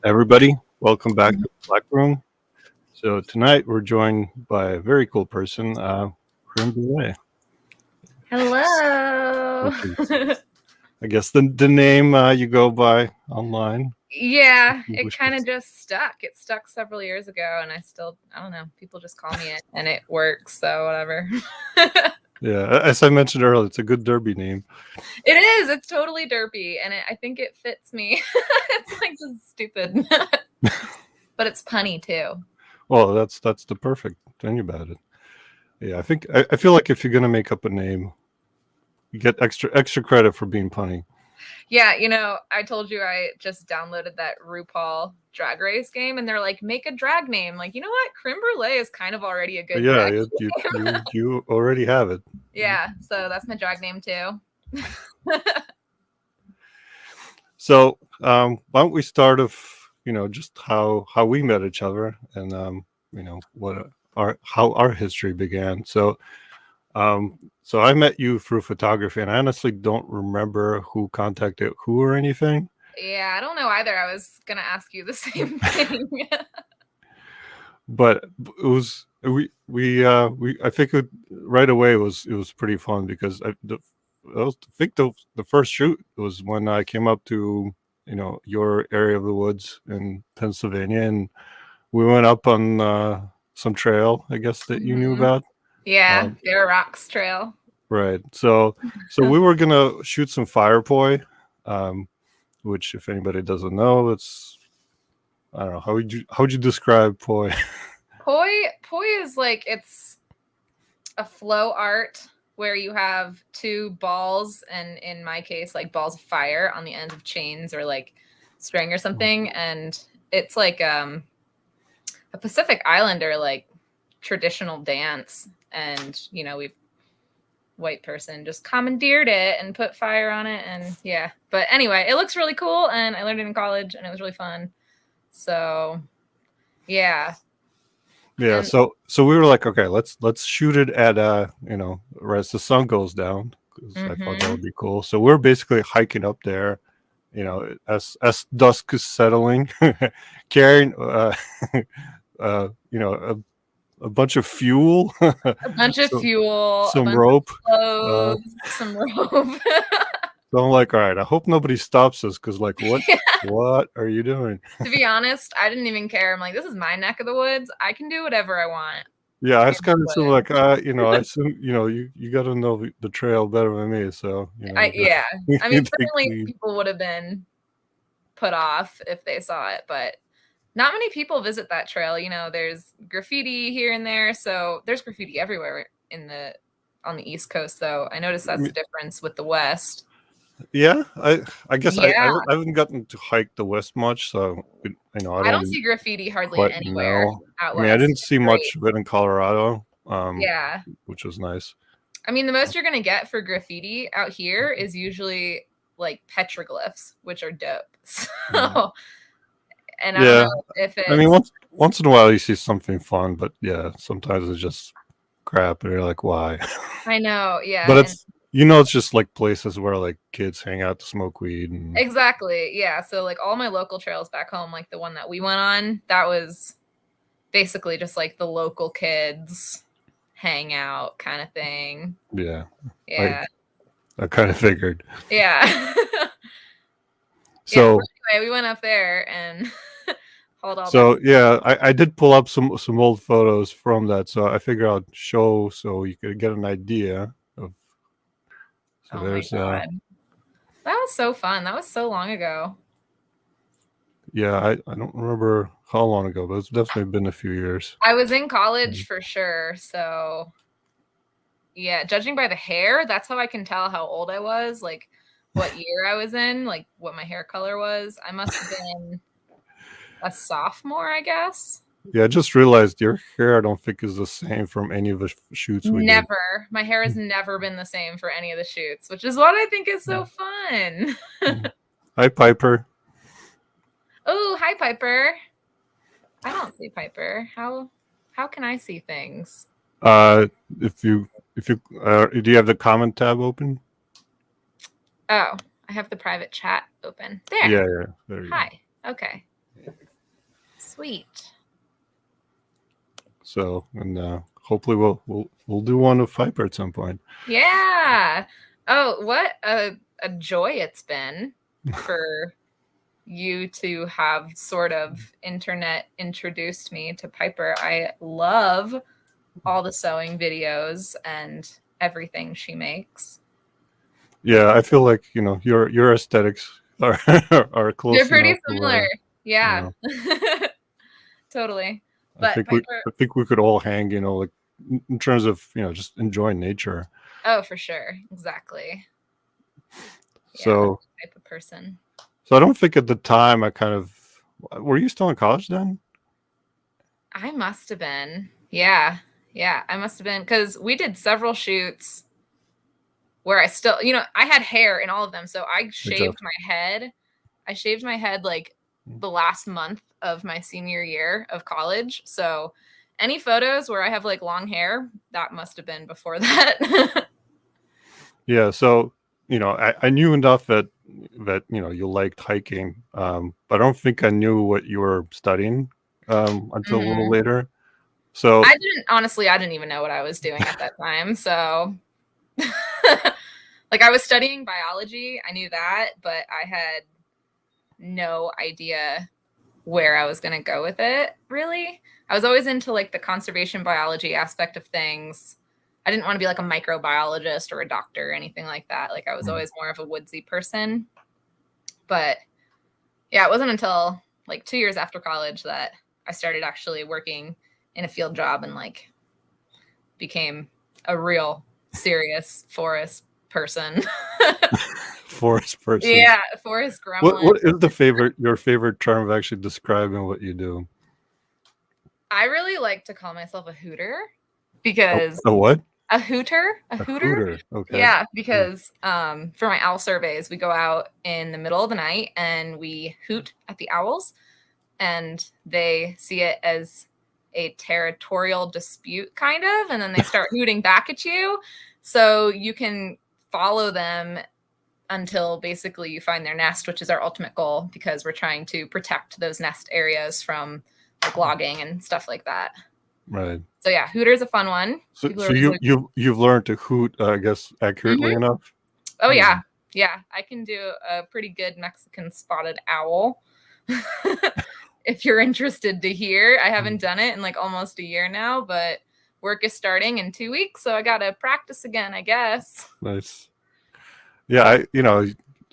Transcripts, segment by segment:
Everybody, welcome back to the Black Room. So tonight we're joined by a very cool person, Krim Brulee, Hello. which is, I guess, the name you go by online. Yeah, it Which kind is- of just stuck. It stuck several years ago, and I don't know, people just call me it, and it works, so whatever. Yeah, as I mentioned earlier, it's a good derby name. It is. It's totally derpy, and I think it fits me. It's like just stupid, but it's punny too. Well, that's the perfect thing about it. Yeah, I feel like if you're gonna make up a name, you get extra credit for being punny. Yeah, I told you I just downloaded that RuPaul Drag Race game, and they're like, make a drag name. Like, you know what? Krim Brulee is kind of already a good Yeah, drag you already have it. Yeah, so that's my drag name too. So why don't we start of just how we met each other and what how our history began. So I met you through photography, and I honestly don't remember who contacted who or anything. Yeah, I don't know either. I was gonna ask you the same thing. But it was we I think right away it was pretty fun because I think the first shoot was when I came up to your area of the woods in Pennsylvania, and we went up on some trail, I guess, that you knew Mhm. about. Yeah, Bear Rocks Trail. Right. So we were gonna shoot some fire poi, which if anybody doesn't know, it's I don't know how would you describe poi? Poi is like it's a flow art where you have two balls, and in my case, like balls of fire on the ends of chains or like string or something, and it's like a Pacific Islander like traditional dance, and we've white person just commandeered it and put fire on it, and yeah. But anyway, it looks really cool, and I learned it in college, and it was really fun. So yeah. Yeah, And so we were like, okay, let's shoot it at as the sun goes down, because I thought that would be cool. So we're basically hiking up there, as dusk is settling, carrying a bunch of fuel, a bunch of fuel, a some bunch rope. of clothes, some rope. So I'm like, all right, I hope nobody stops us, because like, Yeah. what are you doing? To be honest, I didn't even care. I'm like, this is my neck of the woods. I can do whatever I want. Yeah, I was kind of But like, I assume you got to know the trail better than me, so yeah, I mean, take certainly the people would have been put off if they saw it, but not many people visit that trail. There's graffiti here and there, so there's graffiti everywhere on the East Coast, though. I noticed that's the difference with the West. Yeah, I guess I Yeah, haven't gotten to hike the West much, so I I don't don't see graffiti hardly quite anywhere know. out I mean, I West. didn't It's see great. much of it in Colorado, Yeah. which was nice. I mean, the most you're going to get for graffiti out here is usually like petroglyphs, which are dope. So, and I don't Yeah, know if I mean, it's, once in a while you see something fun, but yeah, sometimes it's just crap, and you're like, why? I know, yeah. But And it's just like places where like kids hang out to smoke weed and exactly. Yeah. So, like, all my local trails back home, like the one that we went on, that was basically just like the local kids hang out kind of thing. yeah, Yeah. I kind of figured. Yeah. Yeah. So Anyway, we went up there and hauled all that. So yeah, I did pull up some old photos from that, so I figured I'd show so you could get an idea of. So Oh my there's God. That was so fun. That was so long ago. I don't remember how long ago, but it's definitely been a few years. I was in college for sure. So yeah, judging by the hair, that's how I can tell how old I was, like what year I was in, like what my hair color was. I must have been a sophomore, I guess. Yeah, I just realized your hair I don't think is the same from any of the shoots we did. Never. My hair has never been the same for any of the shoots, which is what I think is so fun. Hi, Piper. Oh, hi, Piper. I don't see Piper. How can I see things? If you do you have the comment tab open? Oh, I have the private chat open. There. Yeah, there you Hi. Okay. Sweet. So, and hopefully we'll do one with Piper at some point. Yeah. Oh, what a joy it's been for you to have sort of internet introduced me to Piper. I love all the sewing videos and everything she makes. Yeah, I feel like your aesthetics are are They're close pretty enough to similar. where you Yeah. know Totally. But Piper, I think we could all hang, like in terms of just enjoying nature. oh, for sure. Exactly. Yeah, that's So the type of person. so I don't think at the time I kind of were you still in college then? I must have been. Yeah. Yeah, I must have been because we did several shoots where I still, I had hair in all of them. So I shaved Exactly. my head. I shaved my head like the last month of my senior year of college. So any photos where I have like long hair, that must have been before that. Yeah, so I knew enough that you liked hiking, but I don't think I knew what you were studying until a little Mhm. later. So I didn't even know what I was doing at that time. So like I was studying biology, I knew that, but I had no idea where I was going to go with it, really. I was always into like the conservation biology aspect of things. I didn't want to be like a microbiologist or a doctor or anything like that. Like I was always more of a woodsy person. But yeah, it wasn't until like 2 years after college that I started actually working in a field job and like became a real serious forest person. forest person. Yeah, forest What gremlin. what is your favorite term of actually describing what you do? I really like to call myself a hooter A, because a what? a hooter, a A hooter. hooter. Okay. Yeah, Yeah. because for my owl surveys, we go out in the middle of the night and we hoot at the owls, and they see it as a territorial dispute, kind of, and then they start hooting back at you. So you can follow them until basically you find their nest, which is our ultimate goal because we're trying to protect those nest areas from like logging and stuff like that. Right. So yeah, hooter's a fun one. So People so are always like, you've learned to hoot, I guess, accurately mm-hmm. enough. Oh Yeah. yeah, I can do a pretty good Mexican spotted owl. If you're interested to hear, I haven't done it in like almost a year now, but work is starting in 2 weeks, so I gotta practice again, I guess. Nice. Yeah,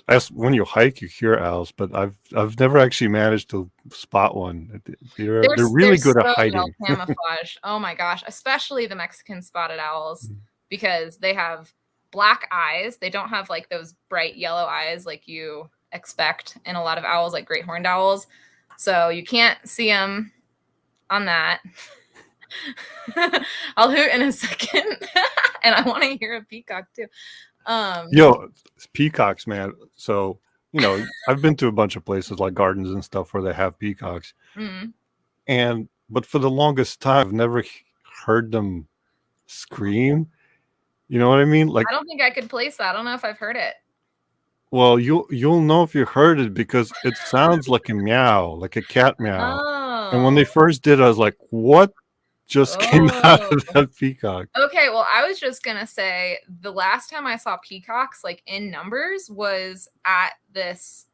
as when you hike, you hear owls, but I've never actually managed to spot one. They're They're really good at so well hiding. camouflaged. Oh my gosh, especially the Mexican spotted owls because they have black eyes. They don't have like those bright yellow eyes like you expect in a lot of owls, like great horned owls. So you can't see them on that. I'll hoot in a second, and I want to hear a peacock too. Yo, peacocks, man. So I've been to a bunch of places like gardens and stuff where they have peacocks, mm, but for the longest time, I've never heard them scream. You know what I mean? I Like, don't think I could place that. I don't know if I've heard it. well, you'll know if you heard it because it sounds like a meow, like a cat meow. And when Oh, they first did, I was like, "What just came out oh. of that peacock?" Okay, well, I was just gonna say the last time I saw peacocks like in numbers was at this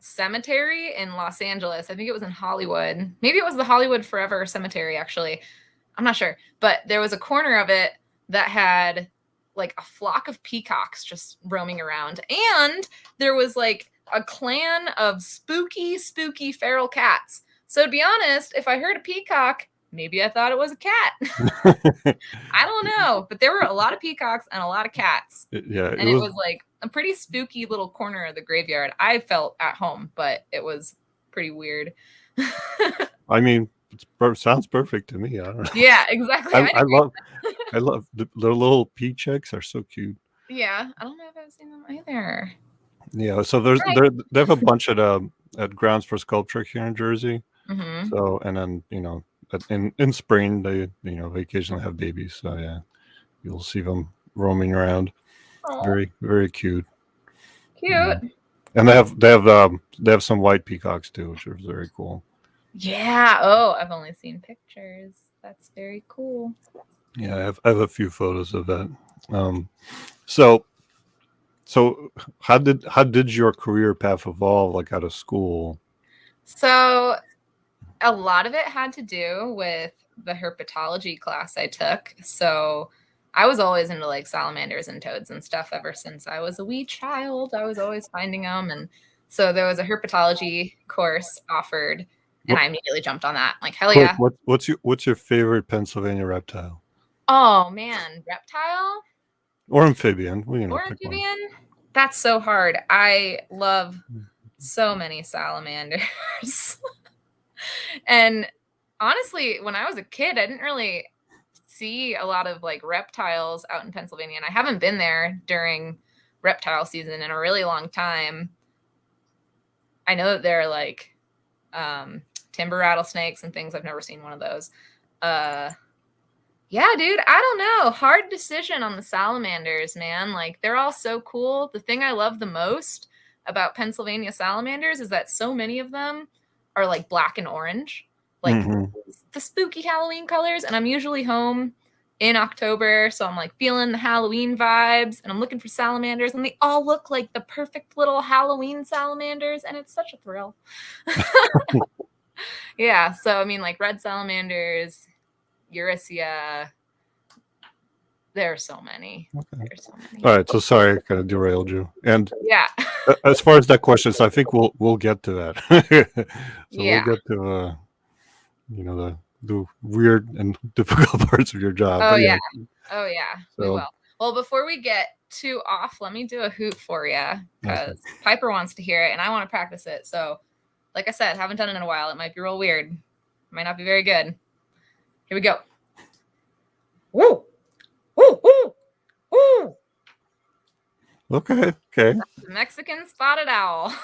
cemetery in Los Angeles. I think it was in Hollywood. Maybe it was the Hollywood Forever Cemetery, actually. I'm not sure. But there was a corner of it that had like a flock of peacocks just roaming around. And there was like a clan of spooky feral cats. So to be honest, if I heard a peacock, maybe I thought it was a cat. I don't know. But there were a lot of peacocks and a lot of cats. Yeah, it And it was. was like a pretty spooky little corner of the graveyard. I felt at home, but it was pretty weird. I mean, sounds perfect to me. I don't know. Yeah, exactly. I, I'd I agree. love I love the little pea checks are so cute. Yeah, I don't know if I've seen them either. Yeah, so Right. they have a bunch at Grounds for Sculpture here in Jersey. Mm-hmm. So and then in spring they occasionally have babies. So yeah, you'll see them roaming around. Oh, Very very cute. Yeah. cute. And they have some white peacocks too, which are very cool. Yeah. Oh, I've only seen pictures. That's very cool. Yeah, I have a few photos of that. Um, so so how did your career path evolve like out of school? So a lot of it had to do with the herpetology class I took. So I was always into like salamanders and toads and stuff ever since I was a wee child. I was always finding them. And so there was a herpetology course offered, and What I immediately jumped on that. I'm like, hell quick, yeah. what's your favorite Pennsylvania reptile Oh man, reptile or amphibian? Well, or pick one. amphibian? That's so hard. I love so many salamanders. And honestly, when I was a kid, I didn't really see a lot of like reptiles out in Pennsylvania, and I haven't been there during reptile season in a really long time. I know that there are like timber rattlesnakes and things. I've never seen one of those. Yeah, dude, I don't know. Hard decision on the salamanders, man. Like they're all so cool. The thing I love the most about Pennsylvania salamanders is that so many of them are like black and orange, like Mm-hmm. the spooky Halloween colors. And I'm usually home in October, so I'm like feeling the Halloween vibes, and I'm looking for salamanders, and they all look like the perfect little Halloween salamanders, and it's such a thrill. Yeah, so I mean, like red salamanders, Eurycia. There are so many. Okay. There's so many. All right. So sorry, I kind of derailed you. And Yeah. as far as that question, so I think we'll get to that. So we'll Yeah. get to the weird and difficult parts of your job. Oh But yeah, yeah. Oh yeah. We so will. Well, before we get too off, let me do a hoot for you okay. because Piper wants to hear it and I want to practice it. So, like I said, haven't done it in a while. It might be real weird. It might not be very good. Here we go. Woo! Woo! Woo! Woo! Okay. Okay. That's the Mexican spotted owl.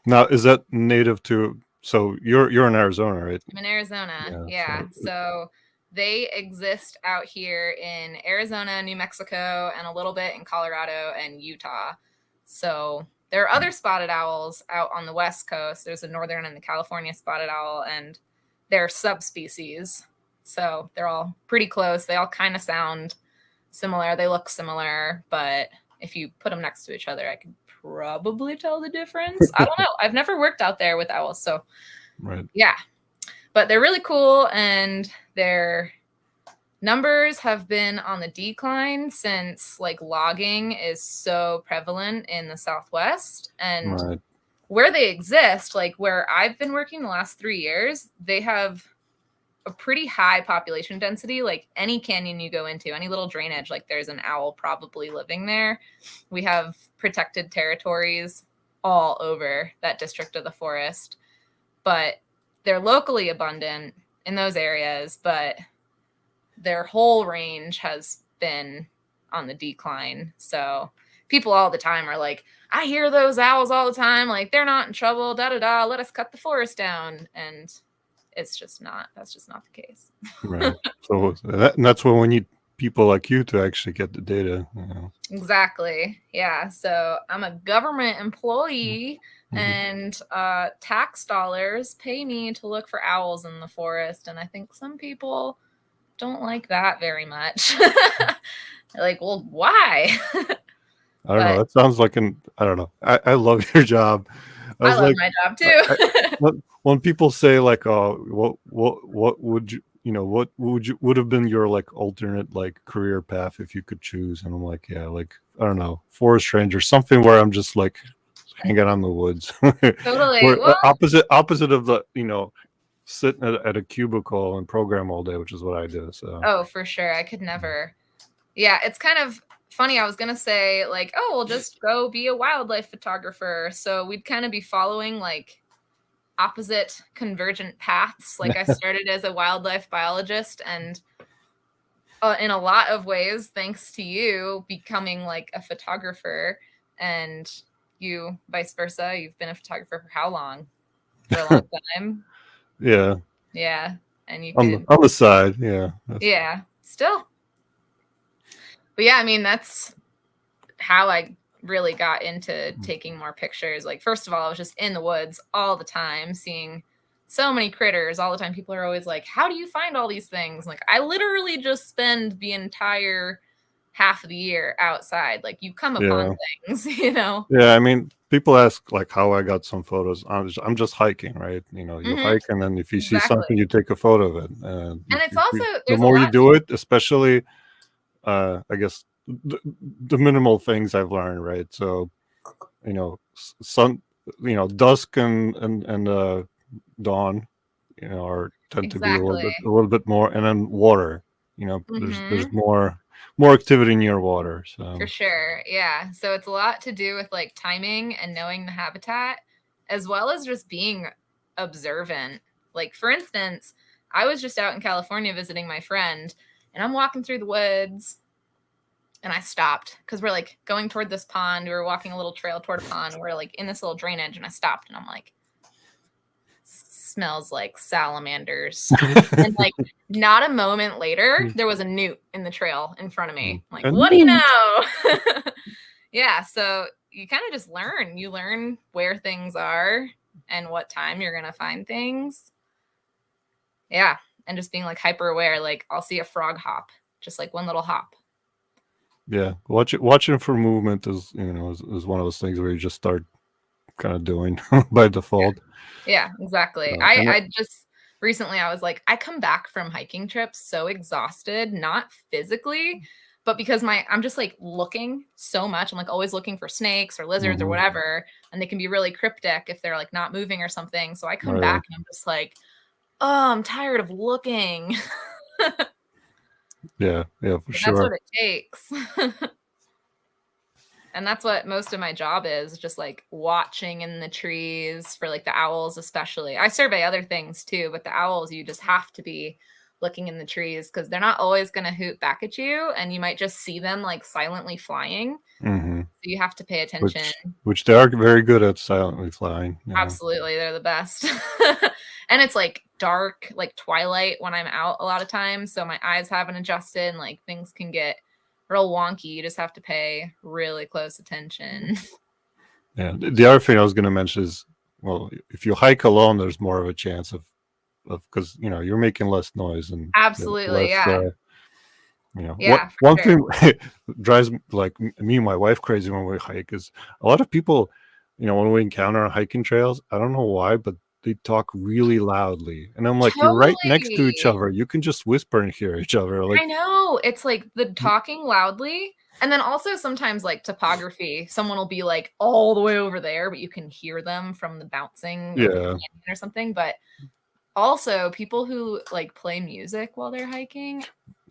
Now, is that native to? So you're in Arizona, right? I'm in Arizona. Yeah. Yeah. So So they exist out here in Arizona, New Mexico, and a little bit in Colorado and Utah. So there are other spotted owls out on the West Coast. There's a northern and the California spotted owl, and they're subspecies. So they're all pretty close. They all kind of sound similar. They look similar, but if you put them next to each other, I could probably tell the difference. I don't know. I've never worked out there with owls, so right. yeah, but they're really cool, and their numbers have been on the decline since like logging is so prevalent in the Southwest. And Right. where they exist, like where I've been working the last 3 years, they have a pretty high population density. Like any canyon you go into, any little drainage, like there's an owl probably living there. We have protected territories all over that district of the forest, but they're locally abundant in those areas, but their whole range has been on the decline. So people all the time are like, I hear those owls all the time, like they're not in trouble, da da da, let us cut the forest down. And it's just not, that's just not the case. Right. So that's when we need people like you to actually get the data. Exactly. Yeah. So I'm a government employee, and tax dollars pay me to look for owls in the forest. And I think some people don't like that very much. They're like, well, why? I don't know. That sounds like I don't know. I love your job. I I was love like, my job too. when people say like, oh, what would what would have been your like alternate like career path if you could choose? And I'm like, yeah, like I don't know, forest ranger, something where I'm just like hanging out in the woods. Totally. Where Well, opposite of the sitting at a cubicle and program all day, which is what I do. So oh, for sure. I could never. Yeah, it's kind of funny. I was going to say, like, oh, we'll just go be a wildlife photographer. So we'd kind of be following like opposite convergent paths. Like I started as a wildlife biologist, and in a lot of ways, thanks to you becoming like a photographer, and you vice versa. You've been a photographer for how long? For a long time. yeah, Yeah. And you on could, the side, yeah. yeah, still. But yeah, I mean, that's how I really got into taking more pictures. Like, first of all, I was just in the woods all the time, seeing so many critters all the time. People are always like, how do you find all these things? Like, I literally just spend the entire half of the year outside. Like, you come upon things, you know? Yeah, I mean, people ask like how I got some photos. I'm just hiking, right? You know, you hike, and then if you see Exactly. something, you take a photo of it. And it's also, The there's a more you lot. do it, especially, I guess the minimal things I've learned, right? So, you know, sun, you know, dusk and dawn, you know, are tend to be Exactly. a little bit more, and then water. You know, there's more activity near water. So For sure. Yeah. So it's a lot to do with like timing and knowing the habitat, as well as just being observant. Like, for instance, I was just out in California visiting my friend, and I'm walking through the woods, and I stopped because we're like going toward this pond. We were walking a little trail toward a pond. We're like in this little drainage, and I stopped, and I'm like, smells like salamanders. And like, not a moment later, there was a newt in the trail in front of me. I'm like, what do you know? Yeah, so you kind of just learn. You learn where things are and what time you're gonna find things. Yeah, and just being like hyper aware. Like, I'll see a frog hop, just like one little hop. yeah, watching for movement is, you know, is one of those things where you just start kind of doing by default. Yeah, exactly. And I just recently I was like, I come back from hiking trips so exhausted, not physically, but because I'm just like looking so much. I'm like always looking for snakes or lizards or whatever, and they can be really cryptic if they're like not moving or something. So I come back and I'm just like, oh, I'm tired of looking. yeah, for But that's sure. what it takes. And that's what most of my job is, just like watching in the trees for like the owls, especially. I survey other things too, but the owls, you just have to be looking in the trees because they're not always going to hoot back at you. And you might just see them like silently flying. Hmm. So you have to pay attention. Which they are very good at silently flying. You know. Absolutely. They're the best. And it's like dark, like twilight when I'm out a lot of times. So my eyes haven't adjusted and like things can get real wonky. You just have to pay really close attention. Yeah. The other thing I was going to mention is, well, if you hike alone, there's more of a chance of because, you know, you're making less noise and Absolutely. less. Yeah. You know, Yeah. one For sure. thing drives like me and my wife crazy when we hike is a lot of people, you know, when we encounter on hiking trails, I don't know why, but they talk really loudly, and I'm like, you're right next to each Totally. other. You can just whisper and hear each other. I Like, know. It's like the talking loudly. And then also sometimes like topography, someone will be like all the way over there, but you can hear them from the bouncing of the yeah, canyon or something. But also people who like play music while they're hiking,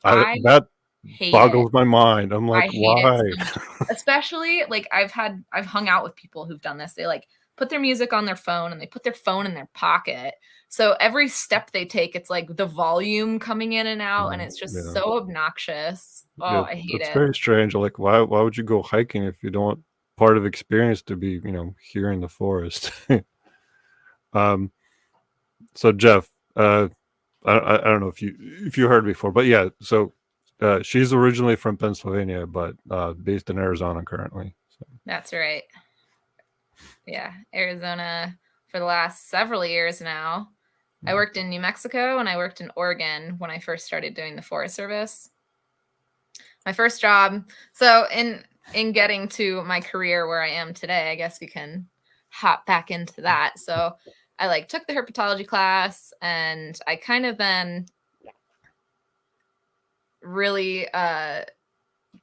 I that hate it. boggles my mind. I'm I like, hate it why? so much. Especially like I've hung out with people who've done this. They like put their music on their phone and they put their phone in their pocket. So every step they take, it's like the volume coming in and out, and it's just Yeah, so obnoxious. Oh, yeah, I hate that's it. very strange. Like, why would you go hiking if you don't want part of experience to be, you know, here in the forest? um, so Jeff, I don't know if you heard before, but yeah, so she's originally from Pennsylvania, but based in Arizona currently. So. That's right. Yeah, Arizona for the last several years now. I worked in New Mexico and I worked in Oregon when I first started doing the Forest Service. My first job. So in getting to my career where I am today, I guess we can hop back into that. So I like took the herpetology class and I kind of then really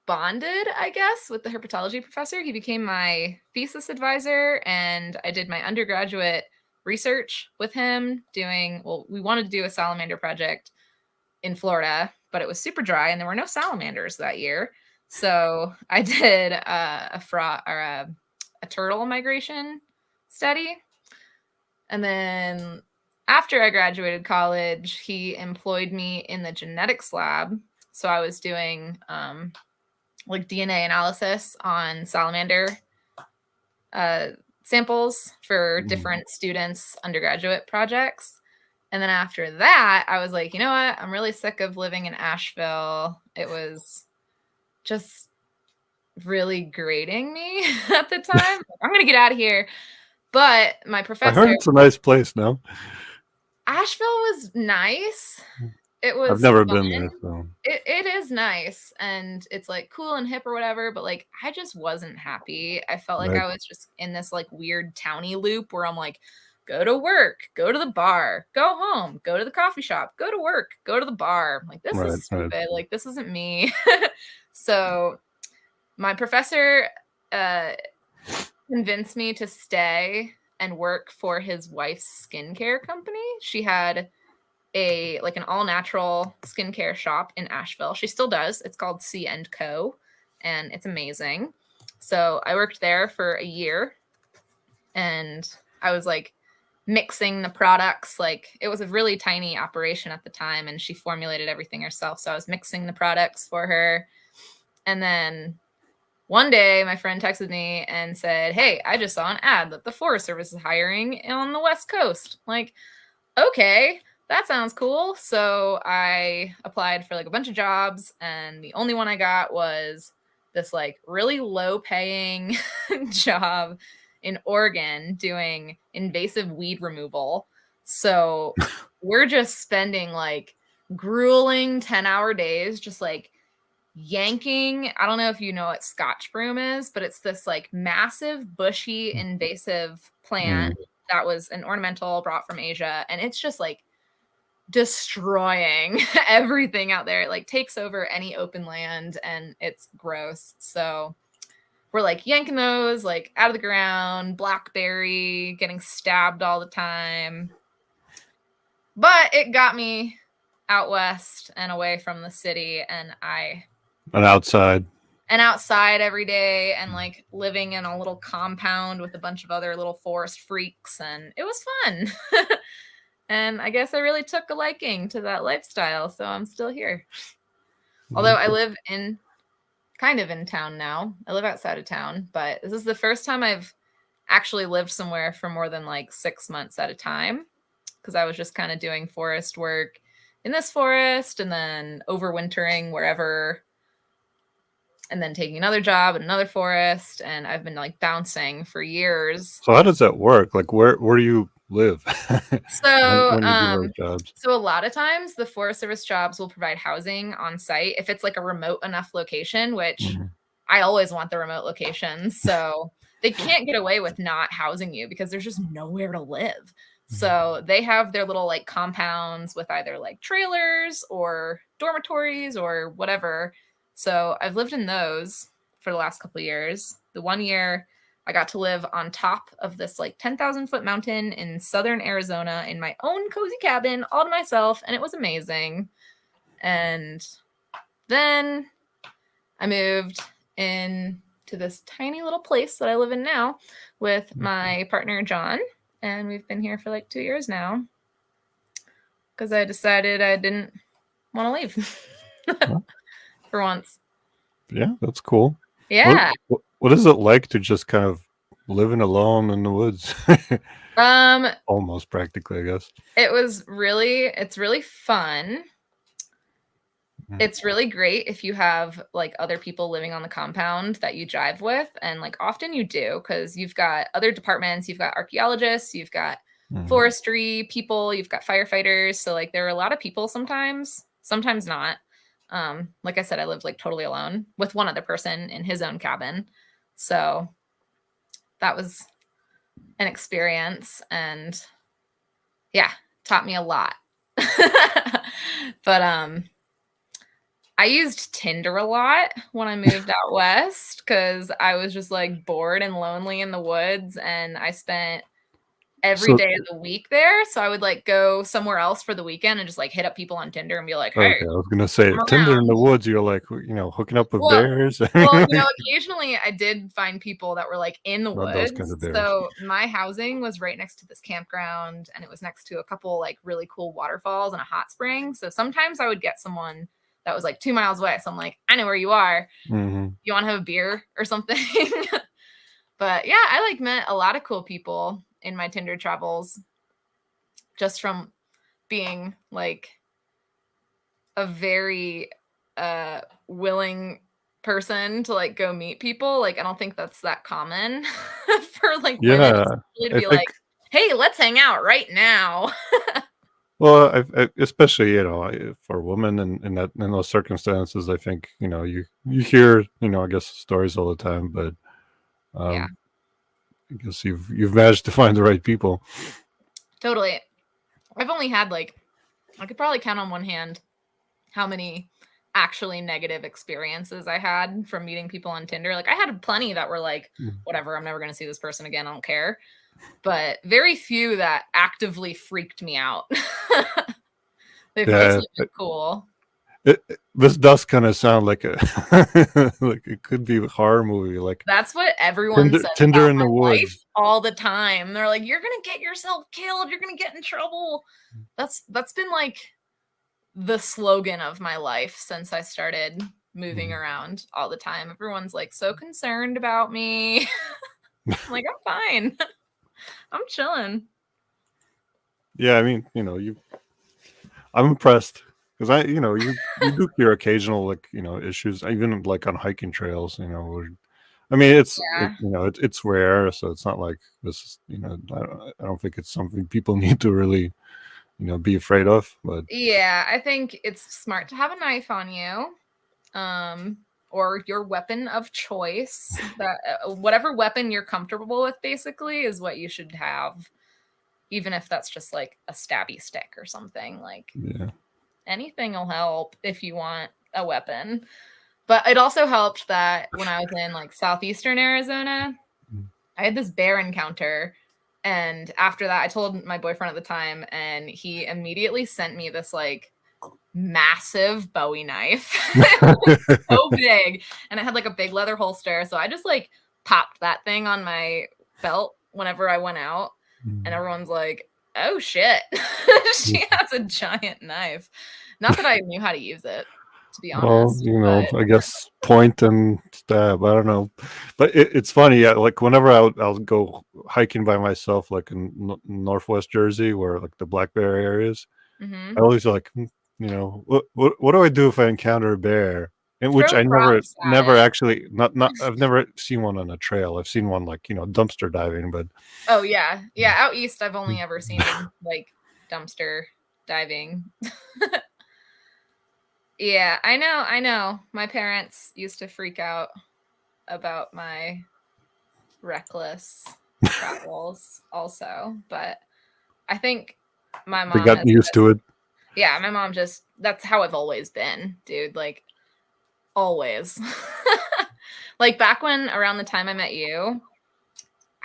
bonded, I guess, with the herpetology professor. He became my thesis advisor and I did my undergraduate research with him doing, well, we wanted to do a salamander project in Florida, but it was super dry and there were no salamanders that year. So I did a turtle migration study. And then after I graduated college, he employed me in the genetics lab. So I was doing like DNA analysis on salamander samples for different students' undergraduate projects. And then after that, I was like, you know what? I'm really sick of living in Asheville. It was just really grating me at the time. I'm gonna get out of here. But my I heard professor, it's a nice place now. Asheville was nice. It I've was never fun. been there, so It is nice and it's like cool and hip or whatever, but like I just wasn't happy. I felt like right, I was just in this like weird towny loop where I'm like, go to work, go to the bar, go home, go to the coffee shop, go to work, go to the bar. I'm like, this is right. stupid. Like, this isn't me. So my professor uh, convinced me to stay and work for his wife's skincare company. She had an all natural skincare shop in Asheville. She still does. It's called C and Co, and it's amazing. So I worked there for a year, and I was like mixing the products. Like, it was a really tiny operation at the time, and she formulated everything herself. So I was mixing the products for her, and then one day, my friend texted me and said, "Hey, I just saw an ad that the Forest Service is hiring on the West Coast." Like, okay, that sounds cool. So I applied for like a bunch of jobs, and the only one I got was this like really low paying job in Oregon doing invasive weed removal. So we're just spending like grueling 10-hour days just like yanking. I don't know if you know what Scotch broom is, but it's this like massive, bushy, invasive plant Mm. that was an ornamental brought from Asia. And it's just like destroying everything out there. It like takes over any open land and it's gross. So we're like yanking those like out of the ground, blackberry, getting stabbed all the time. But it got me out west and away from the city, And outside. and outside every day and like living in a little compound with a bunch of other little forest freaks, and it was fun. And I guess I really took a liking to that lifestyle, so I'm still here. Although I live in kind of in town now. I live outside of town, but this is the first time I've actually lived somewhere for more than like 6 months at a time, because I was just kind of doing forest work in this forest and then overwintering wherever, and then taking another job in another forest, and I've been like bouncing for years. So how does that work? Like, where do you live So, when you do those jobs? so a lot of times the Forest Service jobs will provide housing on site if it's like a remote enough location, which Mhm. I always want the remote locations. So they can't get away with not housing you because there's just nowhere to live. So they have their little like compounds with either like trailers or dormitories or whatever. So I've lived in those for the last couple of years. The one year I got to live on top of this like 10,000-foot mountain in southern Arizona in my own cozy cabin all to myself, and it was amazing. And then I moved in to this tiny little place that I live in now with my partner John, and we've been here for like 2 years now because I decided I didn't want to leave for once. Yeah, that's cool. What, Yeah. what is it like to just kind of living alone in the woods? Um, Almost practically, I guess. it's really fun. It's really great if you have like other people living on the compound that you jive with, and like often you do because you've got other departments, you've got archaeologists, you've got Mhm. forestry people, you've got firefighters. So like there are a lot of people sometimes, sometimes not. Like I said, I lived like totally alone with one other person in his own cabin. So that was an experience, and yeah, taught me a lot. But I used Tinder a lot when I moved out west because I was just like bored and lonely in the woods, and I spent every So day of the week there. So I would like go somewhere else for the weekend and just like hit up people on Tinder and be like, "Hey, okay, I was gonna say I'm Tinder in around." the woods. You're like, hooking up with Well, bears. well, occasionally I did find people that were like in the Not those kinds woods. of bears. So my housing was right next to this campground, and it was next to a couple like really cool waterfalls and a hot spring. So sometimes I would get someone that was like 2 miles away. So I'm like, "I know where you are. Hmm. You want to have a beer or something?" But yeah, I like met a lot of cool people in my Tinder travels just from being like a very willing person to like go meet people. Like I don't think that's that common for like women Yeah, especially to I be like, think. "Hey, let's hang out right now." Well, especially for women in those circumstances, I think you hear I guess stories all the time, but Yeah, um, I guess you've managed to find the right people. totally. I've only had like I could probably count on one hand how many actually negative experiences I had from meeting people on Tinder. Like I had plenty that were like, Mm. whatever, I'm never going to see this person again. I don't care. But very few that actively freaked me out. They've Yeah, mostly been cool. this does kind of sound like a like it could be a horror movie, like That's what everyone Tinder, says Tinder about in the my life woods. all the time. They're like, "You're gonna get yourself killed. You're gonna get in trouble." That's been like the slogan of my life since I started moving Mm. around all the time. Everyone's like so concerned about me. I'm like, I'm fine. I'm chilling. Yeah, I mean, I'm impressed because you do hear occasional like issues, even like on hiking trails. I mean, Yeah. it's rare, so it's not like this is I don't think it's something people need to really be afraid of. But Yeah, I think it's smart to have a knife on you. Or your weapon of choice. That whatever weapon you're comfortable with basically is what you should have. Even if that's just like a stabby stick or something. Like yeah, anything will help if you want a weapon. But it also helped that when I was in like southeastern Arizona, I had this bear encounter. And after that, I told my boyfriend at the time, and he immediately sent me this like massive Bowie knife. It was so big. And it had like a big leather holster. So I just like popped that thing on my belt whenever I went out. And everyone's like, oh shit. She has a giant knife. Not that I knew how to use it, to be well, honest. But I guess point and stab. I don't know, but it's funny. Yeah, like whenever I'll go hiking by myself, like in Northwest Jersey, where like the black bear areas. I mhm. always like, what do I do if I encounter a bear? In which Throw I rocks at never it. actually not I've never seen one on a trail. I've seen one like dumpster diving, but Oh yeah. Yeah, out east I've only ever seen like dumpster diving. Yeah, I know, I know. My parents used to freak out about my reckless travels also, but I think my they mom got has used to just it. yeah, my mom just that's how I've always been, dude, like always. Like back when around the time I met you,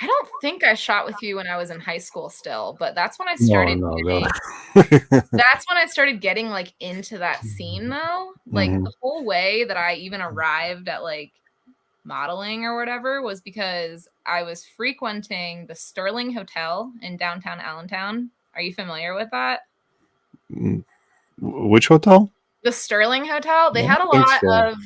I don't think I shot with you when I was in high school still, but No, no, no. that's when I started getting like into that scene though. Like Mhm. the whole way that I even arrived at like modeling or whatever was because I was frequenting the Sterling Hotel in downtown Allentown. Are you familiar with that? Mm, which hotel? The Sterling Hotel, I they had don't a think lot so. of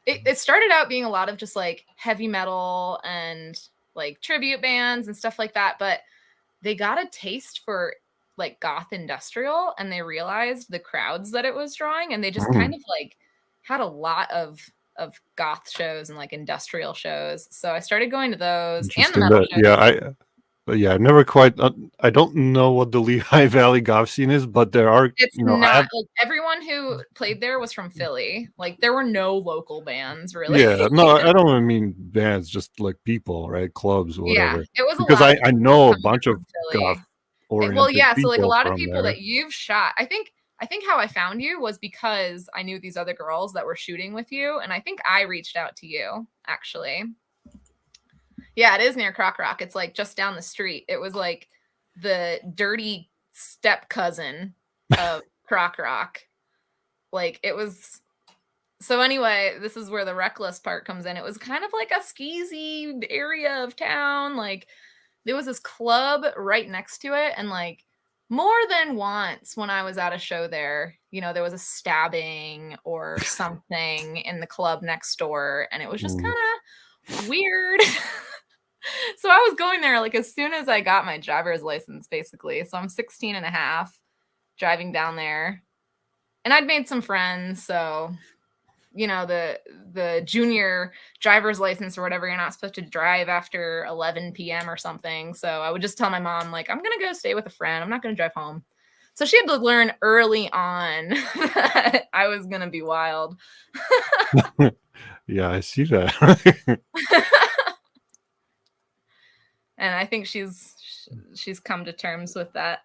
it started out being a lot of just like heavy metal and like tribute bands and stuff like that, but they got a taste for like goth industrial and they realized the crowds that it was drawing and they just kind Mm, of like had a lot of goth shows and like industrial shows. So I started going to those and the interesting. metal That shows yeah, too. but yeah, I never quite. I don't know what the Lehigh Valley goth scene is, but there are. It's I not have. like everyone who played there was from Philly. Like there were no local bands really. Yeah, no, I don't even mean bands, just like people, right? Clubs or Yeah, whatever. it was a Because lot of I people know a coming bunch in of from goth Philly. Well, oriented yeah, so like a people lot of from people there. that you've shot. I think how I found you was because I knew these other girls that were shooting with you, and I think I reached out to you actually. Yeah, it is near Croc Rock. It's like just down the street. It was like the dirty step cousin of Croc Rock. Like it was so anyway, this is where the reckless part comes in. It was kind of like a skeezy area of town. Like there was this club right next to it. And like more than once when I was at a show there, there was a stabbing or something in the club next door. And it was just Mm. kind of weird. So I was going there like as soon as I got my driver's license, basically. So I'm 16 and a half driving down there. And I'd made some friends. So the junior driver's license or whatever. You're not supposed to drive after 11 p.m. or something. So I would just tell my mom, like, I'm going to go stay with a friend. I'm not going to drive home. So she had to learn early on that I was going to be wild. Yeah, I see that. And I think she's come to terms with that.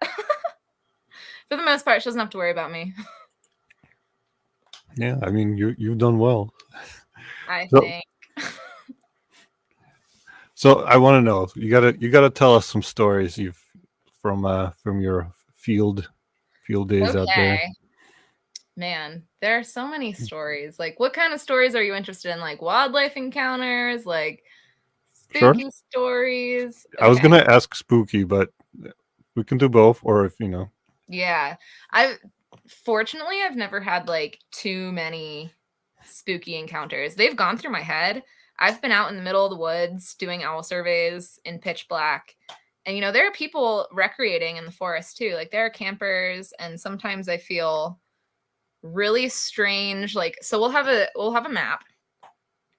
For the most part, she doesn't have to worry about me. Yeah, I mean, you've done well. I So, think. so I want to know, you gotta tell us some stories you've from your field days out there. Okay. Man, there are so many stories. Like, what kind of stories are you interested in? Like wildlife encounters, like Sure. spooky stories? I was Okay. gonna ask spooky, but we can do both, or if you know. Yeah. Fortunately I've never had like too many spooky encounters. They've gone through my head. I've been out in the middle of the woods doing owl surveys in pitch black. And there are people recreating in the forest too. Like there are campers, and sometimes I feel really strange. Like, so we'll have a map,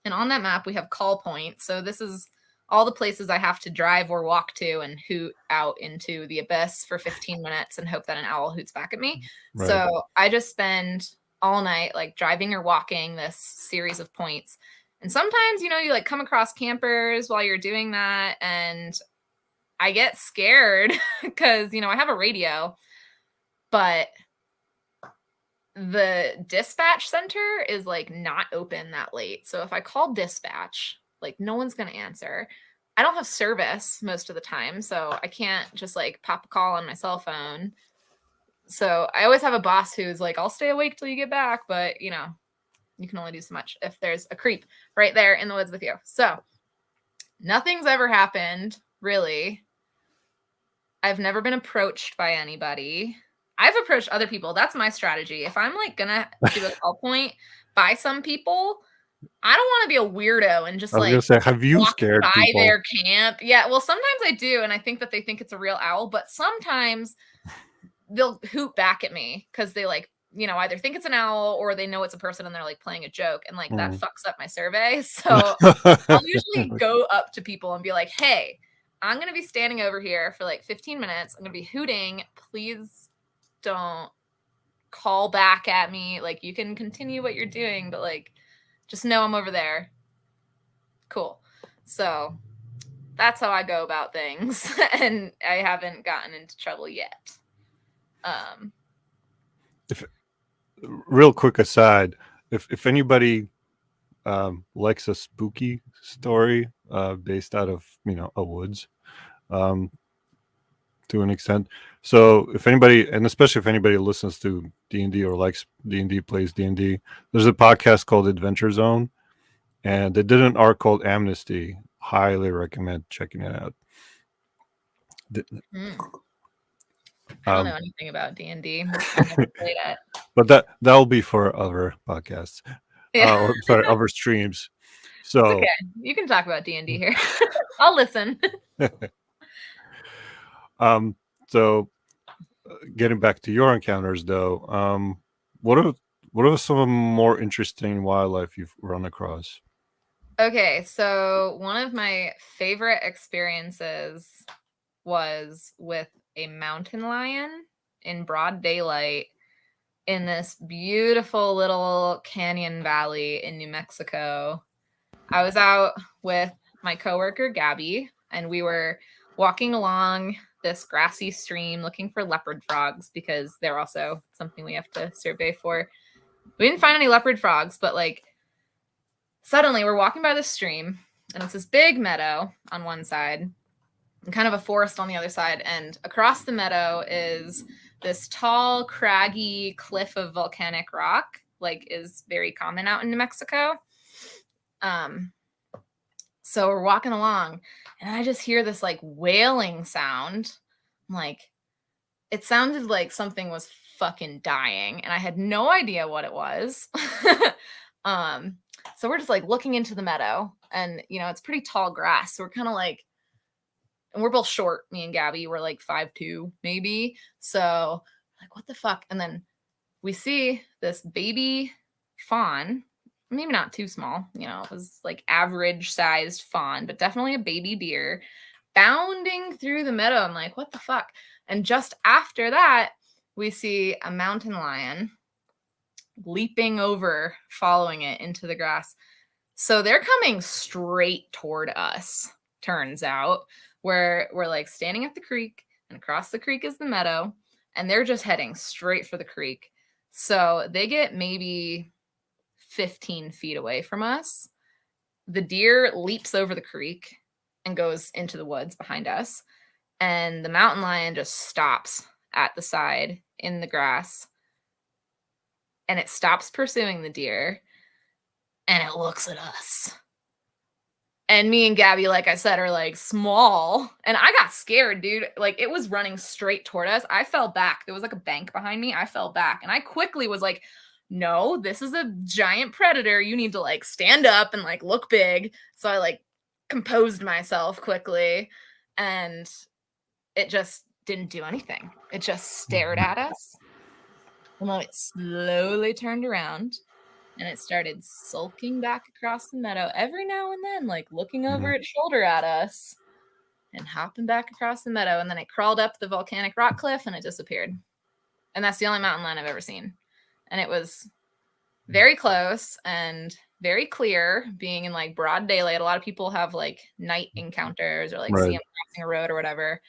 and on that map we have call points. So this is all the places I have to drive or walk to and hoot out into the abyss for 15 minutes and hope that an owl hoots back at me. Right. So I just spend all night like driving or walking this series of points. And sometimes, you like come across campers while you're doing that, and I get scared because, I have a radio, but the dispatch center is like not open that late. So if I call dispatch, like no one's going to answer. I don't have service most of the time, so I can't just like pop a call on my cell phone. So I always have a boss who's like, I'll stay awake till you get back, but you can only do so much if there's a creep right there in the woods with you. So nothing's ever happened, really. I've never been approached by anybody. I've approached other people. That's my strategy. If I'm like gonna do a call point by some people, I don't want to be a weirdo and just I was like gonna say, have you walk scared by people? their camp. Yeah, well, sometimes I do, and I think that they think it's a real owl, but sometimes they'll hoot back at me because they like, either think it's an owl or they know it's a person and they're like playing a joke, and like that fucks up my survey. So I'll usually go up to people and be like, hey, I'm going to be standing over here for like 15 minutes. I'm going to be hooting. Please don't call back at me. Like, you can continue what you're doing, but like, just know I'm over there. Cool. So that's how I go about things. And I haven't gotten into trouble yet. Real quick aside, if anybody likes a spooky story based out of a woods, to an extent. So if anybody, and especially if anybody listens to D&D or likes D&D, plays D&D, there's a podcast called Adventure Zone, and they did an arc called Amnesty. Highly recommend checking it out. I don't know anything about D&D. I never played it. But that'll be for other podcasts. Yeah. Sorry, other streams. So it's okay. You can talk about D&D here. I'll listen. So getting back to your encounters, though, what are some of the more interesting wildlife you've run across? Okay, so one of my favorite experiences was with a mountain lion in broad daylight in this beautiful little canyon valley in New Mexico. I was out with my coworker Gabby, and we were walking along this grassy stream looking for leopard frogs because they're also something we have to survey for. We didn't find any leopard frogs, but like suddenly we're walking by the stream, and it's this big meadow on one side and kind of a forest on the other side, and across the meadow is this tall, craggy cliff of volcanic rock, like is very common out in New Mexico. So we're walking along, and I just hear this like wailing sound. I'm like, it sounded like something was fucking dying, and I had no idea what it was. So we're just like looking into the meadow, and it's pretty tall grass. So we're kind of like, and we're both short, me and Gabby. We're like 5'2", maybe. So like, what the fuck? And then we see this baby fawn maybe not too small, it was like average sized fawn, but definitely a baby deer bounding through the meadow. I'm like, what the fuck? And just after that, we see a mountain lion leaping over, following it into the grass. So they're coming straight toward us, turns out. We're like standing at the creek, and across the creek is the meadow, and they're just heading straight for the creek. So they get maybe 15 feet away from us. The deer leaps over the creek and goes into the woods behind us. And the mountain lion just stops at the side in the grass. And it stops pursuing the deer. And it looks at us. And me and Gabby, like I said, are like small. And I got scared, dude. Like it was running straight toward us. I fell back. There was like a bank behind me. I fell back. And I quickly was like, no, this is a giant predator. You need to like stand up and like look big. So I like composed myself quickly. And it just didn't do anything. It just stared at us. And then it slowly turned around. And it started sulking back across the meadow every now and then, like looking over its shoulder at us and hopping back across the meadow. And then it crawled up the volcanic rock cliff and it disappeared. And that's the only mountain lion I've ever seen. And it was very close and very clear, being in like broad daylight. A lot of people have like night encounters or like see them crossing a road or whatever.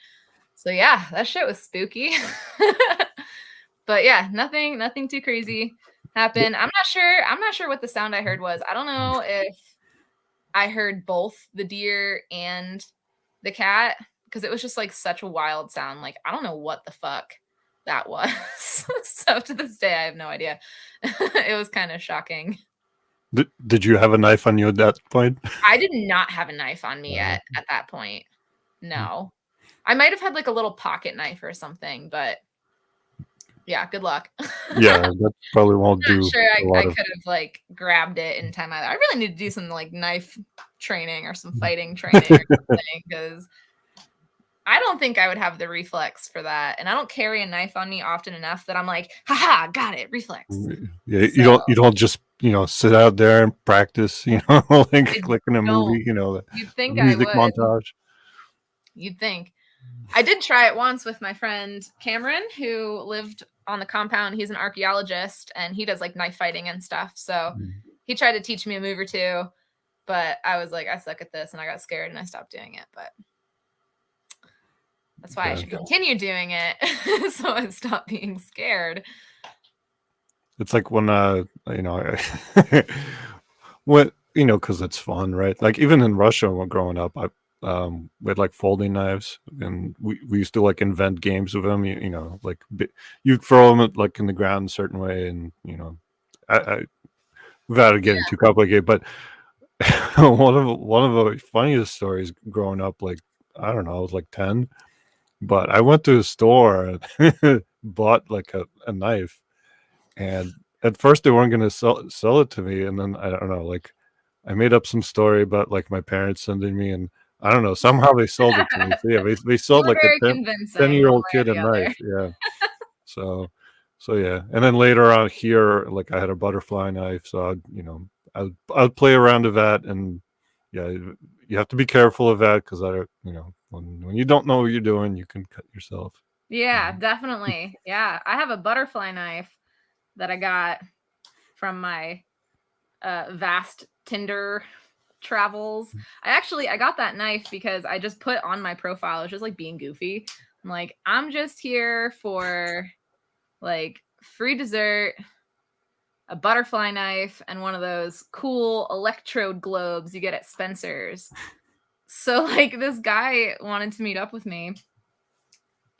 So yeah, that shit was spooky. But yeah, nothing too crazy happened. I'm not sure what the sound I heard was. I don't know if I heard both the deer and the cat, because it was just like such a wild sound. Like I don't know what the fuck that was. So to this day I have no idea. It was kind of shocking. Did you have a knife on you at that point? I did not have a knife on me at that point. No. I might have had like a little pocket knife or something, but yeah, good luck. Yeah, that probably won't do. I'm not sure I could have like grabbed it in time either. I really need to do some like knife training or some fighting training or something, because I don't think I would have the reflex for that. And I don't carry a knife on me often enough that I'm like, haha, got it, reflex. Yeah, so, you don't just sit out there and practice, like in a movie, you'd think music I would. montage. You'd think. I did try it once with my friend Cameron, who lived on the compound. He's an archaeologist and he does like knife fighting and stuff. So he tried to teach me a move or two, but I was like, I suck at this, and I got scared and I stopped doing it. But that's why I should continue doing it, so I stop being scared. It's like when what because it's fun, right? Like even in Russia when growing up, we had like folding knives, and we used to like invent games with them. Like you throw them like in the ground a certain way, and without getting too complicated. But one of the funniest stories growing up, like I don't know, I was like 10, but I went to a store and bought like a knife, and at first they weren't going to sell it to me, and then I don't know, like I made up some story about like my parents sending me, and I don't know, somehow they sold it to me. So yeah, they sold like a 10-year-old kid a knife. Yeah. So yeah. And then later on here, like I had a butterfly knife. So I'd play around with that, and yeah, you have to be careful of that, because when you don't know what you're doing, you can cut yourself. Yeah, definitely. Yeah. I have a butterfly knife that I got from my vast Tinder travels. I got that knife because I just put on my profile, I was just like being goofy. I'm like, I'm just here for like free dessert, a butterfly knife, and one of those cool electrode globes you get at Spencer's. So like this guy wanted to meet up with me,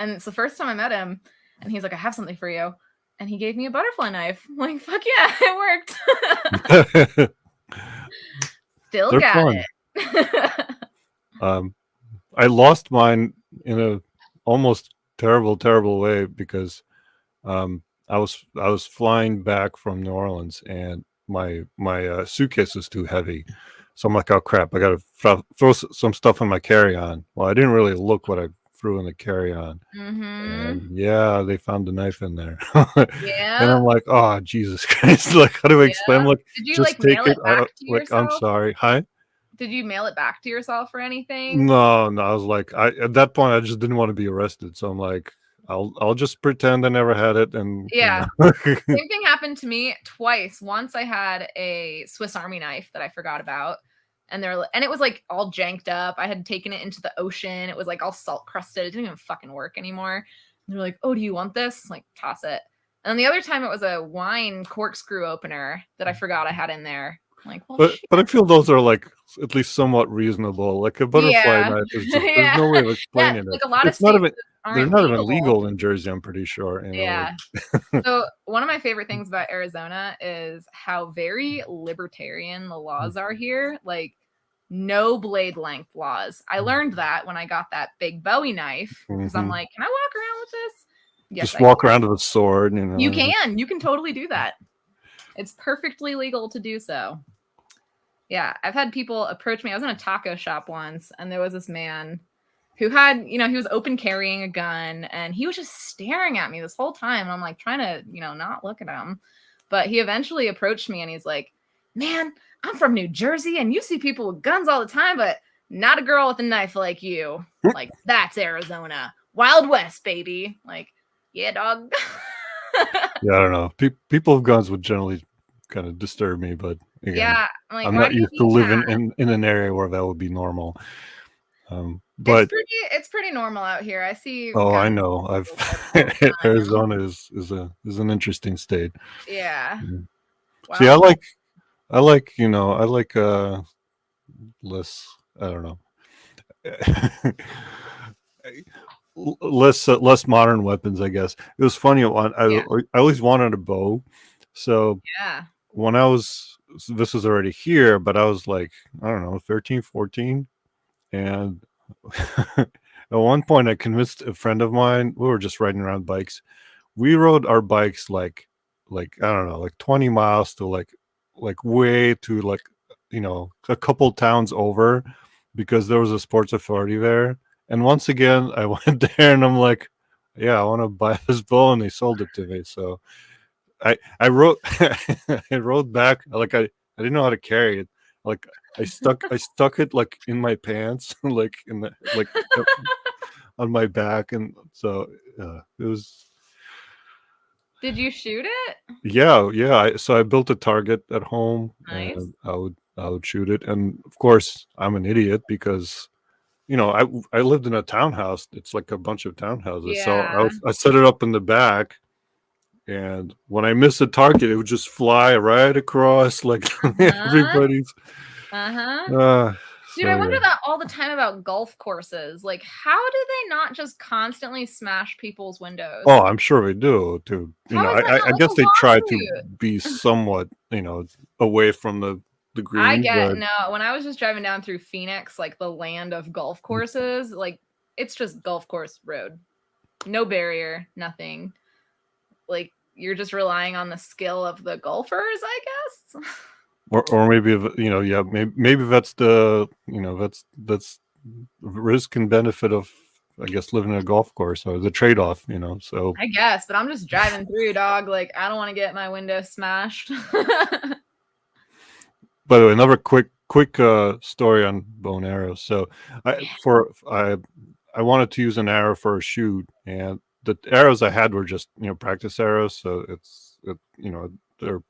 and it's the first time I met him, and he's like, I have something for you, and he gave me a butterfly knife. I'm like, fuck yeah, it worked. Still They're got fun. It. I lost mine in a almost terrible way, because I was flying back from New Orleans, and my suitcase was too heavy, so I'm like, oh crap, I gotta throw some stuff in my carry-on. Well, I didn't really look what I threw in the carry-on. And Mm-hmm. yeah, they found the knife in there. And Yeah. I'm like, oh Jesus Christ! Like, how do I explain? I'm Yeah. like, Did you just like take mail it. it back to Like, I'm yourself? sorry. Hi. Did you mail it back to yourself or anything? No, no. I was like, I at that point, I just didn't want to be arrested. So I'm like, I'll just pretend I never had it, and Yeah. Same thing happened to me twice. Once I had a Swiss Army knife that I forgot about, and it was like all janked up. I had taken it into the ocean. It was like all salt crusted. It didn't even fucking work anymore. And they're like, "Oh, do you want this?" Like, toss it. And the other time it was a wine corkscrew opener that I forgot I had in there. I'm like, well, shit. But I feel those are like at least somewhat reasonable. Like a butterfly Yeah, knife is just there's yeah, no way of yeah. explaining it. Like a lot of It's not states even they're aren't not even legal. legal in Jersey. I'm pretty sure. You know, Yeah. like So one of my favorite things about Arizona is how very libertarian the laws are here. Like no blade length laws. I learned that when I got that big Bowie knife because I'm hmm like, can I walk around with this? Yes, just I can. walk around with a sword. You You know, can. You can totally do that. It's perfectly legal to do so. Yeah, I've had people approach me. I was in a taco shop once, and there was this man who had, he was open carrying a gun, and he was just staring at me this whole time. And I'm like trying to, not look at him. But he eventually approached me and he's like, "Man, I'm from New Jersey, and you see people with guns all the time, but not a girl with a knife like you. Like, that's Arizona. Wild West, baby." Like, yeah, dog. yeah, I don't know. People with guns would generally kind of disturb me, but again, Yeah, I'm like, I'm why not do you used to need that? living in an area where that would be normal. It's But pretty normal out here. I see oh, I guns know. I've all the time. Arizona is an interesting state. Yeah. Mm. See, Wild West. I like less. I don't know. Less modern weapons, I guess. It was funny. Yeah. I always wanted a bow, so Yeah. when I was this was already here, but I was like, I don't know, 13, 14, and at one point I convinced a friend of mine. We were just riding around bikes. We rode our bikes like I don't know, like 20 miles to like way to like a couple towns over because there was a sports authority there. And once again, I went there and I'm like, yeah, I want to buy this bow, and they sold it to me. So I wrote I rode back I didn't know how to carry it. Like I stuck it like in my pants, like in the like on my back, and so it was Did you shoot it? yeah. So I built a target at home, Nice. and I would shoot it, and of course I'm an idiot because I lived in a townhouse. It's like a bunch of townhouses, so Yeah. I set it up in the back. And when I miss a target, it would just fly right across like Uh-huh. everybody's. Uh-huh. Uh, Dude, I so wonder yeah. that all the time about golf courses. Like, how do they not just constantly smash people's windows? Oh, I'm sure they do too. How is that I not like guess a they try to lawsuit? be somewhat, away from the I green, get but no. When I was just driving down through Phoenix, like the land of golf courses, like it's just golf course road. No barrier, nothing. Like you're just relying on the skill of the golfers, I guess. or maybe yeah, maybe that's that's risk and benefit of I guess living in a golf course or the trade off. So I guess, but I'm just driving through, dog. Like I don't want to get my window smashed. by the way, another quick story on bow and arrows. So I wanted to use an arrow for a shoot, and the arrows I had were just practice arrows. So they're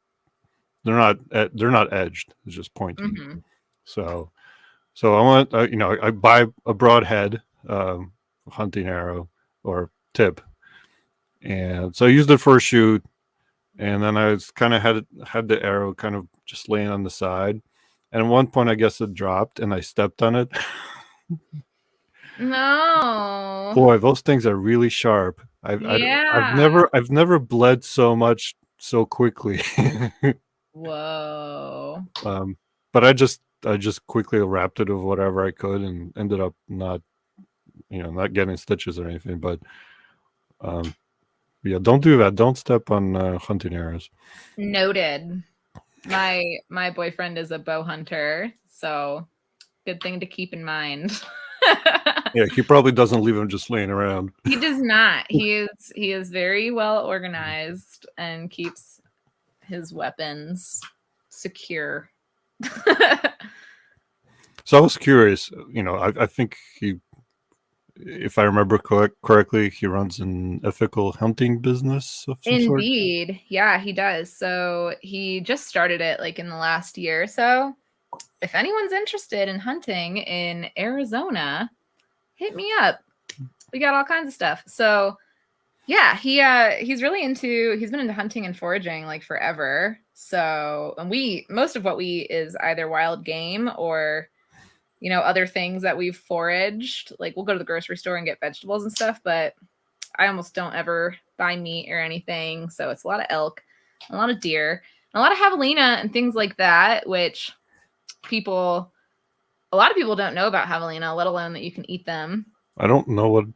they're not edged. It's just pointy. Hmm. So I want I buy a broadhead hunting arrow or tip, and so I used it for a shoot. And then I was kind of had the arrow kind of just laying on the side, and at one point I guess it dropped, and I stepped on it. No. Boy, those things are really sharp. Yeah. I've never bled so much so quickly. Whoa. um, but I just quickly wrapped it with whatever I could, and ended up not getting stitches or anything. But um, yeah, don't do that. Don't step on hunting arrows. Noted. My boyfriend is a bow hunter, so good thing to keep in mind. Yeah, he probably doesn't leave him just laying around. He does not. He is very well organized and keeps his weapons secure. So I was curious. I think he, if I remember correctly, he runs an ethical hunting business of some sort. Indeed. Yeah, he does. So he just started it like in the last year or so. If anyone's interested in hunting in Arizona, hit me up. We got all kinds of stuff. So yeah, he's really he's been into hunting and foraging like forever. So, and most of what we eat is either wild game or other things that we've foraged. Like we'll go to the grocery store and get vegetables and stuff, but I almost don't ever buy meat or anything. So it's a lot of elk, a lot of deer, a lot of javelina and things like that, which a lot of people don't know about javelina, let alone that you can eat them. I don't know what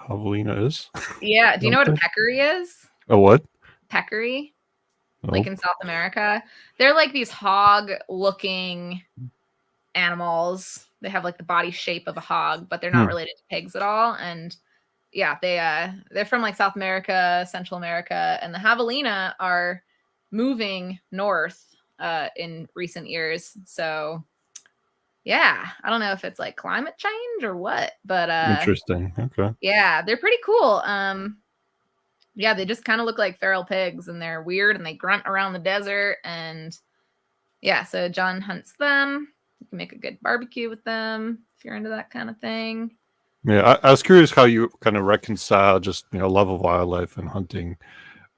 javelina is. Yeah. Do you know what a peccary is? A what? Peccary, like Oh. in South America. They're like these hog looking animals. They have like the body shape of a hog, but they're not related to pigs at all. And yeah, they're from like South America, Central America, and the javelina are moving north in recent years. So yeah, I don't know if it's like climate change or what, but Interesting. Okay. yeah, they're pretty cool. Yeah, they just kind of look like feral pigs and they're weird and they grunt around the desert. And yeah, so John hunts them. You can make a good barbecue with them if you're into that kind of thing. Yeah, I was curious how you kind of reconcile just love of wildlife and hunting.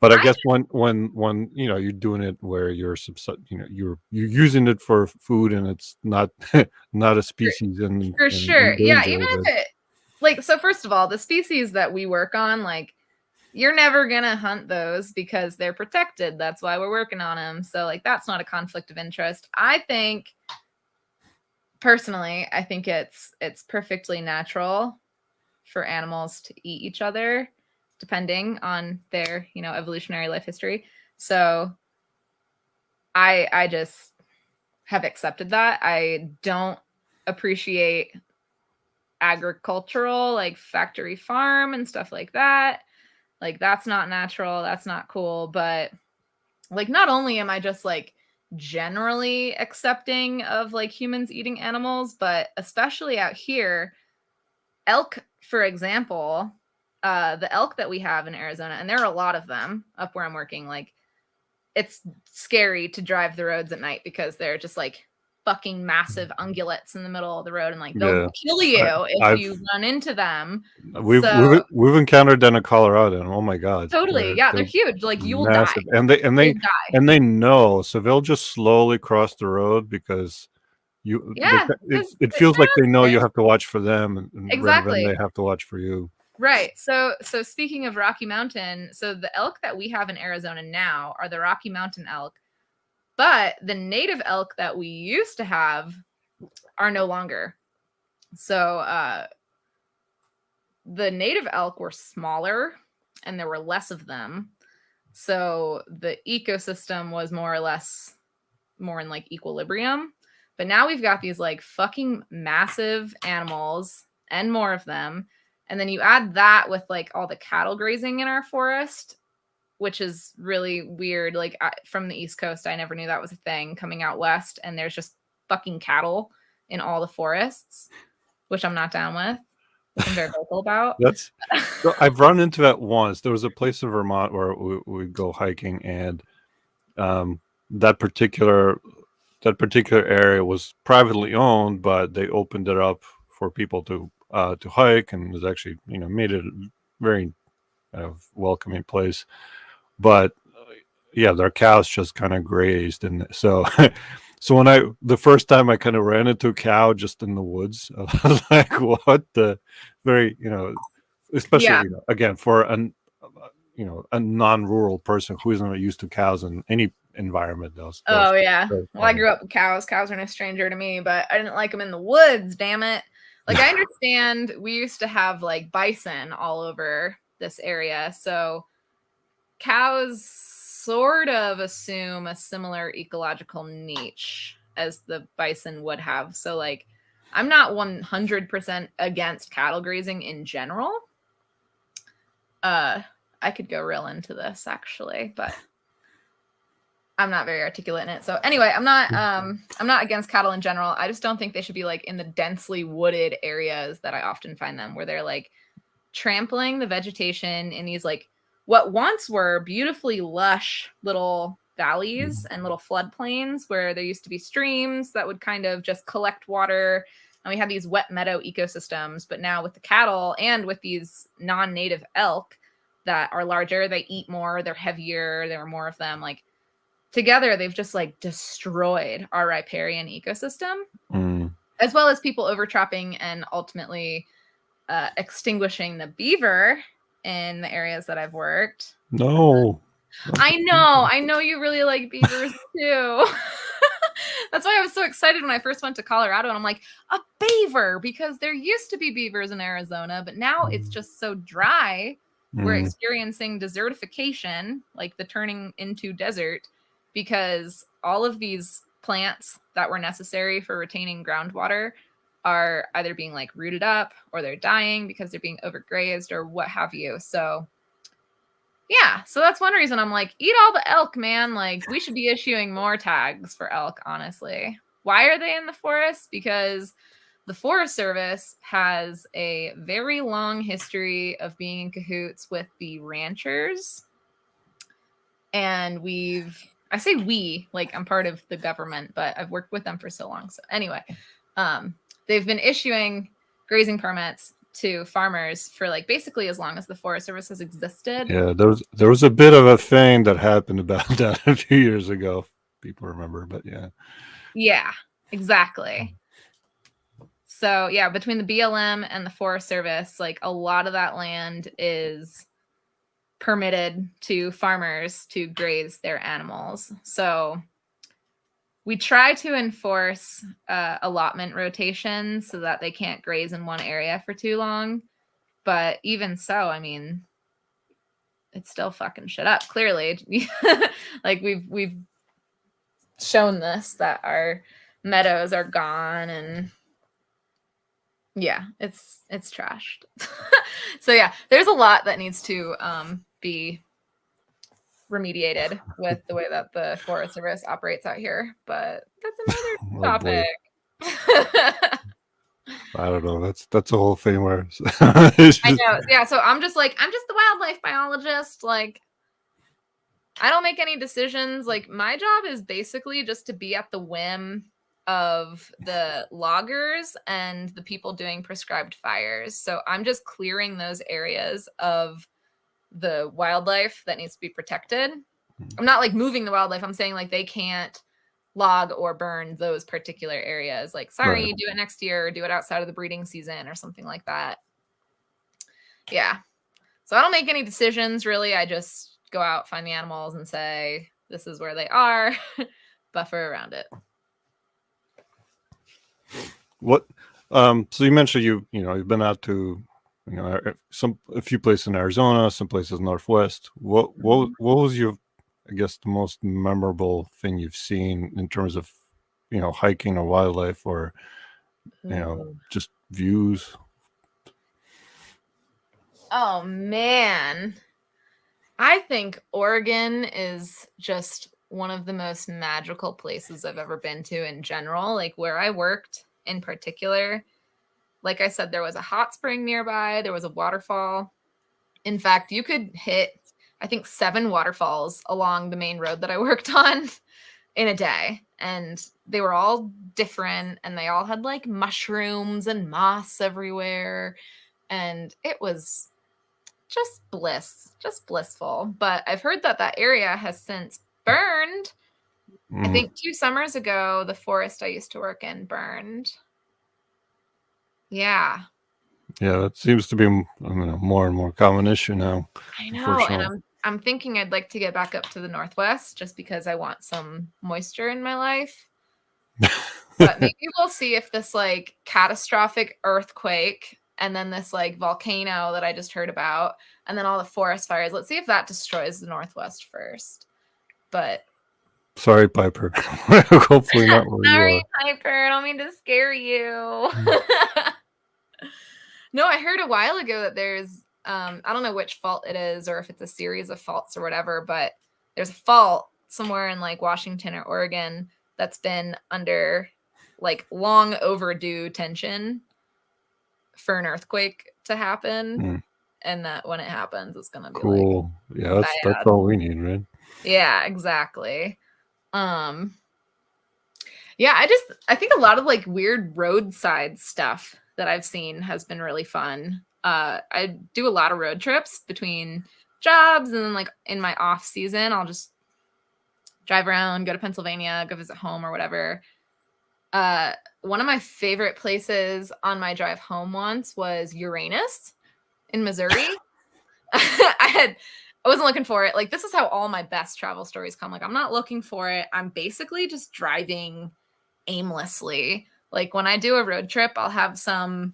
But I guess when you're doing it where you're using it for food and it's not not a species For sure. in Yeah, danger. even if it like so first of all, the species that we work on, like you're never going to hunt those because they're protected. That's why we're working on them. So like that's not a conflict of interest. I think personally, I think it's perfectly natural for animals to eat each other depending on their, evolutionary life history. So I just have accepted that. I don't appreciate agricultural like factory farm and stuff like that. Like that's not natural, that's not cool, but like not only am I just like generally accepting of like humans eating animals, but especially out here, elk for example, the elk that we have in Arizona, and there are a lot of them up where I'm working, like it's scary to drive the roads at night because they're just like fucking massive ungulates in the middle of the road and like they'll Yeah, kill you if I've you run into them. we've So we've we've encountered them in Colorado, and oh my god, totally, yeah, they're they're huge. Like you will die. massive, and they and You'll they die. and they know, so they'll just slowly cross the road because Yeah, because it they're feels like they know out you there. have to watch for them, and rather than Exactly. they have to watch for you. Right. So speaking of Rocky Mountain, so the elk that we have in Arizona now are the Rocky Mountain elk, but the native elk that we used to have are no longer. So the native elk were smaller and there were less of them. So the ecosystem was more or less more in like equilibrium. But now we've got these like fucking massive animals and more of them. And then you add that with like all the cattle grazing in our forest, which is really weird. Like from the East Coast, I never knew that was a thing coming out west. And there's just fucking cattle in all the forests, which I'm not down with, which I'm very vocal about. That's so I've run into that once. There was a place in Vermont where we go hiking, and um, that particular area was privately owned, but they opened it up for people to hike, and was actually made it a very welcoming place. But yeah, their cows just kind of grazed, and so so when the first time I kind of ran into a cow just in the woods, I was like, what the very especially Yeah. again for an a non-rural person who isn't used to cows in any environment. That was Oh yeah. very Well, I funny. grew up with cows. Cows are no stranger to me, but I didn't like them in the woods. Damn it. Like I understand we used to have like bison all over this area, so cows sort of assume a similar ecological niche as the bison would have. So like I'm not 100% against cattle grazing in general. I could go real into this actually, but I'm not very articulate in it. So anyway, I'm not against cattle in general. I just don't think they should be like in the densely wooded areas that I often find them, where they're like trampling the vegetation in these like what once were beautifully lush little valleys and little floodplains where there used to be streams that would kind of just collect water, and we had these wet meadow ecosystems. But now with the cattle and with these non-native elk that are larger, they eat more, they're heavier, there are more of them, like together they've just like destroyed our riparian ecosystem, as well as people overtrapping and ultimately extinguishing the beaver in the areas that I've worked. No. I know you really like beavers too. That's why I was so excited when I first went to Colorado, and I'm like, a beaver, because there used to be beavers in Arizona, but now it's just so dry. We're experiencing desertification, like the turning into desert, because all of these plants that were necessary for retaining groundwater are either being like rooted up, or they're dying because they're being overgrazed or what have you. So yeah, so that's one reason I'm like, eat all the elk, man. Like, we should be issuing more tags for elk, honestly. Why are they in the forest? Because the Forest Service has a very long history of being in cahoots with the ranchers. And I say we, like I'm part of the government, but I've worked with them for so long. So anyway, they've been issuing grazing permits to farmers for like basically as long as the Forest Service has existed. Yeah, there was a bit of a thing that happened about that a few years ago. People remember, but yeah. Yeah, exactly. So yeah, between the BLM and the Forest Service, like a lot of that land is permitted to farmers to graze their animals. So we try to enforce allotment rotations so that they can't graze in one area for too long. But even so, I mean, it's still fucking shit up. Clearly, like we've shown this, that our meadows are gone, and yeah, it's trashed. So yeah, there's a lot that needs to be remediated with the way that the Forest Service operates out here, but that's another Oh boy. topic. I don't know. That's a whole thing where I know. Yeah, so I'm just the wildlife biologist. Like, I don't make any decisions. Like, my job is basically just to be at the whim of the loggers and the people doing prescribed fires. So I'm just clearing those areas of the wildlife that needs to be protected. I'm not like moving the wildlife. I'm saying like they can't log or burn those particular areas. Like, sorry, Right. do it next year, or do it outside of the breeding season or something like that. Yeah. So I don't make any decisions really. I just go out, find the animals, and say, this is where they are, buffer around it. What? So you mentioned you've been out to a few places in Arizona, some places Northwest. What was your, I guess, the most memorable thing you've seen in terms of hiking or wildlife, or just views? Oh man, I think Oregon is just one of the most magical places I've ever been to in general. Like, where I worked in particular, like I said, there was a hot spring nearby, there was a waterfall. In fact, you could hit, I think, 7 waterfalls along the main road that I worked on in a day. And they were all different, and they all had like mushrooms and moss everywhere. And it was just blissful. But I've heard that that area has since burned. I think 2 summers ago, the forest I used to work in burned. Yeah. Yeah, that seems to be more and more common issue now. I know, and Unfortunately. I'm thinking I'd like to get back up to the Northwest just because I want some moisture in my life. But maybe we'll see if this like catastrophic earthquake and then this like volcano that I just heard about, and then all the forest fires, let's see if that destroys the Northwest first. But Sorry, Piper. Hopefully not where you Sorry, are. Piper. I don't mean to scare you. No, I heard a while ago that there's I don't know which fault it is or if it's a series of faults or whatever, but there's a fault somewhere in like Washington or Oregon that's been under like long overdue tension for an earthquake to happen. Mm, And that when it happens, it's gonna be like cool. Yeah, that's bad. all we need, right? Yeah, exactly. Um yeah, I think a lot of like weird roadside stuff that I've seen has been really fun. I do a lot of road trips between jobs and then like in my off season, I'll just drive around, go to Pennsylvania, go visit home or whatever. One of my favorite places on my drive home once was Uranus in Missouri. I wasn't looking for it. Like this is how all my best travel stories come. Like I'm not looking for it. I'm basically just driving aimlessly. Like when I do a road trip, I'll have some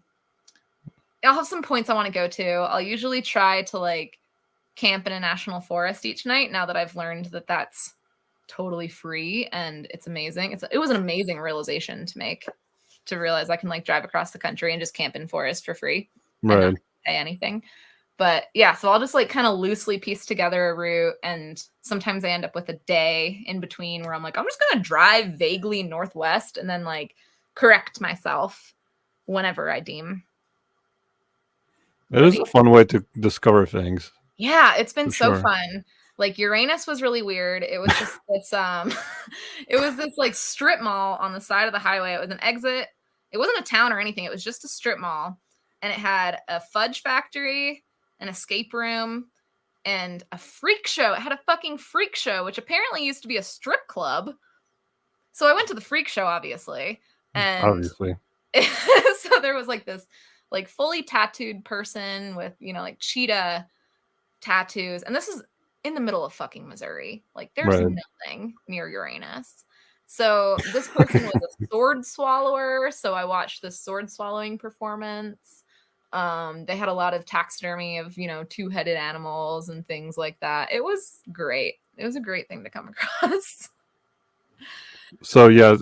points I want to go to. I'll usually try to like camp in a national forest each night now that I've learned that that's totally free and it's amazing. It was an amazing realization to make, to realize I can like drive across the country and just camp in forest for free and not Right. pay anything. But yeah, so I'll just like kind of loosely piece together a route, and sometimes I end up with a day in between where I'm like, I'm just gonna drive vaguely northwest and then like correct myself whenever I deem It is ready. a fun way to discover things, Yeah, it's been for so sure. fun. Like Uranus was really weird. It was just this it was this like strip mall on the side of the highway. It was an exit. It wasn't a town or anything. It was just a strip mall, and it had a fudge factory, an escape room, and a freak show. It had a fucking freak show, which apparently used to be a strip club. So I went to the freak show, obviously, and Obviously. so there was like this like fully tattooed person with like cheetah tattoos, and this is in the middle of fucking Missouri. Like there's Right. nothing near Uranus. So this person was a sword swallower, so I watched this sword swallowing performance. They had a lot of taxidermy of two-headed animals and things like that. It was great. It was a great thing to come across. So yeah,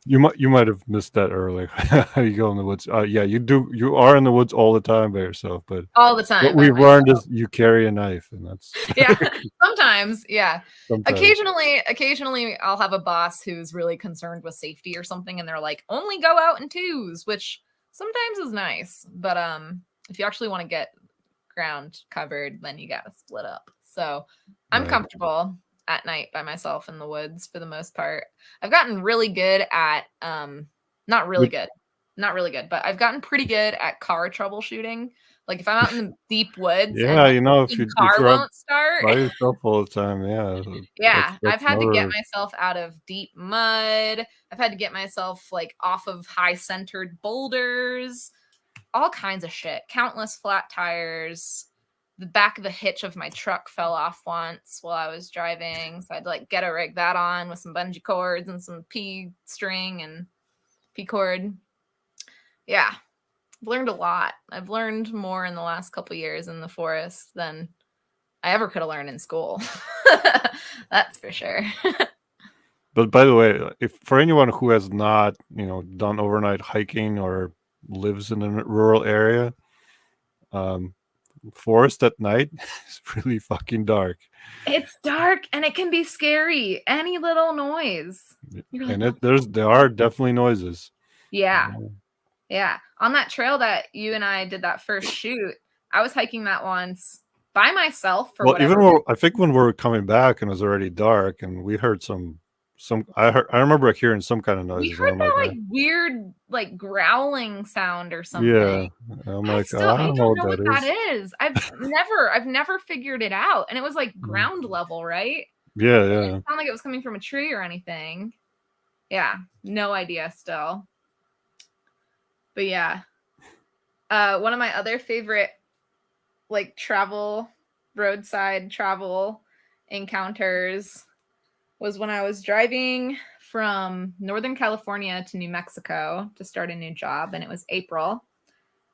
you might have missed that earlier. How you go in the woods? Yeah, you are in the woods all the time by yourself, but All the what time by we've myself. learned is you carry a knife, and that's Yeah, sometimes, yeah. sometimes. Occasionally I'll have a boss who's really concerned with safety or something, and they're like, only go out in twos, which sometimes is nice, but if you actually want to get ground covered, then you gotta split up. So I'm Right. comfortable at night by myself in the woods for the most part. I've gotten really good at not really But good, not really good, but I've gotten pretty good at car troubleshooting. Like if I'm out in the deep woods and yeah, like the if big if car you're out won't start, by yourself all the time, yeah, yeah, I've that's had to get never myself out of deep mud. I've had to get myself like off of high centered boulders, all kinds of shit. Countless flat tires. The back of the hitch of my truck fell off once while I was driving. So I'd like get a rig that on with some bungee cords and some P string and P cord. Yeah, I've learned a lot. I've learned more in the last couple years in the forest than I ever could have learned in school. That's for sure. But by the way, if for anyone who has not, done overnight hiking or lives in a rural area, um, forest at night is really fucking dark, It's dark and it can be scary. Any little noise. You're like, and what? there are definitely noises. Yeah. Yeah. Yeah. On that trail that you and I did that first shoot, I was hiking that once by myself for Well, whatever reason. I think when we were coming back and it was already dark, and we heard I remember hearing some kind of We noises, and heard I'm like, that like weird, like growling sound or something. yeah, and I'm like, I I don't know don't what know what that that is. is. I've never figured it out. And it was like Mm. ground level, right? Yeah, It yeah. didn't sound like it was coming from a tree or anything. Yeah. No idea still. But yeah. One of my other favorite like roadside travel encounters was when I was driving from Northern California to New Mexico to start a new job, and it was April.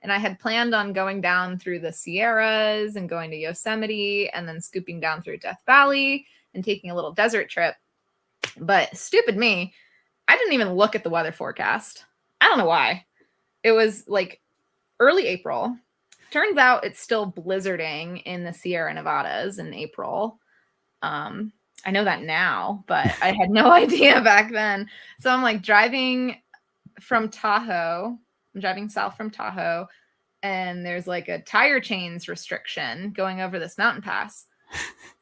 And I had planned on going down through the Sierras and going to Yosemite and then scooping down through Death Valley and taking a little desert trip. But stupid me, I didn't even look at the weather forecast. I don't know why. It was like early April. Turns out it's still blizzarding in the Sierra Nevadas in April. I know that now, but I had no idea back then. So I'm like driving from Tahoe. I'm driving south from Tahoe, and there's like a tire chains restriction going over this mountain pass.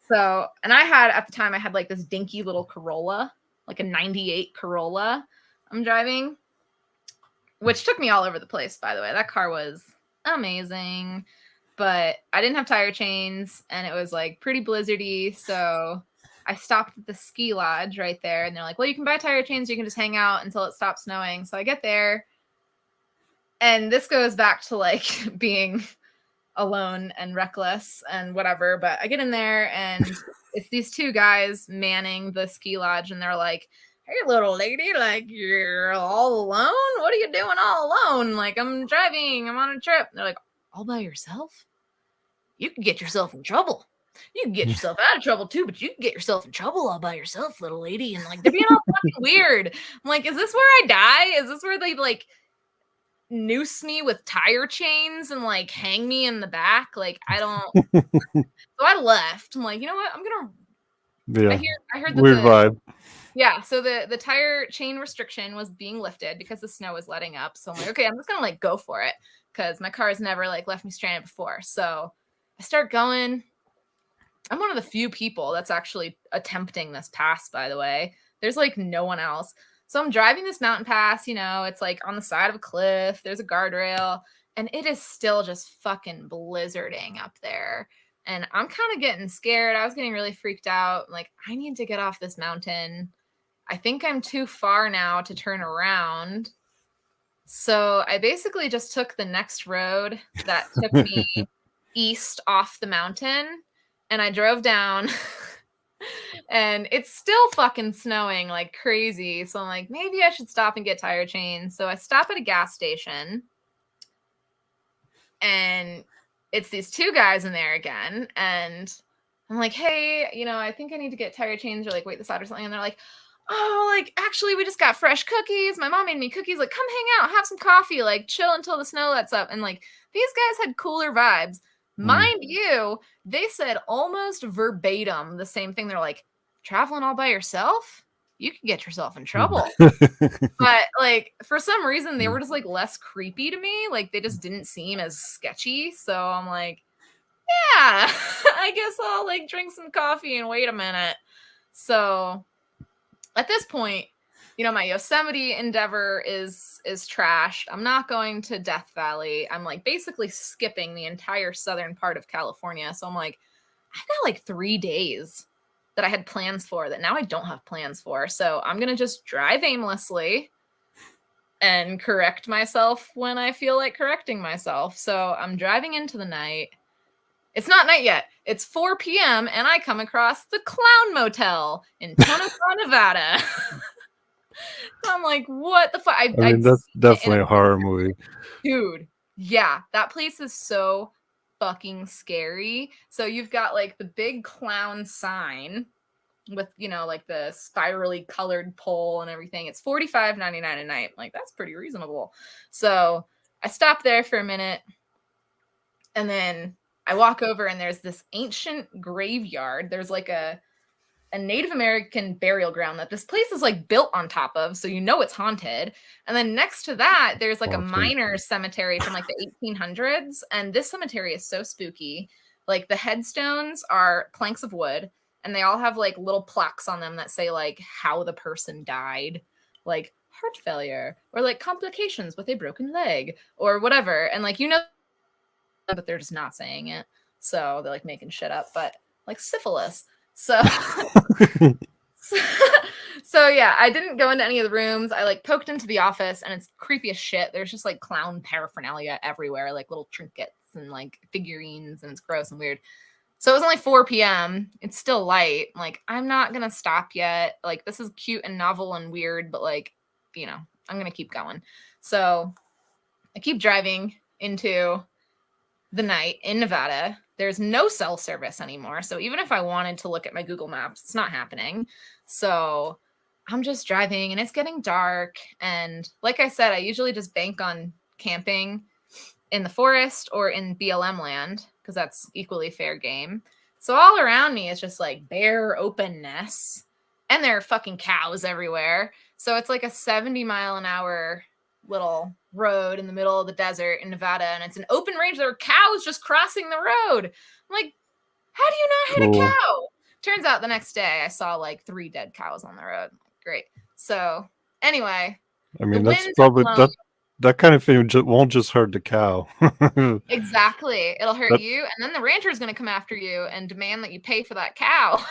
So, and I had at the time, I had like this dinky little Corolla, like a 98 Corolla I'm driving, which took me all over the place, by the way. That car was amazing, but I didn't have tire chains and it was like pretty blizzardy. So I stopped at the ski lodge right there and they're like, well, you can buy tire chains. You can just hang out until it stops snowing. So I get there, and this goes back to like being alone and reckless and whatever. But I get in there and it's these two guys manning the ski lodge, and they're like, hey, little lady, like, you're all alone? What are you doing all alone? Like, I'm driving, I'm on a trip. And they're like, all by yourself? You can get yourself in trouble. You can get yourself out of trouble too, but you can get yourself in trouble all by yourself, little lady. And like, they're being all fucking weird. I'm like, is this where I die? Is this where they like noose me with tire chains and like hang me in the back? Like, I don't. So I left. I'm like, you know what? I'm gonna. Yeah, I heard that weird vibe. yeah. So the tire chain restriction was being lifted because the snow was letting up. So I'm like, okay, I'm just gonna like go for it because my car has never like left me stranded before. So I start going. I'm one of the few people that's actually attempting this pass, by the way. There's like no one else. So I'm driving this mountain pass, you know, it's like on the side of a cliff, there's a guardrail, and it is still just fucking blizzarding up there. And I'm kind of getting scared. I was getting really freaked out. Like, I need to get off this mountain. I think I'm too far now to turn around. So I basically just took the next road that took me east off the mountain, and I drove down. And it's still fucking snowing like crazy. So I'm like, maybe I should stop and get tire chains. So I stop at a gas station, and it's these two guys in there again. And I'm like, hey, you know, I think I need to get tire chains or like wait this out or something. And they're like, oh, like actually we just got fresh cookies. My mom made me cookies. Like, come hang out, have some coffee, like chill until the snow lets up. And like, these guys had cooler vibes. Mind you, they said almost verbatim the same thing. They're like, traveling all by yourself? You can get yourself in trouble. But like, for some reason, they were just like less creepy to me. Like, they just didn't seem as sketchy. So I'm like, yeah, I guess I'll like drink some coffee and wait a minute. So at this point, you know, my Yosemite endeavor is trashed. I'm not going to Death Valley. I'm like basically skipping the entire southern part of California. So I'm like, I've got like 3 days that I had plans for that now I don't have plans for. So I'm going to just drive aimlessly and correct myself when I feel like correcting myself. So I'm driving into the night. It's not night yet. It's 4 p.m. and I come across the Clown Motel in Tonopah, Nevada. So I'm like, what the fuck? I mean, that's definitely a horror movie. Dude, yeah, that place is so fucking scary. So you've got like the big clown sign with, you know, like the spirally colored pole and everything. It's $45.99 a night. Like, that's pretty reasonable. So I stop there for a minute, and then I walk over, and there's this ancient graveyard. There's like a Native American burial ground that this place is like built on top of, so you know it's haunted. And then next to that, there's like a miners cemetery from like the 1800s, and this cemetery is so spooky. Like, the headstones are planks of wood, and they all have like little plaques on them that say like how the person died, like heart failure or like complications with a broken leg or whatever. And like, you know, but they're just not saying it, so they're like making shit up, but like syphilis. So, so yeah, I didn't go into any of the rooms. I like poked into the office, and it's creepy as shit. There's just like clown paraphernalia everywhere, like little trinkets and like figurines, and it's gross and weird. So it was only 4 p.m. It's still light. Like, I'm not gonna stop yet. Like, this is cute and novel and weird, but like, you know, I'm gonna keep going. So I keep driving into the night in Nevada. There's no cell service anymore. So even if I wanted to look at my Google Maps, it's not happening. So I'm just driving and it's getting dark. And like I said, I usually just bank on camping in the forest or in BLM land because that's equally fair game. So all around me is just like bare openness and there are fucking cows everywhere. So it's like a 70-mile-an-hour little road in the middle of the desert in Nevada, and it's an open range. There are cows just crossing the road. I'm like, how do you not hit a Cool. cow? Turns out the next day I saw like 3 dead cows on the road. Great. So anyway, I the mean, that's winds have probably blown. that kind of thing won't just hurt the cow. Exactly. It'll hurt That you, and then the rancher is going to come after you and demand that you pay for that cow.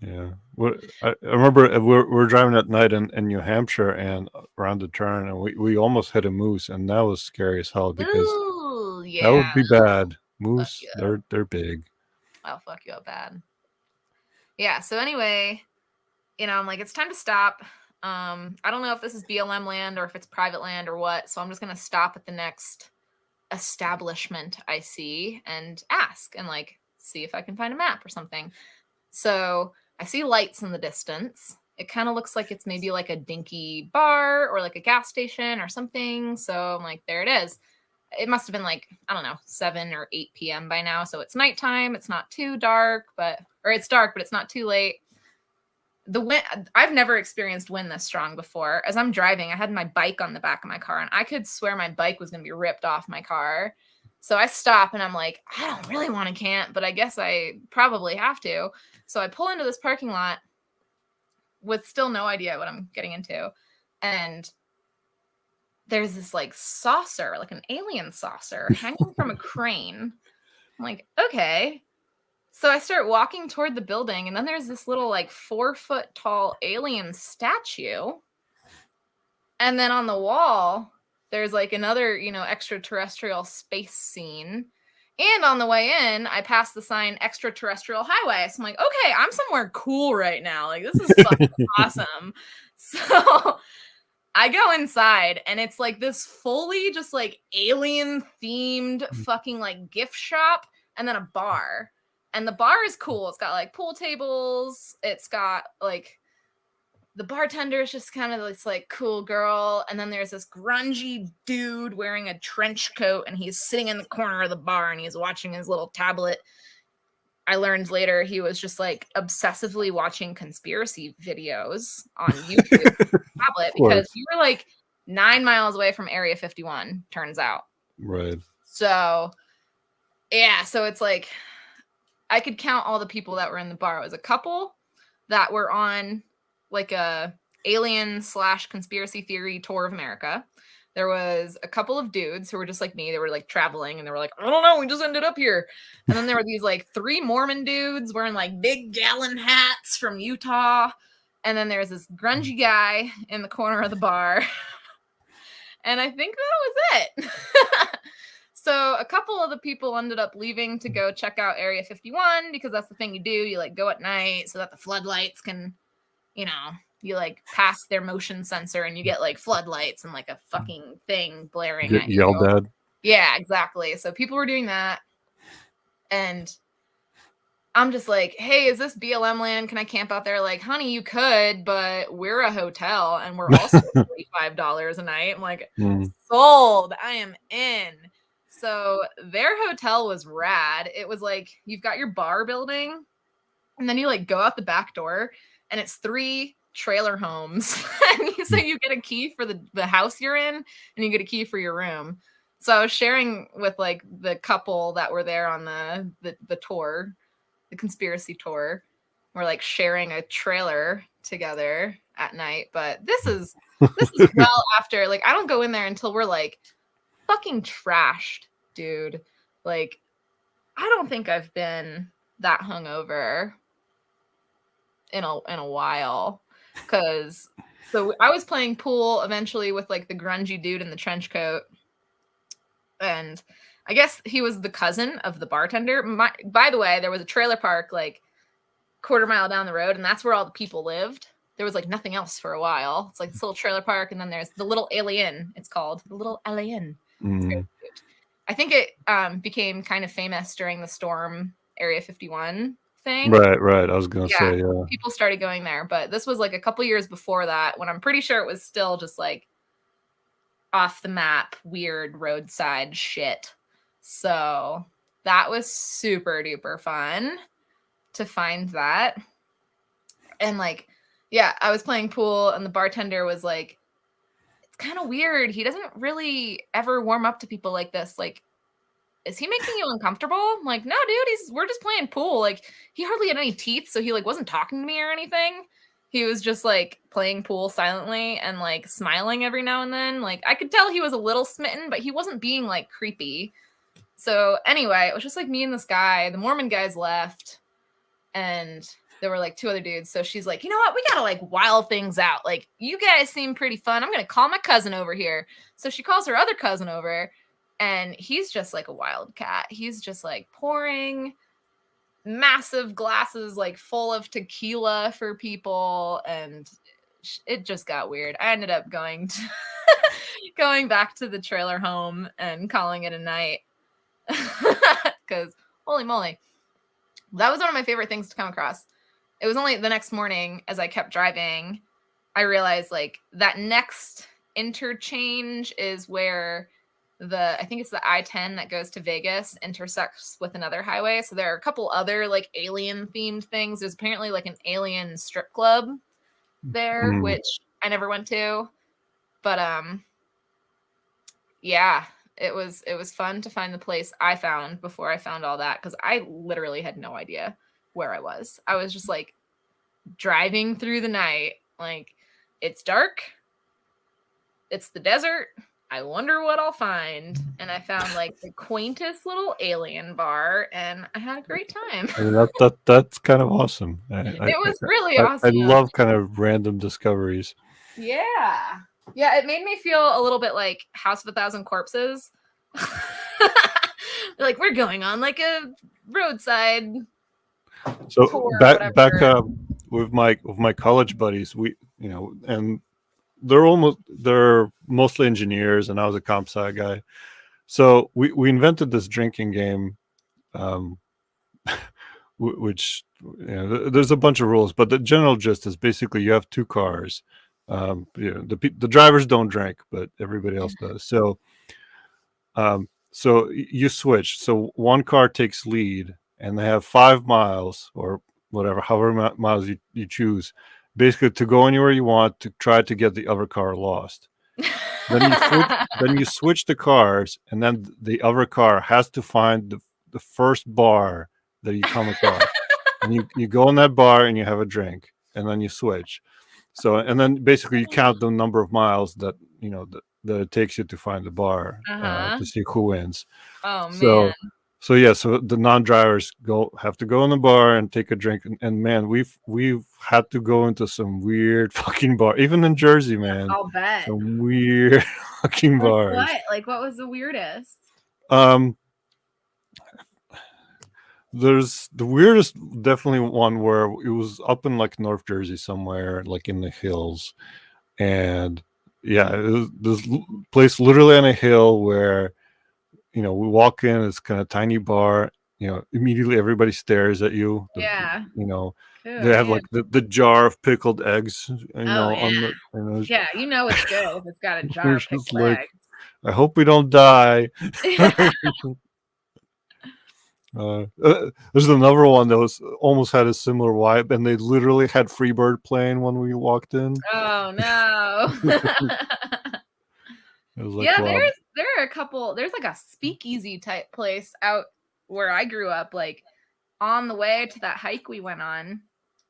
Yeah. What I remember we're driving at night in New Hampshire and around the turn, and we almost hit a moose, and that was scary as hell because Ooh, that yeah. would be bad. Fuck Moose, you up. they're big. I'll fuck you up bad. Yeah. So anyway, I'm like, it's time to stop. I don't know if this is BLM land or if it's private land or what. So I'm just gonna stop at the next establishment I see and ask and like see if I can find a map or something. So I see lights in the distance. It kind of looks like it's maybe like a dinky bar or like a gas station or something. So I'm like, there it is. It must have been like, I don't know, 7 or 8 p.m. by now. So it's nighttime. It's not too dark, or it's dark, but it's not too late. The wind, I've never experienced wind this strong before. As I'm driving, I had my bike on the back of my car and I could swear my bike was going to be ripped off my car. So I stop and I'm like, I don't really want to camp, but I guess I probably have to. So I pull into this parking lot with still no idea what I'm getting into. And there's this like saucer, like an alien saucer hanging from a crane. I'm like, okay. So I start walking toward the building, and then there's this little like 4-foot tall alien statue. And then on the wall, there's like another, extraterrestrial space scene. And on the way in, I passed the sign extraterrestrial highway. So I'm like, okay, I'm somewhere cool right now. Like, this is fucking awesome. So I go inside and it's like this fully just like alien themed fucking like gift shop and then a bar. And the bar is cool. It's got like pool tables. It's got like the bartender is just kind of this like cool girl. And then there's this grungy dude wearing a trench coat and he's sitting in the corner of the bar and he's watching his little tablet. I learned later he was just like obsessively watching conspiracy videos on YouTube tablet because you were like 9 miles away from Area 51, turns out. Right. So, yeah, so it's like I could count all the people that were in the bar. It was a couple that were on like a alien/conspiracy theory tour of America. There was a couple of dudes who were just like me. They were like traveling and they were like, I don't know, we just ended up here. And then there were these like 3 Mormon dudes wearing like big gallon hats from Utah. And then there's this grungy guy in the corner of the bar. And I think that was it. So a couple of the people ended up leaving to go check out Area 51 because that's the thing you do. You like go at night so that the floodlights can, you like pass their motion sensor and you get like floodlights and like a fucking thing blaring Get at yelled you. at. Yeah, exactly. So people were doing that. And I'm just like, hey, is this BLM land? Can I camp out there? Like, honey, you could, but we're a hotel and we're also $45 a night. I'm like, sold. I am in. So their hotel was rad. It was like, you've got your bar building and then you like go out the back door and it's 3 trailer homes. And so you get a key for the house you're in and you get a key for your room. So I was sharing with like the couple that were there on the tour, the conspiracy tour. We're like sharing a trailer together at night. But this is well after, like, I don't go in there until we're like fucking trashed, dude. Like, I don't think I've been that hungover in a while. So I was playing pool eventually with like the grungy dude in the trench coat. And I guess he was the cousin of the bartender. By the way, there was a trailer park like quarter mile down the road, and that's where all the people lived. There was like nothing else for a while. It's like this little trailer park, and then there's the little alien. It's called the little alien. It's very cute. I think it became kind of famous during the storm Area 51 thing. Right. I was gonna Yeah, say, yeah. people started going there, but this was like a couple years before that when I'm pretty sure it was still just like off the map, weird roadside shit. So that was super duper fun to find that. And like, yeah, I was playing pool and the bartender was like, it's kind of weird. He doesn't really ever warm up to people like this. Like, is he making you uncomfortable? I'm like, no, dude, we're just playing pool. Like, he hardly had any teeth, so he like wasn't talking to me or anything. He was just like playing pool silently and like smiling every now and then. Like, I could tell he was a little smitten, but he wasn't being like creepy. So anyway, it was just like me and this guy. The Mormon guys left, and there were like two other dudes. So she's like, you know what? We gotta like wild things out. Like, you guys seem pretty fun. I'm gonna call my cousin over here. So she calls her other cousin over, and he's just like a wild cat. He's just like pouring massive glasses like full of tequila for people, and it just got weird. I ended up going to going back to the trailer home and calling it a night because holy moly, that was one of my favorite things to come across. It was only the next morning as I kept driving, I realized like that next interchange is where I think it's the I-10 that goes to Vegas intersects with another highway. So there are a couple other like alien themed things. There's apparently like an alien strip club there, which I never went to. But yeah, it was fun to find the place I found before I found all that, because I literally had no idea where I was. I was just like driving through the night, like, it's dark, it's the desert, I wonder what I'll find. And I found like the quaintest little alien bar, and I had a great time. I mean, that's kind of awesome. It was really I awesome. love kind of random discoveries. Yeah. Yeah, it made me feel a little bit like House of a Thousand Corpses. Like, we're going on like a roadside So tour or back whatever. with my college buddies, we and they're mostly engineers, and I was a comp sci guy. So we invented this drinking game, um, which there's a bunch of rules, but the general gist is basically you have two cars. The drivers don't drink, but everybody else does. So you switch. So one car takes lead, and they have 5 miles or whatever, however miles you choose, basically to go anywhere you want to try to get the other car lost. Then you switch. Then you switch the cars, and then the other car has to find the first bar that you come across, and you go in that bar and you have a drink, and then you switch. So and then basically you count the number of miles that that it takes you to find the bar Uh-huh. to see who wins. Oh man. So so the non-drivers have to go in the bar and take a drink, and man, we've had to go into some weird fucking bar, even in Jersey, man. I'll bet. Some weird fucking Like bars. what? Like, what was the weirdest? Um, there's the weirdest, definitely one where it was up in like North Jersey somewhere, like in the hills, and yeah, it was this place literally on a hill where we walk in, it's kind of tiny bar, immediately everybody stares at you. Yeah. You know, Oh they have man. like the jar of pickled eggs, Oh yeah. on the, Yeah, you know it's good if it's got a jar of it's just pickled like, eggs. I hope we don't die. There's another one that was almost had a similar vibe, and they literally had Freebird playing when we walked in. Oh no. It was like, Yeah, wow. there are a couple. There's like a speakeasy type place out where I grew up. Like, on the way to that hike we went on,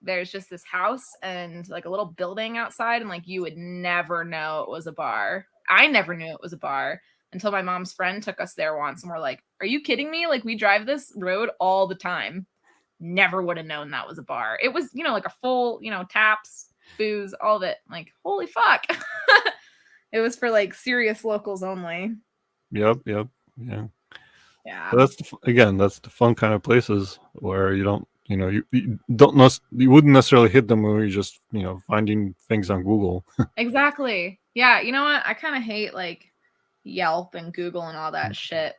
there's just this house and like a little building outside, and like you would never know it was a bar. I never knew it was a bar until my mom's friend took us there once, and we're like, "Are you kidding me? Like, we drive this road all the time. Never would have known that was a bar. It was, like a full, taps, booze, all of it. Like, holy fuck." It was for like serious locals only. Yep, yeah. Yeah. But that's the fun kind of places where you don't, you don't you wouldn't necessarily hit them when you're just, finding things on Google. Exactly. Yeah, you know what? I kind of hate like Yelp and Google and all that shit.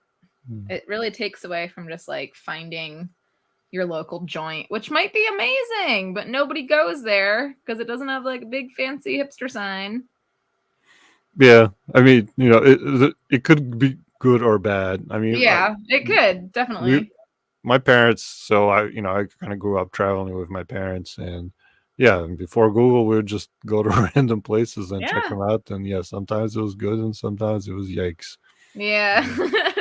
It really takes away from just like finding your local joint, which might be amazing, but nobody goes there because it doesn't have like a big fancy hipster sign. Yeah, I mean, it could be good or bad. I mean, Yeah, it could we definitely. my parents, so I kind of grew up traveling with my parents, and yeah, before Google, we would just go to random places and check Yeah. them out, and yeah, sometimes it was good, and sometimes it was yikes. Yeah. Yeah.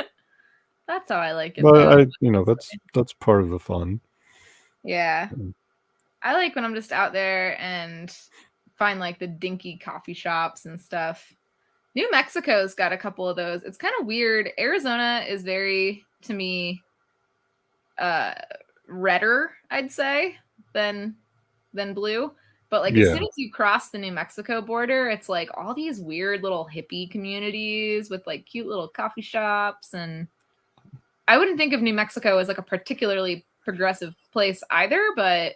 That's how I like it But though. that's part of the fun. Yeah. Mm. I like when I'm just out there and find like the dinky coffee shops and stuff. New Mexico's got a couple of those. It's kind of weird. Arizona is very, to me, uh redder, I'd say, than blue. But like as Yeah, soon as you cross the New Mexico border, it's like all these weird little hippie communities with like cute little coffee shops. And I wouldn't think of New Mexico as like a particularly progressive place either, but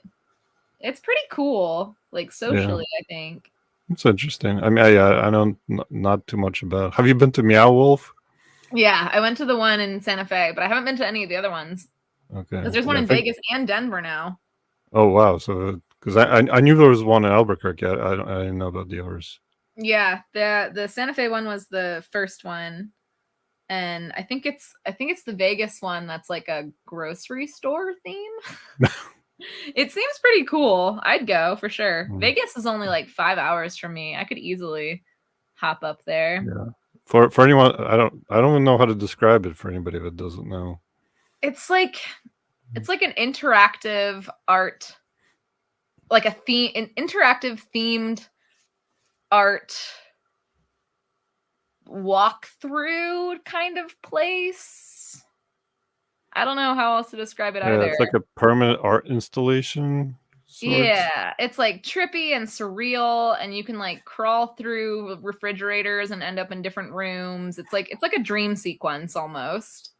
it's pretty cool, like yeah, socially, I think. it's interesting. I mean, I know not too much about. Have you been to Meow Wolf? Yeah, I went to the one in Santa Fe, but I haven't been to any of the other ones Okay, because there's one yeah, I in think. Vegas and Denver now. Oh wow, so because I knew there was one in Albuquerque, I didn't know about the others. Yeah, the Santa Fe one was the first one, and I think it's the Vegas one that's like a grocery store theme. It seems pretty cool. I'd go for sure. Mm, Vegas is only like 5 hours from me. I could easily hop up there. yeah. For anyone, I don't even know how to describe it for anybody that doesn't know. It's like an interactive art, like an interactive themed art walkthrough kind of place. I don't know how else to describe it Yeah, either. it's like a permanent art installation sorts. Yeah, it's like trippy and surreal, and you can like crawl through refrigerators and end up in different rooms. It's like a dream sequence almost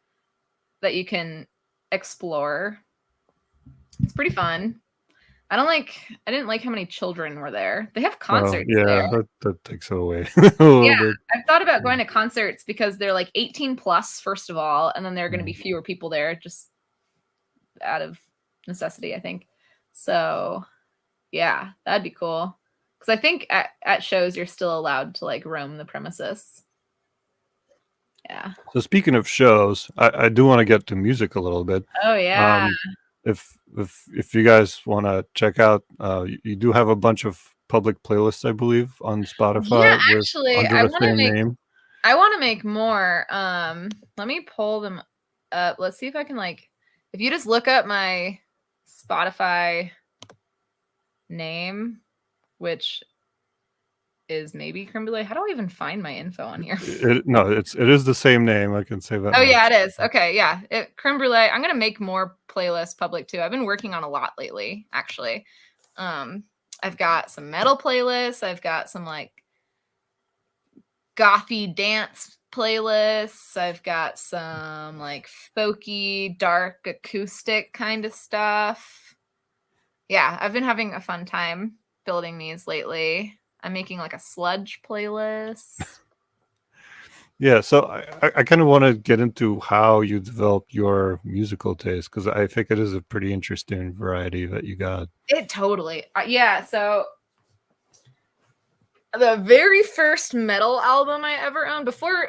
that you can explore. It's pretty fun. I didn't like how many children were there. They have Oh concerts there. yeah, that takes it away a little Yeah, bit. I've thought about going to concerts because they're like 18 plus, first of all, and then there are going to be Mm. fewer people there just out of necessity, I think. So, yeah, that'd be cool. Because I think at shows you're still allowed to like roam the premises. Yeah. So speaking of shows, I do want to get to music a little bit. Oh, yeah. Um, if you guys want to check out, you do have a bunch of public playlists, I believe, on Yeah, Spotify with actually, under the same name. I want to make more. Let me pull them up. Let's see if I can like if you just look up my Spotify name, which is maybe Krim Brulee. How do I even find my info on here? No, it is the same name. I can say that Oh yeah, much. it is. Okay, yeah. Creme brulee. I'm gonna make more playlists public too. I've been working on a lot lately, actually. Um, I've got some metal playlists. I've got some like gothy dance playlists. I've got some like folky, dark, acoustic kind of stuff. Yeah, I've been having a fun time building these lately. I'm making like a sludge playlist. Yeah, so I kind of want to get into how you develop your musical taste because I think it is a pretty interesting variety that you got. It totally. Yeah, so the very first metal album I ever owned before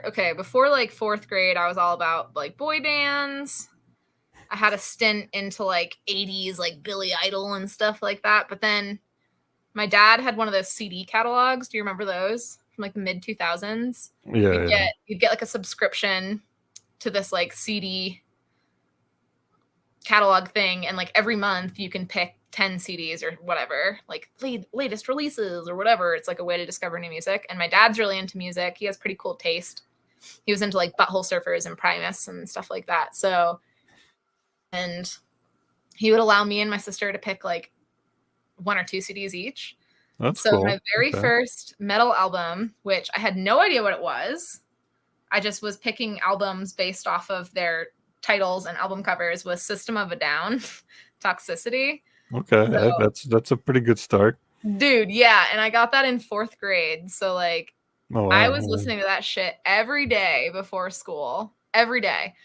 like fourth grade, I was all about like boy bands. I had a stint into like 80s like Billy Idol and stuff like that. But then my dad had one of those CD catalogs. Do you remember those from like the mid 2000s? Yeah, yeah. You'd get like a subscription to this like CD catalog thing, and like every month you can pick 10 CDs or whatever, like latest releases or whatever. It's like a way to discover new music. And my dad's really into music. He has pretty cool taste. He was into like Butthole Surfers and Primus and stuff like that. So, and he would allow me and my sister to pick like one or two CDs each. That's So my cool. very Okay. first metal album, which I had no idea what it was, I just was picking albums based off of their titles and album covers, was System of a Down, Toxicity. Okay, So, that's a pretty good start. dude, yeah, and I got that in fourth grade. So Oh I wow. was listening to that shit every day before school, every day.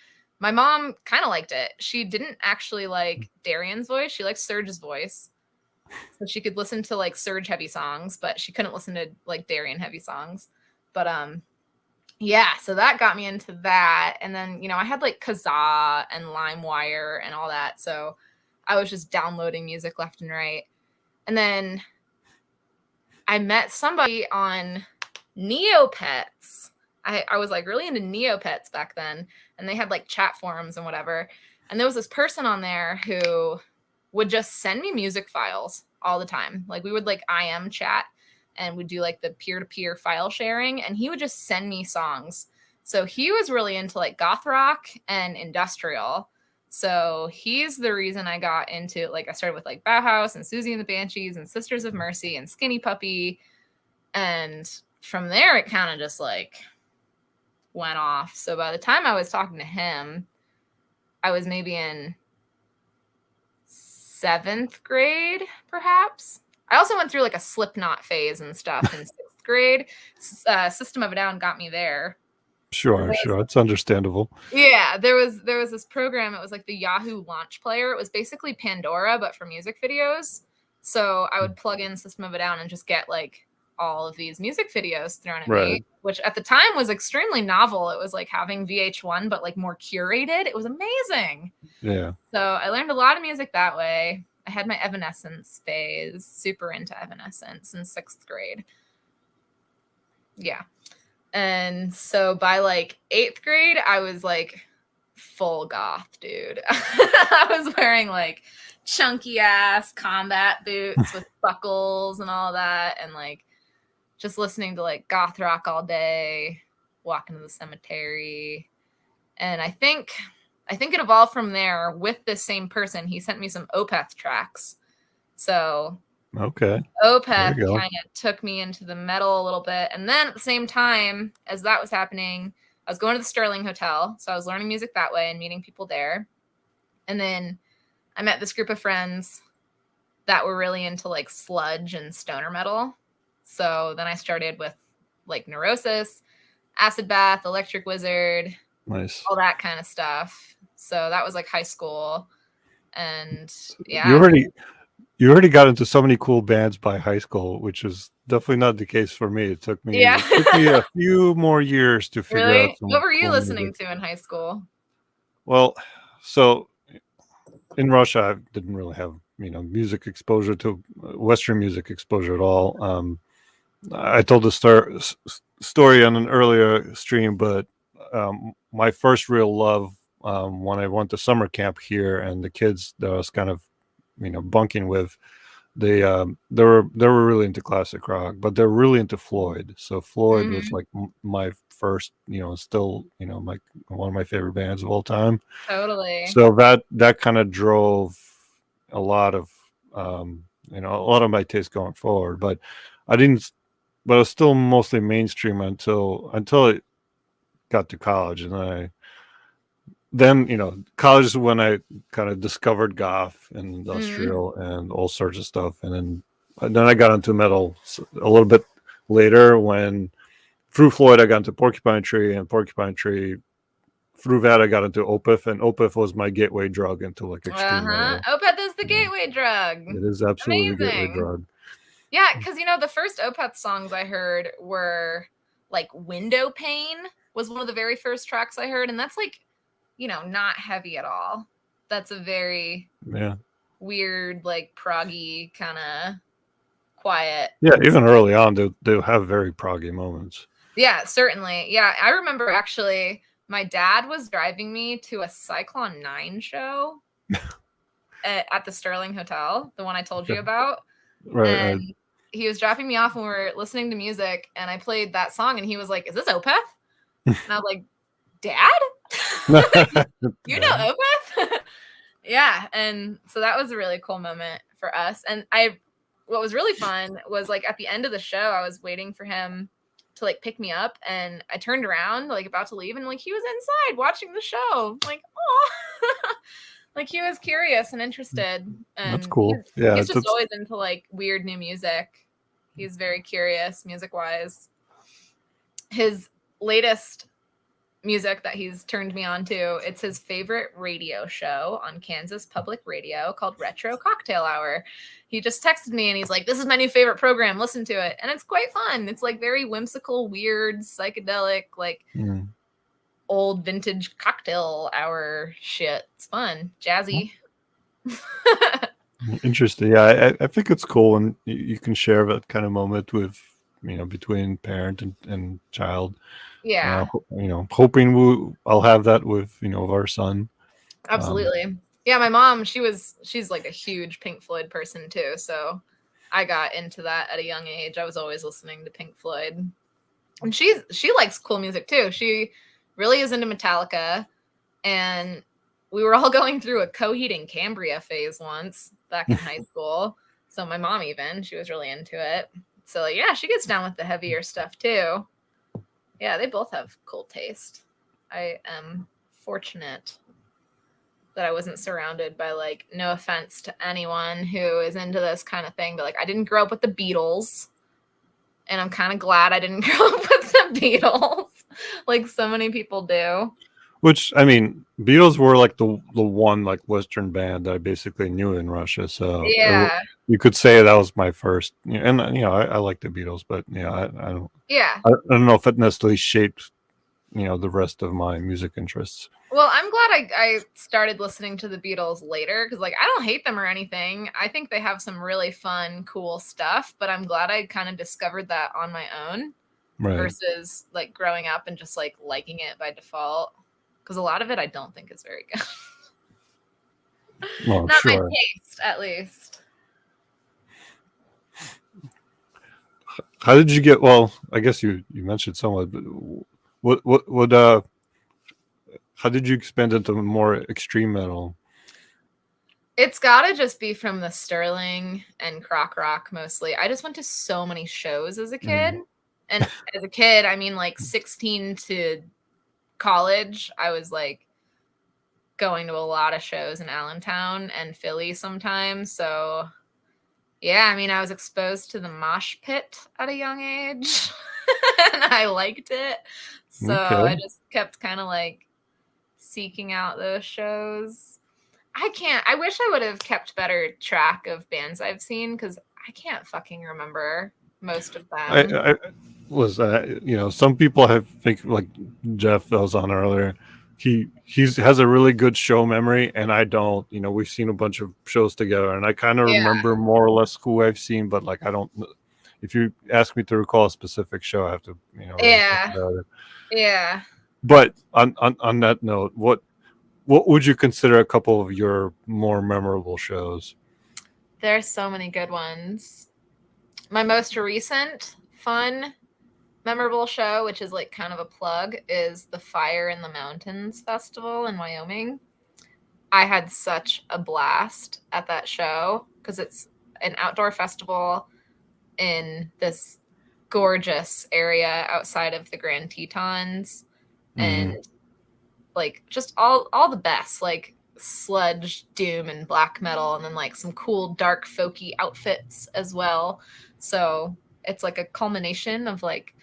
My mom kind of liked it. She didn't actually like Darian's voice. She liked Serge's voice. So she could listen to like Serge heavy songs, but she couldn't listen to like Darian heavy songs. But yeah, so that got me into that. And then, you know, I had like Kazaa and LimeWire and all that. So I was just downloading music left and right. And then I met somebody on Neopets. I was like really into Neopets back then, and they had like chat forums and whatever. And there was this person on there who would just send me music files all the time. Like we would like IM chat and we'd do like the peer-to-peer file sharing, and he would just send me songs. So he was really into like goth rock and industrial. So he's the reason I got into, like, I started with like Bauhaus and Susie and the Banshees and Sisters of Mercy and Skinny Puppy. And from there, it kind of just like went off. So by the time I was talking to him, I was maybe in 7th grade, perhaps. I also went through like a Slipknot phase and stuff in 6th grade. System of a Down got me there. Sure, it's understandable. Yeah, there was this program. It was like the Yahoo Launch Player. It was basically Pandora, but for music videos. So I would plug in System of a Down and just get like all of these music videos thrown at me, which at the time was extremely novel. It was like having VH1, but like more curated. It was amazing. Yeah. So I learned a lot of music that way. I had my Evanescence phase, super into Evanescence in 6th grade. Yeah. And so by like 8th grade, I was like full goth, dude. I was wearing like chunky ass combat boots with buckles and all that, and like just listening to like goth rock all day, walking to the cemetery. And I think it evolved from there with this same person. He sent me some Opeth tracks. So okay, Opeth kind of took me into the metal a little bit. And then at the same time as that was happening, I was going to the Sterling Hotel. So I was learning music that way and meeting people there. And then I met this group of friends that were really into like sludge and stoner metal. So then I started with like Neurosis, Acid Bath, Electric Wizard, nice, all that kind of stuff. So that was like high school. And yeah. You already got into so many cool bands by high school, which is definitely not the case for me. It took me a few more years to figure out what were you listening to in high school? Well, so in Russia, I didn't really have, music exposure to Western music exposure at all. I told the story on an earlier stream, but my first real love, when I went to summer camp here, and the kids that I was kind of, bunking with, they were really into classic rock, but they're really into Floyd. So Floyd was like my first, still, my one of my favorite bands of all time. Totally. So that kind of drove a lot of a lot of my taste going forward. But I was still mostly mainstream until it got to college, and then college is when I kind of discovered goth and industrial and all sorts of stuff. And then I got into metal a little bit later, when through Floyd I got into Porcupine Tree, and Porcupine Tree, through that I got into Opeth, and Opeth was my gateway drug into like extreme metal. Opeth is the gateway drug. It is absolutely the gateway drug. Yeah, because the first Opeth songs I heard were like Window Pane was one of the very first tracks I heard, and that's like, not heavy at all. That's a very weird, like proggy kind of quiet. Yeah, even early on, they'll have very proggy moments. Yeah, certainly. Yeah, I remember actually my dad was driving me to a Cyclone 9 show at the Sterling Hotel, the one I told you about. Right. And he was dropping me off when we were listening to music, and I played that song, and he was like, "Is this Opeth?" And I was like, "Dad? You know Opeth?" Yeah, and so that was a really cool moment for us. And what was really fun was like at the end of the show, I was waiting for him to like pick me up, and I turned around like about to leave, and like he was inside watching the show. I'm like, oh, like he was curious and interested. And that's cool. He's just always into like weird new music. He's very curious music wise. His latest music that he's turned me on to. It's his favorite radio show on Kansas Public Radio called Retro Cocktail Hour. He just texted me and he's like, "This is my new favorite program. Listen to it." And it's quite fun. It's like very whimsical, weird, psychedelic, like old vintage cocktail hour shit. It's fun. Jazzy. Interesting. Yeah, I think it's cool when you can share that kind of moment with, between parent and child. Yeah. Hoping I'll have that with, our son. Absolutely. Yeah, my mom, she's like a huge Pink Floyd person too. So I got into that at a young age. I was always listening to Pink Floyd. And she likes cool music too. She really is into Metallica. And we were all going through a Coheed Cambria phase once back in high school. So my mom she was really into it. So yeah, she gets down with the heavier stuff too. Yeah, they both have cool taste. I am fortunate that I wasn't surrounded by, like, no offense to anyone who is into this kind of thing, but like I didn't grow up with the Beatles. And I'm kind of glad I didn't grow up with the Beatles like so many people do. Which, I mean, Beatles were like the one like Western band that I basically knew in Russia. So Yeah. you could say that was my first. And I like the Beatles, but I don't. Yeah. I don't know if it necessarily shaped the rest of my music interests. Well, I'm glad I started listening to the Beatles later because, like, I don't hate them or anything. I think they have some really fun, cool stuff, but I'm glad I kind of discovered that on my own versus, like, growing up and just, like, liking it by default. Because a lot of it I don't think is very good. Well, Not sure. my taste, at least. How did you get? Well, I guess you mentioned somewhat, but how did you expand into more extreme metal? It's gotta just be from the Sterling and Croc Rock mostly. I just went to so many shows as a kid. And as a kid, I mean, like 16 to college, I was like going to a lot of shows in Allentown and Philly sometimes. So yeah, I mean, I was exposed to the mosh pit at a young age and I liked it. So I just kept kind of like seeking out those shows. I wish I would have kept better track of bands I've seen because I can't fucking remember most of them. Some people think like Jeff that was on earlier. He has a really good show memory, and I don't. We've seen a bunch of shows together, and I kind of remember more or less who I've seen, but like I don't. If you ask me to recall a specific show, I have to really think about it. Yeah. But on that note, what would you consider a couple of your more memorable shows? There's so many good ones. My most recent fun memorable show, which is like kind of a plug, is the Fire in the Mountains Festival in Wyoming. I had such a blast at that show because it's an outdoor festival in this gorgeous area outside of the Grand Tetons. And like just all the best, like sludge, doom, and black metal, and then like some cool dark folky outfits as well. So it's like a culmination of like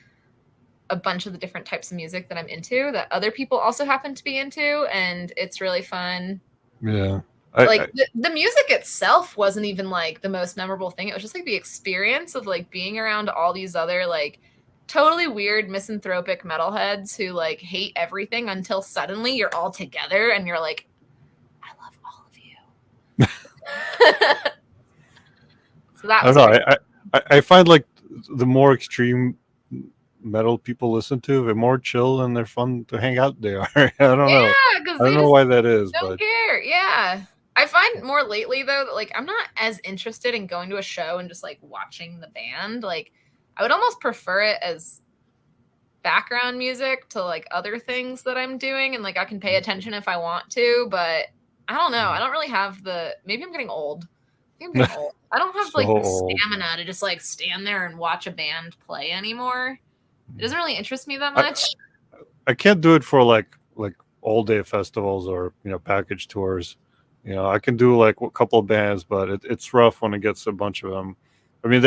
a bunch of the different types of music that I'm into that other people also happen to be into, and it's really fun. Yeah. The music itself wasn't even like the most memorable thing. It was just like the experience of like being around all these other like totally weird misanthropic metalheads who like hate everything until suddenly you're all together and you're like, I love all of you. So that was I don't know. I find like the more extreme metal people listen to, they're more chill and they're fun to hang out. They are. I don't know. I don't know why that is. Don't care. Yeah. I find more lately though that like I'm not as interested in going to a show and just like watching the band. Like I would almost prefer it as background music to like other things that I'm doing, and like I can pay attention if I want to, but I don't know. I don't really have maybe I'm getting old. I think I'm getting old. I don't have like the stamina to just like stand there and watch a band play anymore. It doesn't really interest me that much. I can't do it for like all day festivals or package tours. I can do like a couple of bands, but it's rough when it gets a bunch of them. I mean,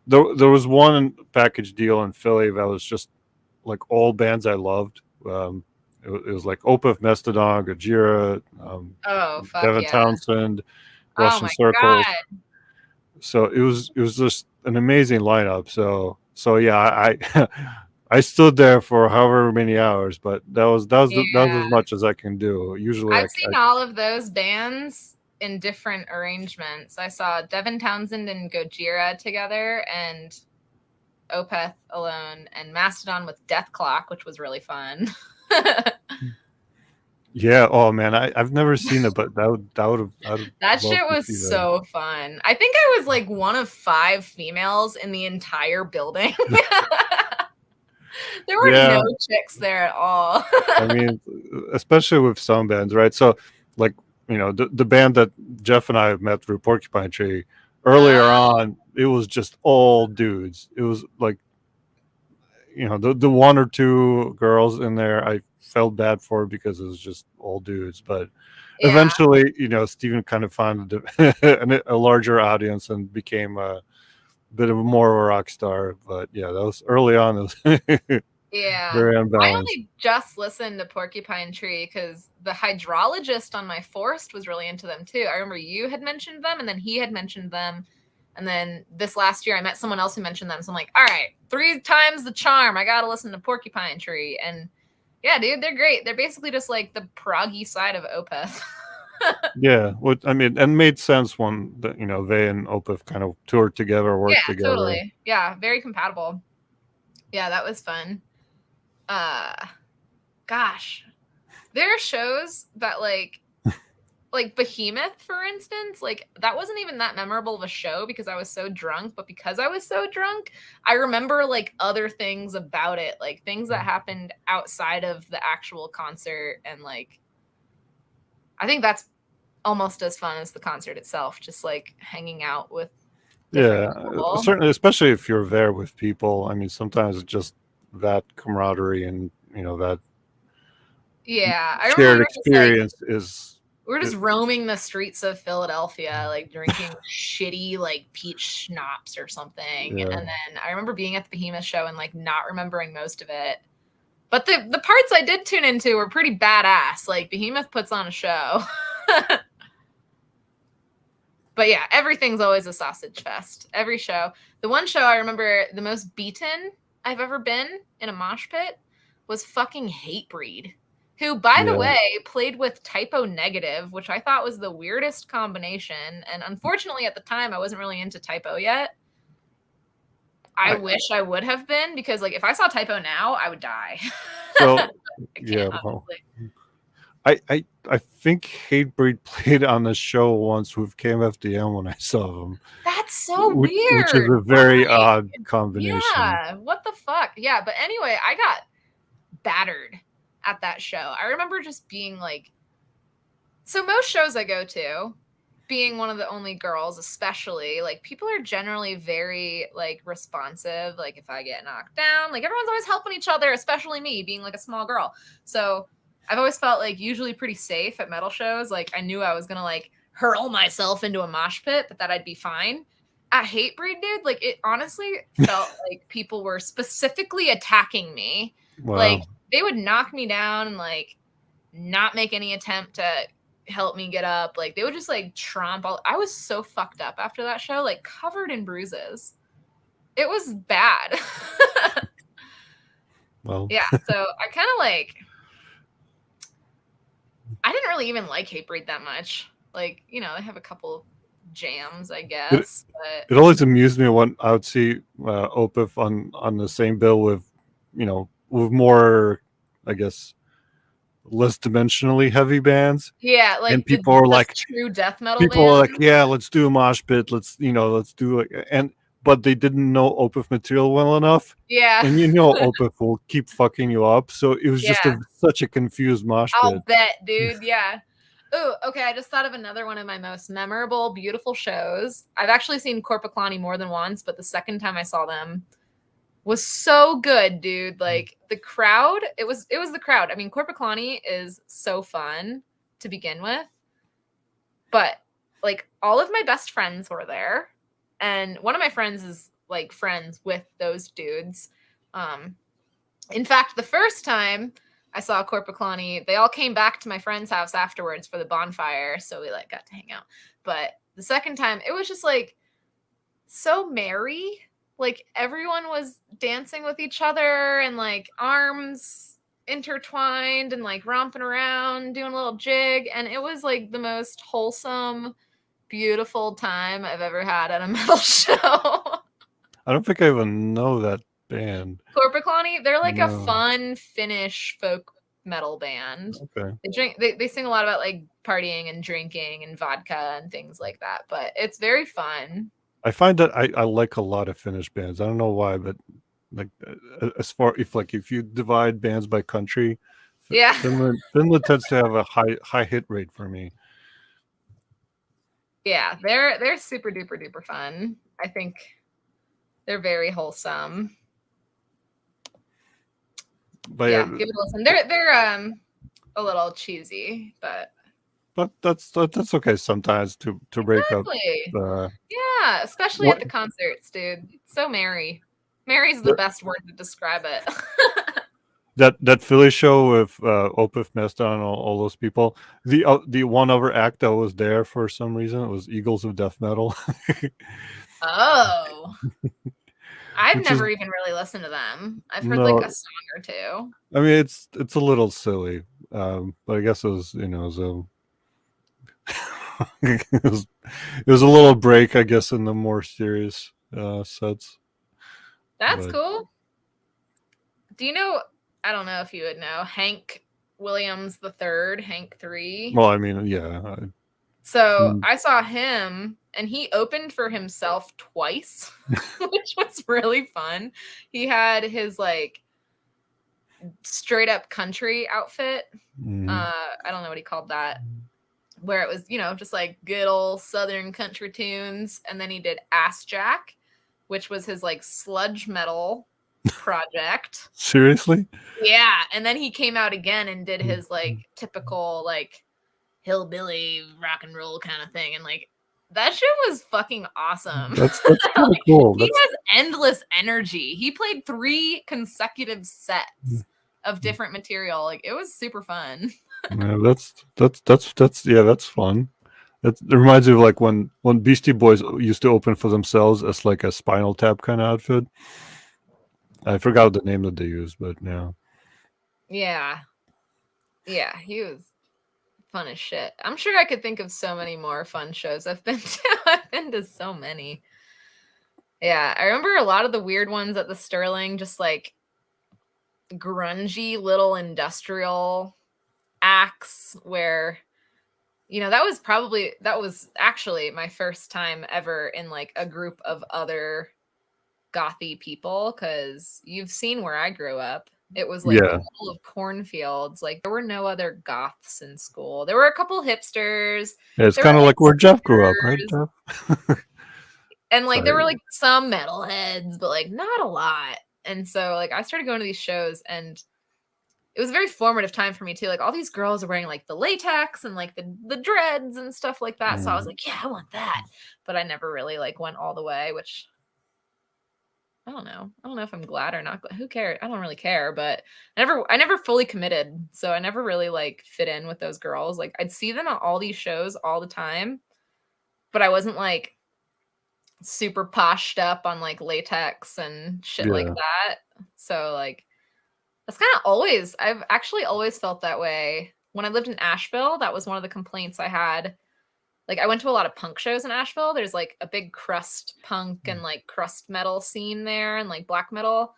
there was one package deal in Philly that was just like all bands I loved. It it was like Opeth, Mastodon, Gojira, Oh, fuck Devin yeah. Townsend, Oh Russian my Circles. God. So it was just an amazing lineup. So yeah, I I stood there for however many hours, but that was as Yeah. much as I can do. Usually, I've seen all of those bands in different arrangements. I saw Devin Townsend and Gojira together, and Opeth alone, and Mastodon with Death Clock, which was really fun. yeah. Oh man, I've never seen it, but I'd That love shit to was see that. so fun. I think I was like one of 5 females in the entire building. There were Yeah, no chicks there at all. I mean, especially with some bands, right? So, like, the band that Jeff and I met through Porcupine Tree earlier on, it was just all dudes. It was like, the one or two girls in there, I felt bad for because it was just all dudes. But Yeah. eventually, Steven kind of found a larger audience and became a bit of more of a rock star. But yeah, that was early on. It was Yeah. very I unbalanced. only just listened to Porcupine Tree because the hydrologist on my forest was really into them too. I remember you had mentioned them, and then he had mentioned them. And then this last year, I met someone else who mentioned them. So I'm like, all right, 3 times the charm. I got to listen to Porcupine Tree. And yeah, dude, they're great. They're basically just like the proggy side of Opeth. Yeah, what I mean, and made sense when they and Opeth kind of toured together, Yeah, worked together. totally. Yeah, very compatible. Yeah, that was fun. Uh Gosh. There are shows that like Behemoth, for instance, like that wasn't even that memorable of a show because I was so drunk, but because I was so drunk, I remember like other things about it, like things that happened outside of the actual concert, and like I think that's almost as fun as the concert itself, just like hanging out with different Yeah, people. certainly, especially if you're there with people. I mean, sometimes it's just that camaraderie and that Yeah, I remember shared just like experience is. we're just It, roaming the streets of Philadelphia, like drinking shitty like peach schnapps or something. yeah, And then I remember being at the Behemoth show and like not remembering most of it. But the parts I did tune into were pretty badass. Like Behemoth puts on a show. But yeah, everything's always a sausage fest. Every show. The one show I remember the most beaten I've ever been in a mosh pit was fucking Hatebreed, who, by the yeah. way, played with Typo Negative, which I thought was the weirdest combination. And unfortunately, at the time, I wasn't really into Typo yet. I I wish I would have been, because like if I saw Typo now, I would die. so I yeah. can't, Well, honestly. I think Hatebreed played on the show once with KMFDM when I saw them, That's so which is weird. a Why? very odd combination. Yeah, what the fuck? Yeah, but anyway, I got battered at that show. I remember just being like, so most shows I go to, being one of the only girls, especially, like people are generally very like responsive. Like if I get knocked down, like everyone's always helping each other, especially me being like a small girl. So I've always felt like usually pretty safe at metal shows. Like I knew I was gonna like hurl myself into a mosh pit, but that I'd be fine. At Hatebreed, dude, like it honestly felt like people were specifically attacking me. Like Wow. they would knock me down and like not make any attempt to help me get up. Like they would just like tromp all. I was so fucked up after that show, like covered in bruises. It was bad. Well, Yeah, so I kind of like I didn't really even like Hatebreed that much. Like, you know, they have a couple jams, I it guess, but it always amused me when I would see Opeth on the same bill with more, I guess, less dimensionally heavy bands, yeah, and like the people are just like, true death metal people are band. like, yeah, let's do a mosh pit, let's do it, and but they didn't know Opeth material well enough, Yeah. and Opeth will keep fucking you up, so it was just Yeah. such a confused mosh I'll pit. bet, dude. Yeah. Oh, okay. I just thought of another one of my most memorable, beautiful shows. I've actually seen Corpaclani more than once, but the second time I saw them was so good, dude. Like the crowd, it was the crowd. I mean, Corpaclani is so fun to begin with, but like all of my best friends were there, and one of my friends is like friends with those dudes. Um, in fact, the first time I saw Korpiklani. They all came back to my friend's house afterwards for the bonfire, so we like got to hang out. But the second time, it was just like so merry. Like everyone was dancing with each other and like arms intertwined and like romping around, doing a little jig, and it was like the most wholesome, beautiful time I've ever had at a metal show. I don't think I even know that band. Korpiklani, they're like a No. fun Finnish folk metal band. Okay. They sing a lot about like partying and drinking and vodka and things like that, but it's very fun. I find that I like a lot of Finnish bands. I don't know why, but like as far if you divide bands by country, Yeah. Finland tends to have a high hit rate for me. Yeah, they're super duper duper fun. I think they're very wholesome. But Yeah, give it a listen. They're a little cheesy, but that's okay sometimes to break up. exactly. Yeah, especially What at the concerts, dude. It's so merry. Merry's the best word to describe it. that Philly show with Opeth Mesta and all those people. The one other act that was there for some reason, it was Eagles of Death Metal. Oh. I've Which is never even really listened to them. I've heard like no, a song or two. I mean it's a little silly, but I guess it was it was it was a little break, I guess, in the more serious sets. That's But cool. Do you know? I don't know if you would know Hank Williams the Third, Hank 3. well, I mean, yeah, So I saw him, and he opened for himself twice, which was really fun. He had his like straight up country outfit. I don't know what he called that, where it was, you know, just like good old Southern country tunes. And then he did Ass Jack, which was his like sludge metal project. seriously. Yeah. And then he came out again and did his like typical like hillbilly rock and roll kind of thing. And like that shit was fucking awesome. That's kind of cool. He has endless energy. He played 3 consecutive sets of different material. Like it was super fun. Yeah, that's fun. It reminds me of like when Beastie Boys used to open for themselves as like a Spinal Tap kind of outfit. I forgot the name that they used, but yeah. Yeah. Yeah, he was fun as shit. I'm sure I could think of so many more fun shows I've been to. I've been to so many. Yeah, I remember a lot of the weird ones at the Sterling, just like grungy little industrial acts where, you know, that was actually my first time ever in like a group of other gothy people, because you've seen where I grew up. It was like the Yeah, middle of cornfields. Like there were no other goths in school. There were a couple hipsters. yeah, it's There were kind of like like where Jeff grew up, right, skaters, Jeff? and like there Sorry. were like some metalheads, but like not a lot. And so like I started going to these shows, and it was a very formative time for me too. Like all these girls are wearing like the latex and like the dreads and stuff like that. So I was like, yeah, I want that. But I never really like went all the way, which I don't know. I don't know if I'm glad or not. Who cares? I don't really care, but I never fully committed. So I never really like fit in with those girls. Like I'd see them at all these shows all the time, but I wasn't like super poshed up on like latex and shit like Yeah, that. So like that's kind of always, I've actually always felt that way. When I lived in Asheville, that was one of the complaints I had. Like I went to a lot of punk shows in Asheville. There's like a big crust punk and like crust metal scene there and like black metal.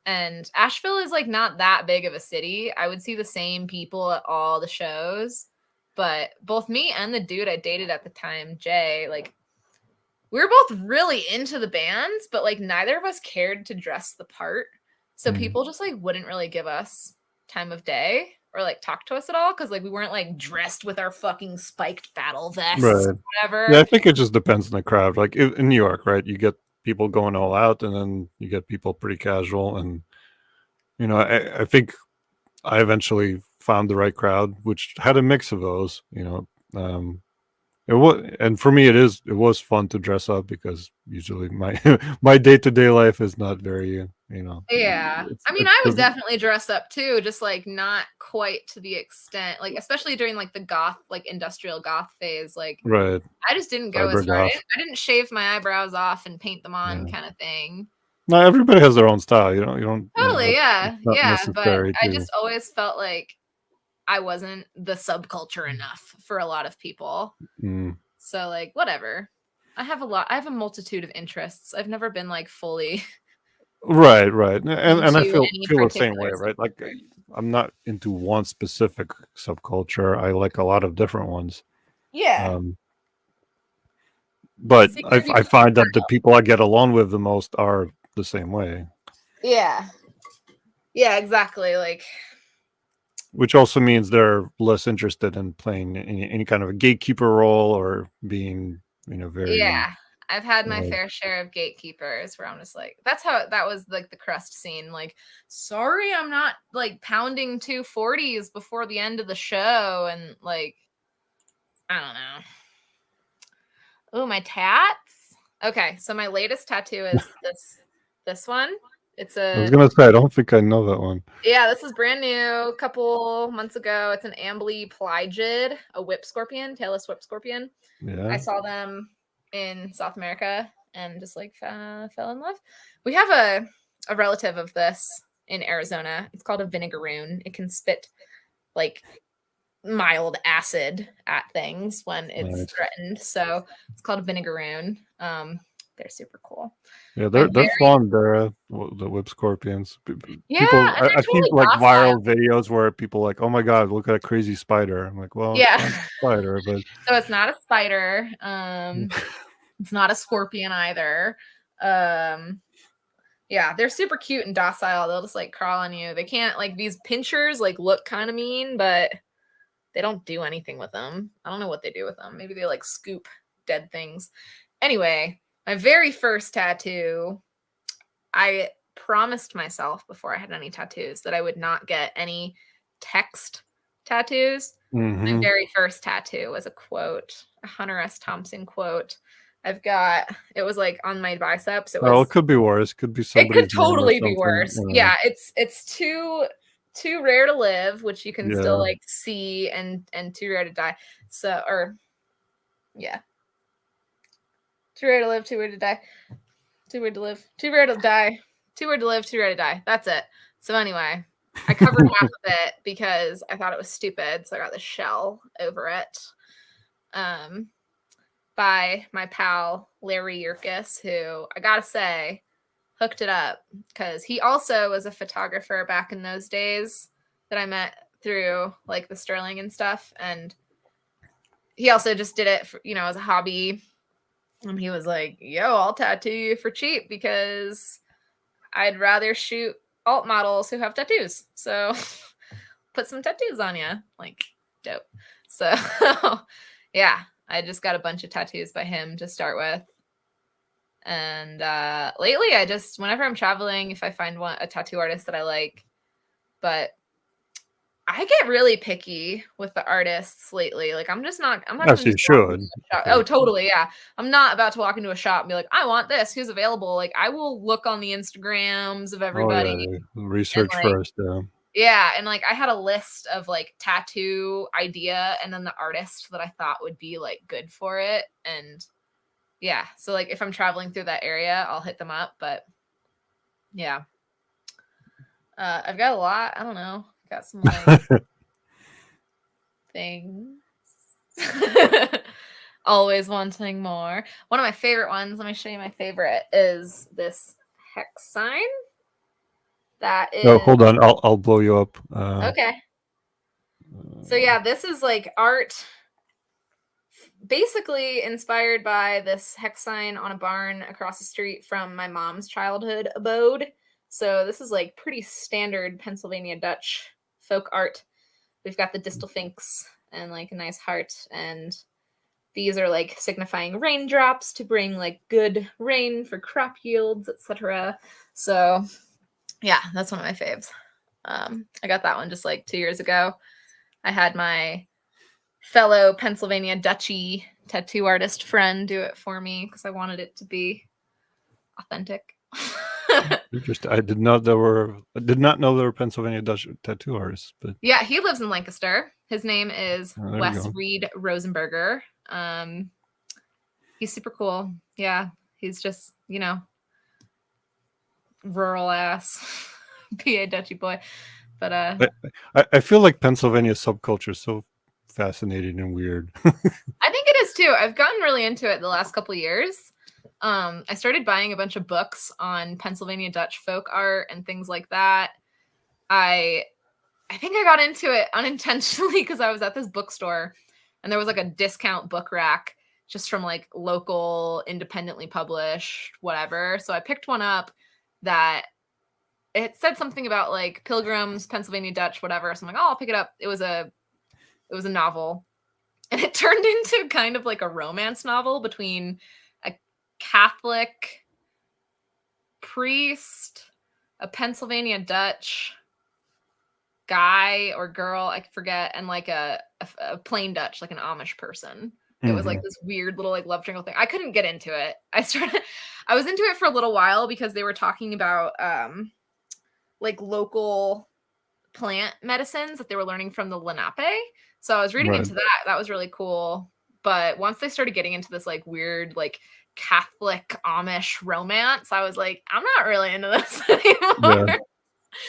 And Asheville is like not that big of a city. I would see the same people at all the shows. But both me and the dude I dated at the time, Jay, like we were both really into the bands, but like neither of us cared to dress the part. So people just like wouldn't really give us time of day or like talk to us at all, because like we weren't like dressed with our fucking spiked battle vests, right. Yeah, I whatever. think it just depends on the crowd. Like in New York, right? You get people going all out, and then you get people pretty casual. And I think I eventually found the right crowd, which had a mix of those. It was, and for me, it was fun to dress up because usually my my day-to-day life is not very, Yeah. it's I mean, it I would doesn't. definitely dress up too, just like not quite to the extent, like especially during like the goth, like industrial goth phase. Like Right. I just didn't go as Cyber far. goth. I didn't shave my eyebrows off and paint them on, Yeah. kind of thing. No, everybody has their own style. Totally, It's yeah, not yeah. But necessary I to. just always felt like I wasn't the subculture enough for a lot of people. Mm, So like whatever. I have a multitude of interests. I've never been like fully right, right, and I into any feel the same way, particular right? Like subculture. I'm not into one specific subculture. I like a lot of different ones. Yeah. Um, but See, you're I huge find that the weirdo. people I get along with the most are the same way, Yeah. Yeah, exactly. Like which also means they're less interested in playing any kind of a gatekeeper role or being, very. yeah. I've had my Uh, fair share of gatekeepers where I'm just like, that's how that was like the crust scene. Like, sorry, I'm not like pounding 240s before the end of the show. And like, I don't know. Oh, my tats. Okay, so my latest tattoo is this one. It's I was a gonna say I don't think I know that one. yeah, this is brand new, a couple months ago. It's an ambly plygid, a whip scorpion, tailless whip scorpion. I Yeah. saw them in South America and just like fell in love. We have a relative of this in Arizona. It's called a vinegaroon. It can spit like mild acid at things when it's Nice. threatened. So it's called a vinegaroon. They're super cool. Yeah, My they're very fun. The whip scorpions. yeah, and I've they're seen totally like docile. viral videos where people like, oh my god, look at a crazy spider. I'm like, well, it's Yeah. not a spider, but So it's not a spider. It's not a scorpion either. Um, yeah, they're super cute and docile. They'll just like crawl on you. They can't like these pinchers like look kind of mean, but they don't do anything with them. I don't know what they do with them. Maybe they like scoop dead things. Anyway, my very first tattoo, I promised myself before I had any tattoos that I would not get any text tattoos. My hmm very first tattoo was a quote, a Hunter S. Thompson quote. I've got it was like on my biceps. well, it could be worse. Could be It could somebody's name or totally be something. worse. Yeah, it's too rare to live, which you can still Yeah, like see, and too rare to die. So or yeah, too rare to live, too rare to die, too rare to live, too rare to die, too rare to live, too rare to die. That's it. So anyway, I covered half of it because I thought it was stupid, so I got the shell over it. Um, by my pal Larry Yerkes, who I gotta say hooked it up because he also was a photographer back in those days that I met through like the Sterling and stuff. And he also just did it for, as a hobby. And he was like, yo, I'll tattoo you for cheap because I'd rather shoot alt models who have tattoos. So put some tattoos on you. Like, dope. So, yeah, I just got a bunch of tattoos by him to start with. And lately, I just whenever I'm traveling, if I find a tattoo artist that I like, but I get really picky with the artists lately. Like I'm just not. I'm not as gonna you just walk into should. a shop. Oh, totally, yeah. I'm not about to walk into a shop and be like, I want this. Who's available? Like I will look on the Instagrams of Oh everybody yeah, and research like first. Yeah. yeah, and like I had a list of like tattoo idea and then the artist that I thought would be like good for it and yeah, so like if I'm traveling through that area, I'll hit them up. But yeah, I've got a lot. I don't know. Got some like things. Always wanting more. One of my favorite ones. Let me show you my favorite. Is this hex sign? That No, is hold on. I'll blow you up. okay. So yeah, this is like art basically inspired by this hex sign on a barn across the street from my mom's childhood abode. So this is like pretty standard Pennsylvania Dutch folk art. We've got the distelfinks and like a nice heart, and these are like signifying raindrops to bring like good rain for crop yields, etc. So yeah, that's one of my faves. I got that one just like 2 years ago. I had my fellow Pennsylvania Dutchy tattoo artist friend do it for me because I wanted it to be authentic. Interesting. I did not know there were Pennsylvania Dutch tattoo artists, but Yeah, he lives in Lancaster. His name is there you Wes go. Reed Rosenberger. He's super cool. Yeah, he's just, rural ass PA Dutchy boy. But I feel like Pennsylvania subculture is so fascinating and weird. I think it is too. I've gotten really into it the last couple of years. I started buying a bunch of books on Pennsylvania Dutch folk art and things like that. I think I got into it unintentionally because I was at this bookstore and there was like a discount book rack just from like local independently published whatever. So I picked one up that it said something about like Pilgrims, Pennsylvania Dutch, whatever. So I'm like, oh, I'll pick it up. It was a novel. And it turned into kind of like a romance novel between a Catholic priest, a Pennsylvania Dutch guy or girl, I forget, and like a plain Dutch, like an Amish person. It was like this weird little like love triangle thing. I couldn't get into it. I was into it for a little while because they were talking about like local plant medicines that they were learning from the Lenape. So I was reading into that. That was really cool. But once they started getting into this like weird like Catholic Amish romance, I was like, I'm not really into this anymore. Yeah.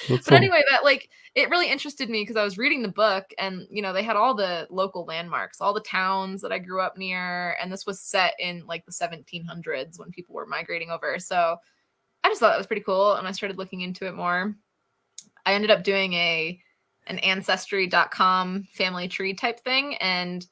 But anyway, that like it really interested me because I was reading the book and they had all the local landmarks, all the towns that I grew up near, and this was set in like the 1700s when people were migrating over. So I just thought that was pretty cool and I started looking into it more. I ended up doing an ancestry.com family tree type thing, and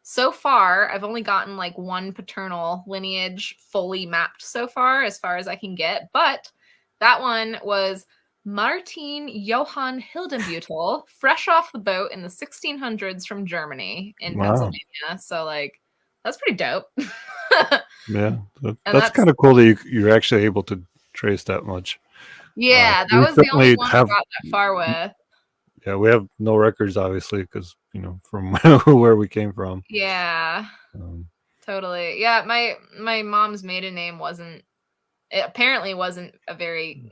so far I've only gotten like one paternal lineage fully mapped so far as I can get, but that one was Martin Johann Hildenbeutel, fresh off the boat in the 1600s from Germany in Pennsylvania. So like that's pretty dope. Yeah, that's kind of cool that you're actually able to trace that much. Yeah, that We was the only certainly one I have, got that far with. yeah, we have no records, obviously, because from where we came from. Yeah, totally. Yeah, my mom's maiden name apparently wasn't a very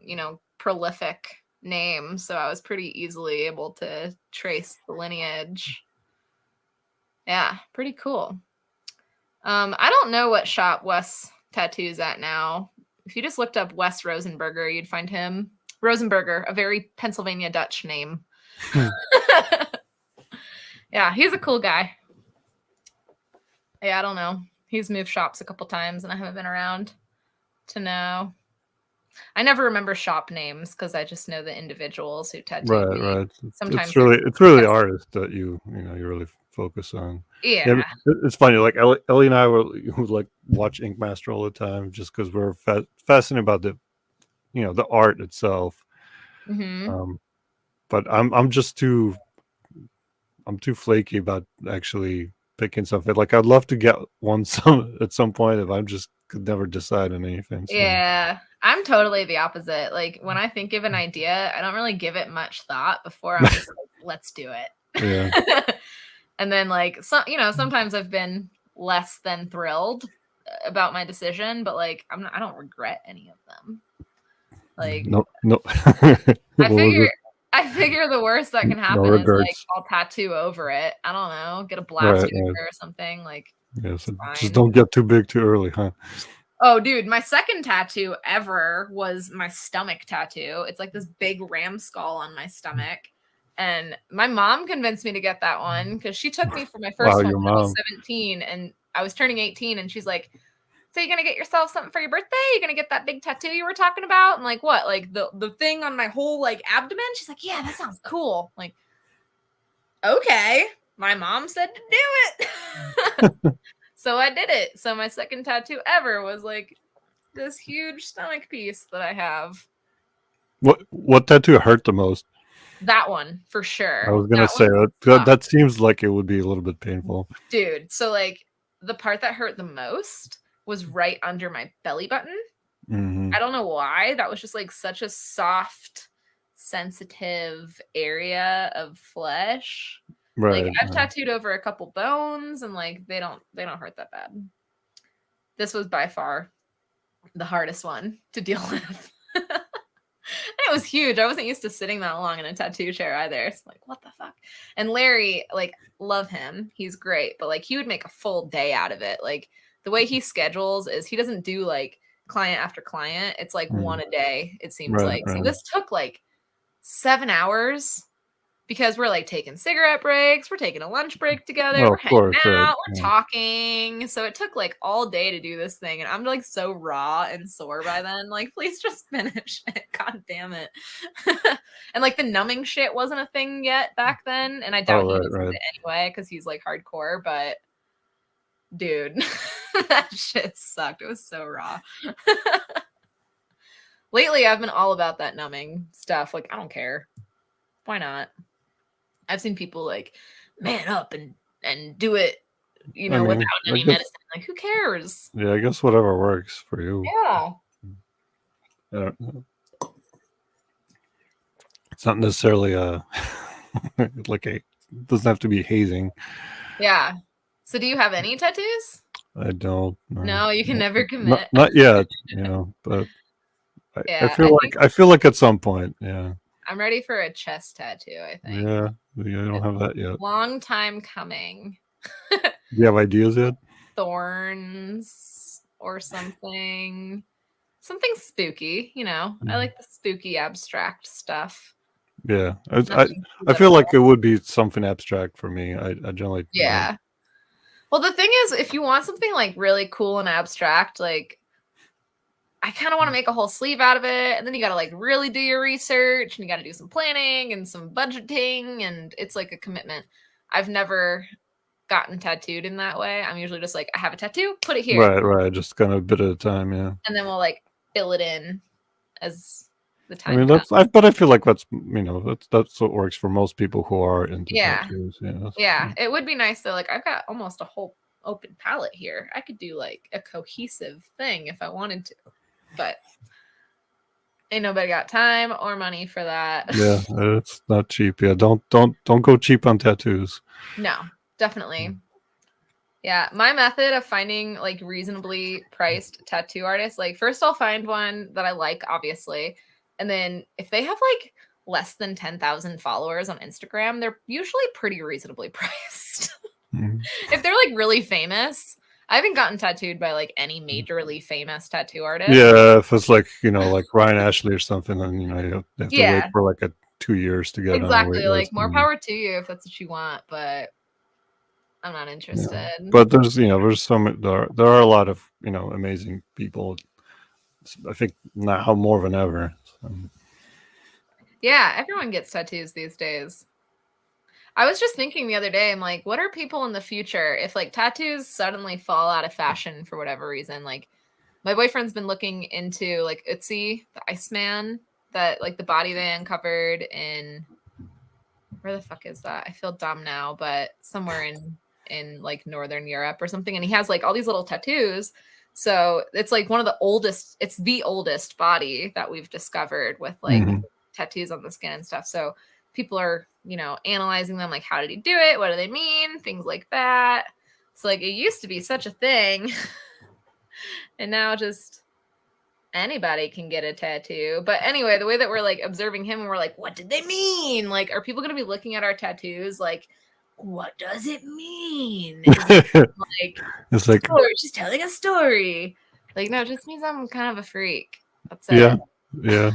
prolific name, so I was pretty easily able to trace the lineage. Yeah, pretty cool. I don't know what shop Wes tattoos at now. If you just looked up Wes Rosenberger, you'd find him. Rosenberger, a very Pennsylvania Dutch name. Yeah, he's a cool guy. Yeah, I don't know. He's moved shops a couple times and I haven't been around to know. I never remember shop names because I just know the individuals who tattoo me. Right. Sometimes It's really artists that you really focus on. Yeah. It's funny. Like Ellie and I would like watch Ink Master all the time just because we're fascinated about the art itself. Mm-hmm. But I'm too flaky about actually picking something. Like I'd love to get one at some point if I just could never decide on anything. So. Yeah, I'm totally the opposite. Like when I think of an idea, I don't really give it much thought before I'm just like, let's do it. Yeah. And then like sometimes I've been less than thrilled about my decision, but like I don't regret any of them. Like no. I figure the worst that can happen is like I'll tattoo over it. I don't know, get a blast or something like. Yeah, so just don't get too big too early, huh? Oh, dude, my second tattoo ever was my stomach tattoo. It's like this big ram skull on my stomach. And my mom convinced me to get that one because she took me for my first one when I was 17 and I was turning 18. And she's like, so you're going to get yourself something for your birthday? You're going to get that big tattoo you were talking about? And like, what? Like the thing on my whole like abdomen? She's like, yeah, that sounds cool. I'm like, okay. My mom said to do it. So I did it. So my second tattoo ever was like this huge stomach piece that I have. What tattoo hurt the most? That one, for sure. I was going to say that seems like it would be a little bit painful. Dude, so like the part that hurt the most was right under my belly button. Mm-hmm. I don't know why. That was just like such a soft, sensitive area of flesh. Like Right. I've tattooed over a couple bones, and like they don't hurt that bad. This was by far the hardest one to deal with. It was huge. I wasn't used to sitting that long in a tattoo chair either. It's like, what the fuck? And Larry, like, love him. He's great, but like he would make a full day out of it. Like the way he schedules is he doesn't do like client after client. It's like one a day, it seems Right. like. So Right. this took like 7 hours because we're like taking cigarette breaks, we're taking a lunch break together, Well, we're of hanging course. Right. out, we're Yeah. talking. So it took like all day to do this thing, and I'm like so raw and sore by then. Like, please just finish it. God damn it. And like the numbing shit wasn't a thing yet back then, and I doubt he uses it anyway because he's like hardcore. But dude, that shit sucked. It was so raw. Lately, I've been all about that numbing stuff. Like, I don't care. Why not? I've seen people like man up and do it, you know, without any medicine. Like, who cares? Yeah, I guess whatever works for you. Yeah. It's not necessarily like it doesn't have to be hazing. Yeah. So do you have any tattoos? I don't. No, you can never commit. Not yet, you know, but Yeah, I feel like at some point, yeah. I'm ready for a chest tattoo, I think. Yeah, I don't have that yet. Long time coming. Do you have ideas yet? Thorns or something. Something spooky, you know. I like the spooky abstract stuff. Yeah. I feel like it would be something abstract for me. I generally Yeah. Well, the thing is, if you want something like really cool and abstract, like I kind of want to make a whole sleeve out of it, and then you got to like really do your research, and you got to do some planning and some budgeting, and it's like a commitment. I've never gotten tattooed in that way. I'm usually just like, I have a tattoo, put it here. Right. Just kind of a bit at a time, yeah. And then we'll like fill it in as the time. I mean, but I feel like that's, you know, that's what works for most people who are into tattoos. Yeah. Yeah. It would be nice though. Like I've got almost a whole open palette here. I could do like a cohesive thing if I wanted to, but ain't nobody got time or money for that. Yeah, it's not cheap. Yeah, don't go cheap on tattoos. No, definitely. Yeah, my method of finding like reasonably priced tattoo artists, like first I'll find one that I like, obviously, and then if they have like less than 10,000 followers on Instagram, they're usually pretty reasonably priced. If they're like really famous, I haven't gotten tattooed by like any majorly famous tattoo artist. Yeah, if it's like, you know, like Ryan Ashley or something, then, you know, you have to wait for like 2 years to get exactly. Like more power to you if that's what you want, but I'm not interested. Yeah. But there's, you know, there are a lot of, you know, amazing people. I think now more than ever. So. Yeah, everyone gets tattoos these days. I was just thinking the other day, I'm like, what are people in the future if like tattoos suddenly fall out of fashion for whatever reason? Like my boyfriend's been looking into like Ötzi, the Iceman, that like the body they uncovered in, where the fuck is that? I feel dumb now, but somewhere in like Northern Europe or something. And he has like all these little tattoos. So it's like one of the oldest, it's the oldest body that we've discovered with like tattoos on the skin and stuff. So people are, you know, analyzing them, like, how did he do it? What do they mean? Things like that. So like it used to be such a thing. And now just anybody can get a tattoo. But anyway, the way that we're like observing him and we're like, what did they mean? Like, are people going to be looking at our tattoos like, what does it mean? It's like, oh, she's telling a story. Like, no, it just means I'm kind of a freak. That's it. Yeah.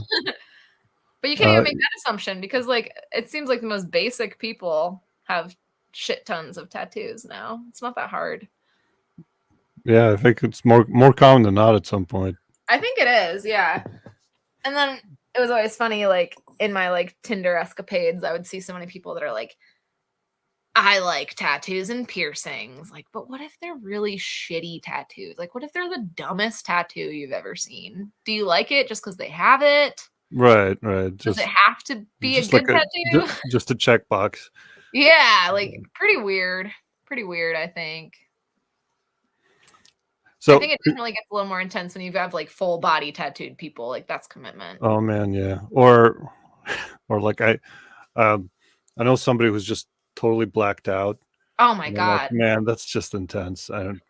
But you can't even make that assumption because, like, it seems like the most basic people have shit tons of tattoos now. It's not that hard. Yeah, I think it's more common than not at some point. I think it is, yeah. And then it was always funny, like, in my, like, Tinder escapades, I would see so many people that are like, I like tattoos and piercings. Like, but what if they're really shitty tattoos? Like, what if they're the dumbest tattoo you've ever seen? Do you like it just because they have it? Right. Does it have to be a good tattoo? Just a checkbox. Yeah, like pretty weird. Pretty weird, I think. So I think it definitely gets a little more intense when you have like full body tattooed people. Like that's commitment. Oh man, yeah. Or like I know somebody who's just totally blacked out, Oh my and I'm like, God. man, that's just intense. I don't.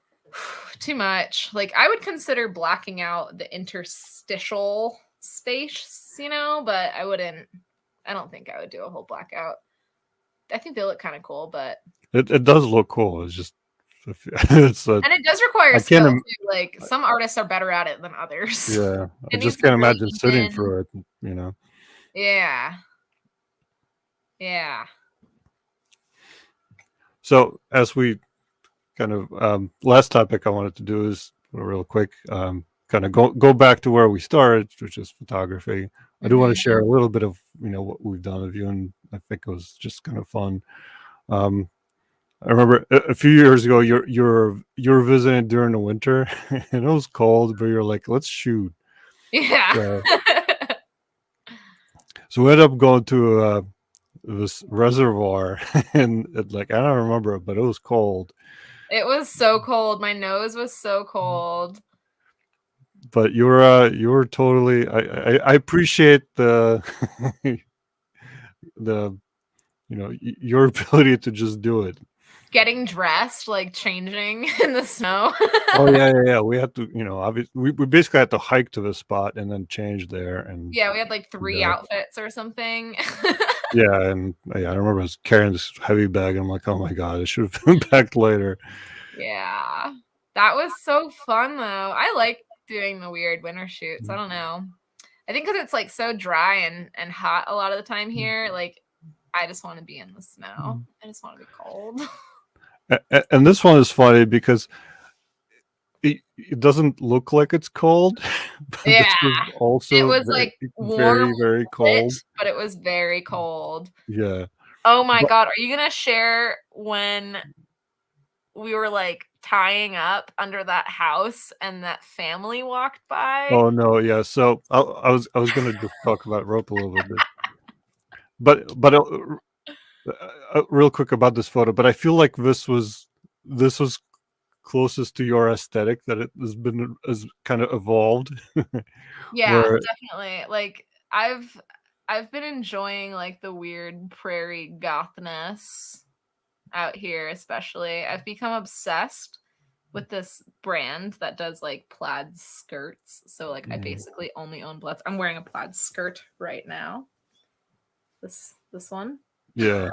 Too much. Like I would consider blacking out the interstitial space, but I don't think I would do a whole blackout. I think they look kind of cool, but It does look cool. It's just it's a and it does require I can't. skill too. Like some artists are better at it than others. Yeah, I It needs just to be can't really imagine sitting even. through it. You know. Yeah. Yeah. So as we kind of last topic I wanted to do is real quick, kind of go back to where we started, which is photography. I do want to share Hmm. a little bit of what we've done with you, and I think it was just kind of fun. Um, I remember a few years ago, you're visiting during the winter, and it was cold, but you're like, let's shoot. Yeah. So, so we ended up going to this reservoir, and like I don't remember it, but it was cold. It was so cold. My nose was so cold. But you were totally. I appreciate the the your ability to just do it. Getting dressed, like changing in the snow. Oh yeah, yeah, yeah. We had to, obviously, we basically had to hike to the spot and then change there, and Yeah, we had like 3 yeah, outfits or something. yeah, and yeah, I remember I was carrying this heavy bag, and I'm like, oh my god, I should have been back later. Yeah. That was so fun though. I like doing the weird winter shoots. I don't know. I think because it's like so dry and hot a lot of the time here, like I just want to be in the snow. I just want to be cold. And this one is funny because it doesn't look like it's cold, but Yeah. this was It also was very, like warm very, very lit, cold. but it was very cold. Yeah. Oh my But God. Are you going to share when we were like tying up under that house and that family walked by? oh no, yeah. So I was gonna just talk about rope a little bit, but real quick about this photo. But I feel like this was closest to your aesthetic that it has kind of evolved. Yeah, Where definitely. Like I've been enjoying like the weird prairie gothness out here, especially. I've become obsessed with this brand that does like plaid skirts. So like I basically only own plaids. I'm wearing a plaid skirt right now. This one. yeah,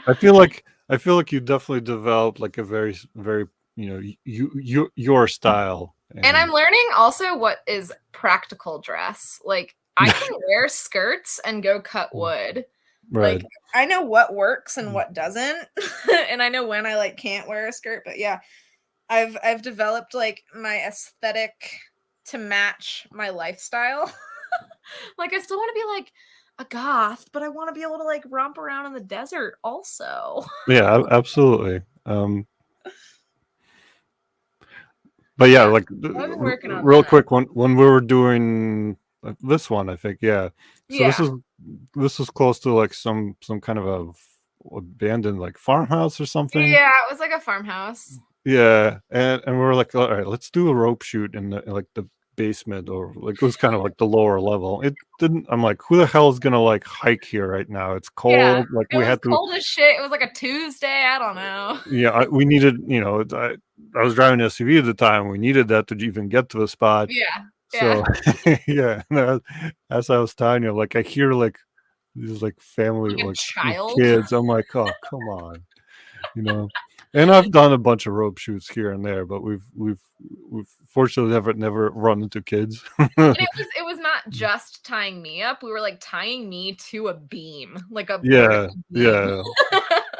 I feel like you definitely developed like a very very your style And I'm and learning also what is practical dress. Like I can wear skirts and go cut wood. right. Like I know what works and what doesn't. And I know when I like can't wear a skirt, but yeah, I've developed like my aesthetic to match my lifestyle. Like I still want to be like a goth, but I want to be able to like romp around in the desert also. Yeah, absolutely. But yeah, Yeah, like I've been working on real that. quick, when we were doing this one, I think, yeah. So Yeah. this is close to like some kind of a abandoned like farmhouse or something. Yeah, it was like a farmhouse. Yeah, and we were like, all right, let's do a rope shoot in like the basement, or like it was kind of like the lower level. It didn't. I'm like, who the hell is gonna like hike here right now? It's Yeah. cold. Like It we was had to. cold as shit. It was like a Tuesday. I don't know. Yeah, we needed. I was driving an SUV at the time. We needed that to even get to the spot. Yeah. Yeah. So yeah, as I was telling you, like I hear like these like family Like a like with child. kids. I'm like, oh come on, you know. And I've done a bunch of rope shoots here and there, but we've fortunately never run into kids. And it was not just tying me up. We were like tying me to a beam, like a Yeah, vertical beam. yeah,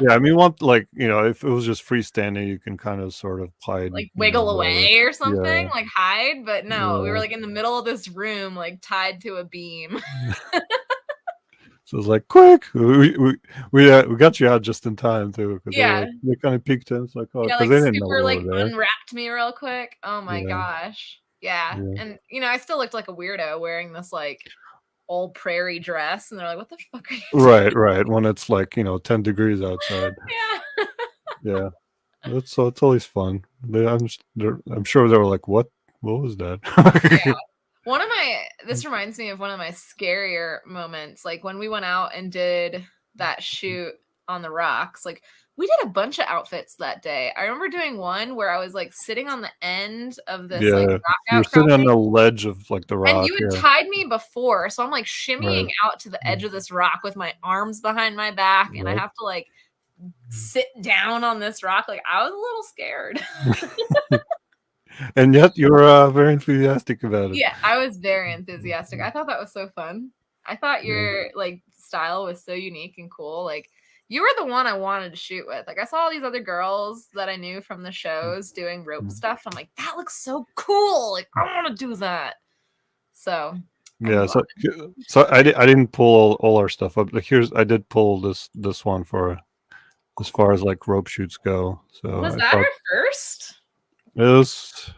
yeah. I mean, want like if it was just freestanding, you can kind of sort of hide, Like wiggle wherever. away or something, Yeah, like hide. But no, we were yeah. like in the middle of this room, like tied to a beam. So it's like quick, we got you out just in time too, because they were Yeah. like they kind of peeked in. It's like, oh, Yeah, because like they didn't know super we like were there. unwrapped me real quick. Oh my Yeah, gosh. Yeah. yeah. And I still looked like a weirdo wearing this like old prairie dress. And they're like, what the fuck are you doing? Right, right. When it's like 10 degrees outside. Yeah. Yeah, it's always fun. I'm sure they were like, what was that? Yeah. This reminds me of one of my scarier moments. Like when we went out and did that shoot on the rocks. Like we did a bunch of outfits that day. I remember doing one where I was like sitting on the end of this like Yeah, rock you're sitting on outcropping. the ledge of like the And rock. you had Yeah, tied me before, so I'm like shimmying right. out to the edge of this rock with my arms behind my back, and I Yep. have to like sit down on this rock. Like I was a little scared. And yet you're very enthusiastic about it. Yeah, I was very enthusiastic. I thought that was so fun. I thought Yeah. your like style was so unique and cool. Like you were the one I wanted to shoot with. Like I saw all these other girls that I knew from the shows doing rope stuff. I'm like, that looks so cool. Like I want to do that. So I Yeah, move so on. I didn't pull all our stuff up. Like I did pull this one for as far as like rope shoots go. So Was I that thought our first? it was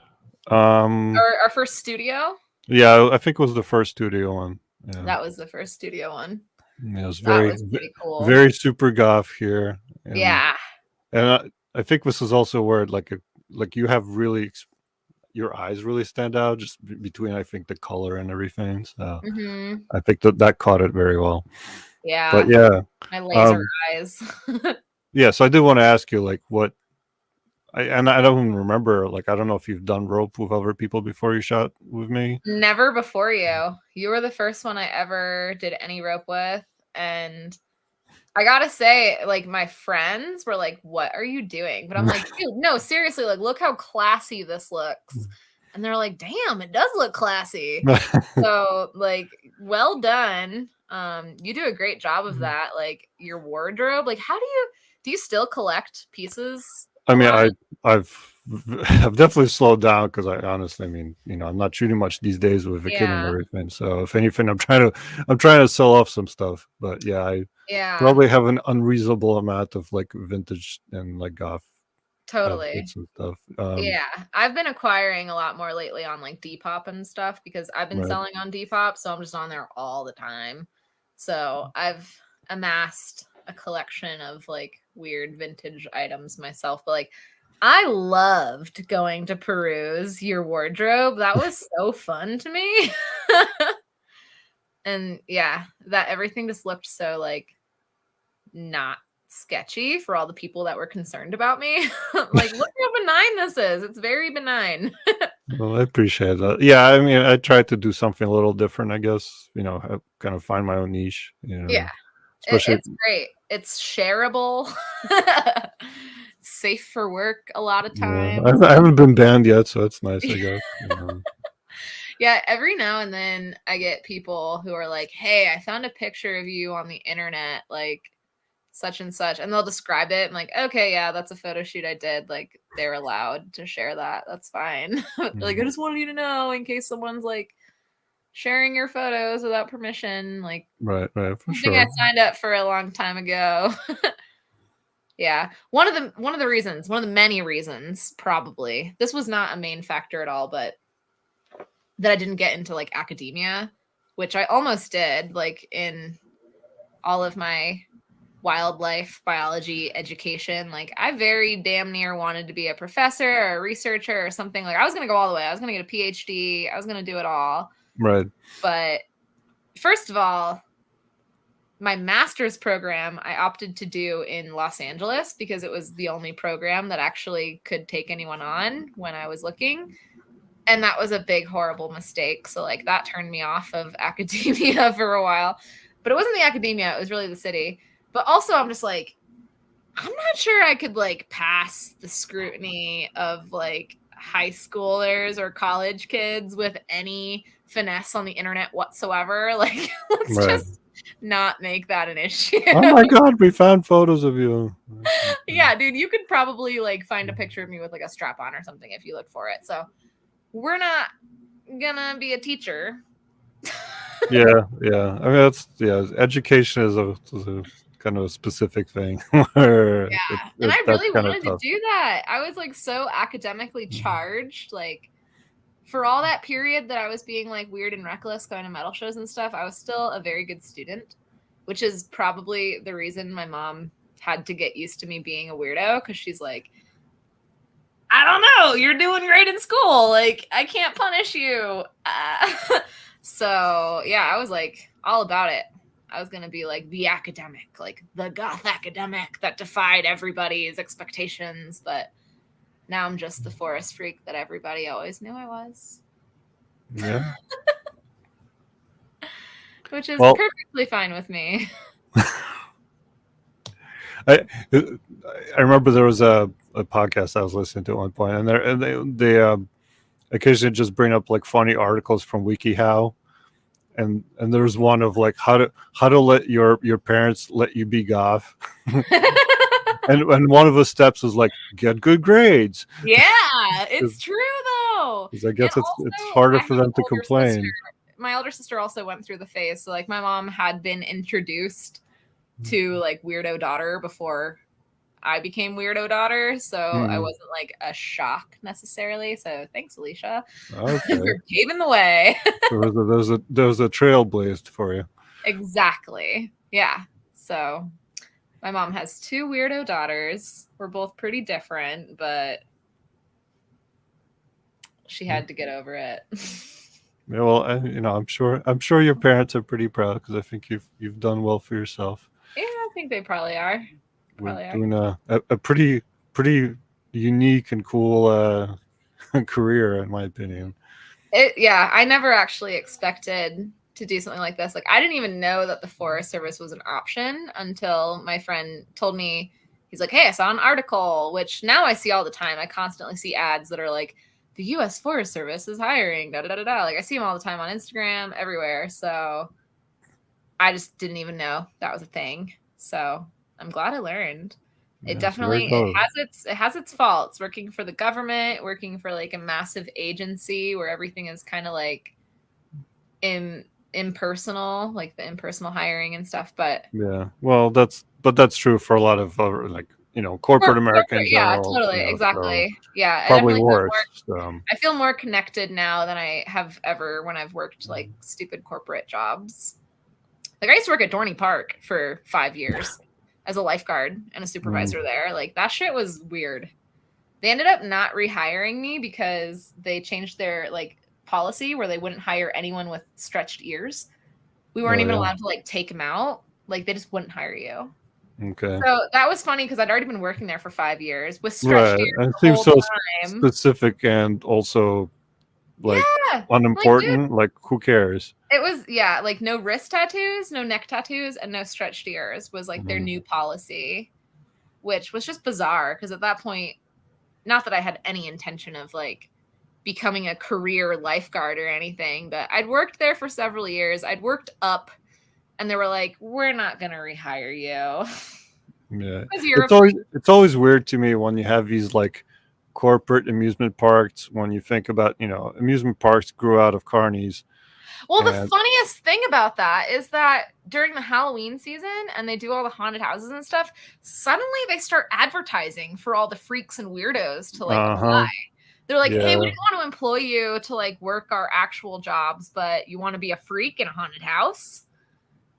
Our first studio? yeah, I think it was the first studio one. Yeah. That was the first studio one. Yeah, it was That very was pretty cool. very super goth here, Yeah. and I think this is also where like you have really your eyes really stand out just between I think the color and everything. So Hmm. I think that caught it very well. But Yeah. yeah, My laser um, eyes. yeah. So I did want to ask you like what I don't even remember like I don't know if you've done rope with other people before you shot with me. Never before you. You were the first one I ever did any rope with. And I gotta say, like, my friends were like, what are you doing? But I'm like, dude, no, seriously, like, look how classy this looks. And they're like, damn, it does look classy. So, like, well done. You do a great job of that. Like, your wardrobe, like, how do you still collect pieces I a mean, lot? I've I've definitely slowed down because I honestly, I mean, I'm not shooting much these days with a kid and Yeah. everything. So if anything, I'm trying to sell off some stuff. But yeah, I Yeah. probably have an unreasonable amount of like vintage and like goth Totally. outfits and stuff. Yeah, I've been acquiring a lot more lately on like Depop and stuff because I've been Right, selling on Depop, so I'm just on there all the time. So I've amassed a collection of like weird vintage items myself, but like I loved going to peruse your wardrobe. That was so fun to me. And yeah, that everything just looked so like not sketchy for all the people that were concerned about me. Like, look how benign this is. It's very benign. well, I appreciate that. Yeah, I mean, I tried to do something a little different. I guess kind of find my own niche. Yeah, Especially it's great. It's shareable. Safe for work a lot of yeah, times. I haven't been banned yet, so it's nice, I guess. Yeah, every now and then I get people who are like, "Hey, I found a picture of you on the internet, like such and such," and they'll describe it. I'm like, "Okay, yeah, that's a photo shoot I did. Like, they're allowed to share that. That's fine." Like, I Mhm. just wanted you to know in case someone's like sharing your photos without permission. Like, Right, right, for something I sure. signed up for a long time ago. Yeah. One of the reasons, one of the many reasons, probably. This was not a main factor at all, but that I didn't get into like academia, which I almost did, like in all of my wildlife biology education. Like I very damn near wanted to be a professor or a researcher or something. Like I was gonna go all the way. I was gonna get a PhD. I was gonna do it all. Right. But first of all, my master's program I opted to do in Los Angeles because it was the only program that actually could take anyone on when I was looking. And that was a big, horrible mistake. So, like, that turned me off of academia for a while. But it wasn't the academia, it was really the city. But also, I'm just like, I'm not sure I could, like, pass the scrutiny of, like, high schoolers or college kids with any finesse on the internet whatsoever. Like, let's Right. just not make that an issue. Oh my god, we found photos of you. Yeah, dude, you could probably like find a picture of me with like a strap on or something if you look for it. So we're not gonna be a teacher. Yeah, yeah. I mean, education is a kind of a specific thing where Yeah, and I that's really kind of wanted to tough. do that. I was like so academically charged, like for all that period that I was being like weird and reckless going to metal shows and stuff, I was still a very good student, which is probably the reason my mom had to get used to me being a weirdo because she's like, I don't know, you're doing great in school. Like, I can't punish you. So, yeah, I was like all about it. I was going to be like the academic, like the goth academic that defied everybody's expectations. But now I'm just the forest freak that everybody always knew I was. Yeah. Which is Well, perfectly fine with me. I I remember there was a podcast I was listening to at one point, and they occasionally just bring up like funny articles from WikiHow, and there's one of like how to let your parents let you be goth, and one of the steps is like get good grades, Yeah, it's true though. because I And guess it's also, harder I have for an them to older sister. complain. My older sister also went through the phase. So like my mom had been introduced to like weirdo daughter before I became weirdo daughter, so I Hmm. wasn't like a shock necessarily. So thanks, Alicia, Okay, for paving the way. there was a trail blazed for you. Exactly. Yeah. So my mom has two weirdo daughters. We're both pretty different, but she had to get over it. Yeah, well, I'm sure your parents are pretty proud because I think you've done well for yourself. Yeah, I think they probably are. We're Probably are. doing a pretty unique and cool career, in my opinion. Yeah, I never actually expected to do something like this. Like, I didn't even know that the Forest Service was an option until my friend told me. He's like, "Hey, I saw an article," which now I see all the time. I constantly see ads that are like, "The U.S. Forest Service is hiring." Da da da da da. Like, I see them all the time on Instagram, everywhere. So I just didn't even know that was a thing. So I'm glad I learned. It Yeah, so there you definitely go. it has its faults. Working for the government, working for like a massive agency where everything is kind of like impersonal, like the impersonal hiring and stuff. But Yeah, well, that's true for a lot of other, like, corporate America in corporate, yeah, general. totally, So exactly, yeah. I probably definitely feel more. worse. I feel more connected now than I have ever when I've worked like stupid corporate jobs. Like I used to work at Dorney Park for 5 years as a lifeguard and a supervisor there. Like that shit was weird. They ended up not rehiring me because they changed their like policy where they wouldn't hire anyone with stretched ears. We weren't Oh even yeah. allowed to like take them out. Like they just wouldn't hire you. Okay. So that was funny because I'd already been working there for 5 years with stretched Right. ears And it the seems whole so time. specific and also like Yeah. Like, dude, unimportant. Like, who cares? it was, yeah, like no wrist tattoos, no neck tattoos, and no stretched ears was like their Mhm. new policy, which was just bizarre because at that point, not that I had any intention of like becoming a career lifeguard or anything, but I'd worked there for several years. I'd worked up, and they were like, "We're not gonna rehire you Yeah, because you're a freak." it's always weird to me when you have these like corporate amusement parks. When you think about, amusement parks grew out of carnies, Well, the and funniest thing about that is that during the Halloween season and they do all the haunted houses and stuff, suddenly they start advertising for all the freaks and weirdos to like apply. uh-huh, They're like, "Hey, we yeah, didn't want to employ you to like work our actual jobs, but you want to be a freak in a haunted house?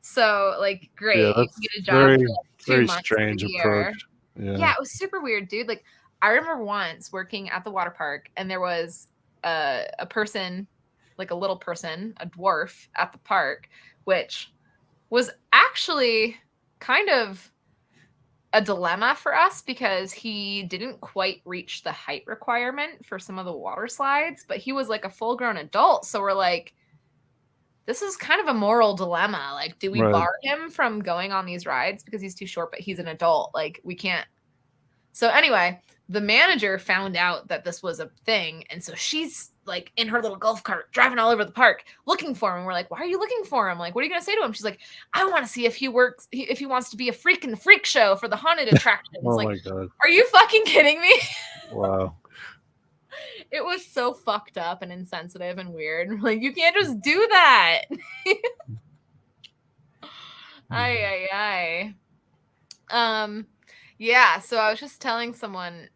So, like, yeah, great. You can that's get a job for very like two very months of the strange approach. year." Yeah. Yeah, it was super weird, dude. Like, I remember once working at the water park and there was a person, like a little person, a dwarf at the park, which was actually kind of a dilemma for us because he didn't quite reach the height requirement for some of the water slides, but he was like a full grown adult. So we're like, this is kind of a moral dilemma. Like, do we Right. bar him from going on these rides because he's too short, but he's an adult? Like, we can't. So, anyway, the manager found out that this was a thing. And so she's like in her little golf cart driving all over the park looking for him. We're like, "Why are you looking for him? Like, what are you going to say to him?" She's like, "I want to see if he wants to be a freak in the freak show for the haunted attractions." Oh Like, my god. are you fucking kidding me? Wow. It was so fucked up and insensitive and weird. Like, you can't just do that. Ay, ay, ay. Yeah, so I was just telling someone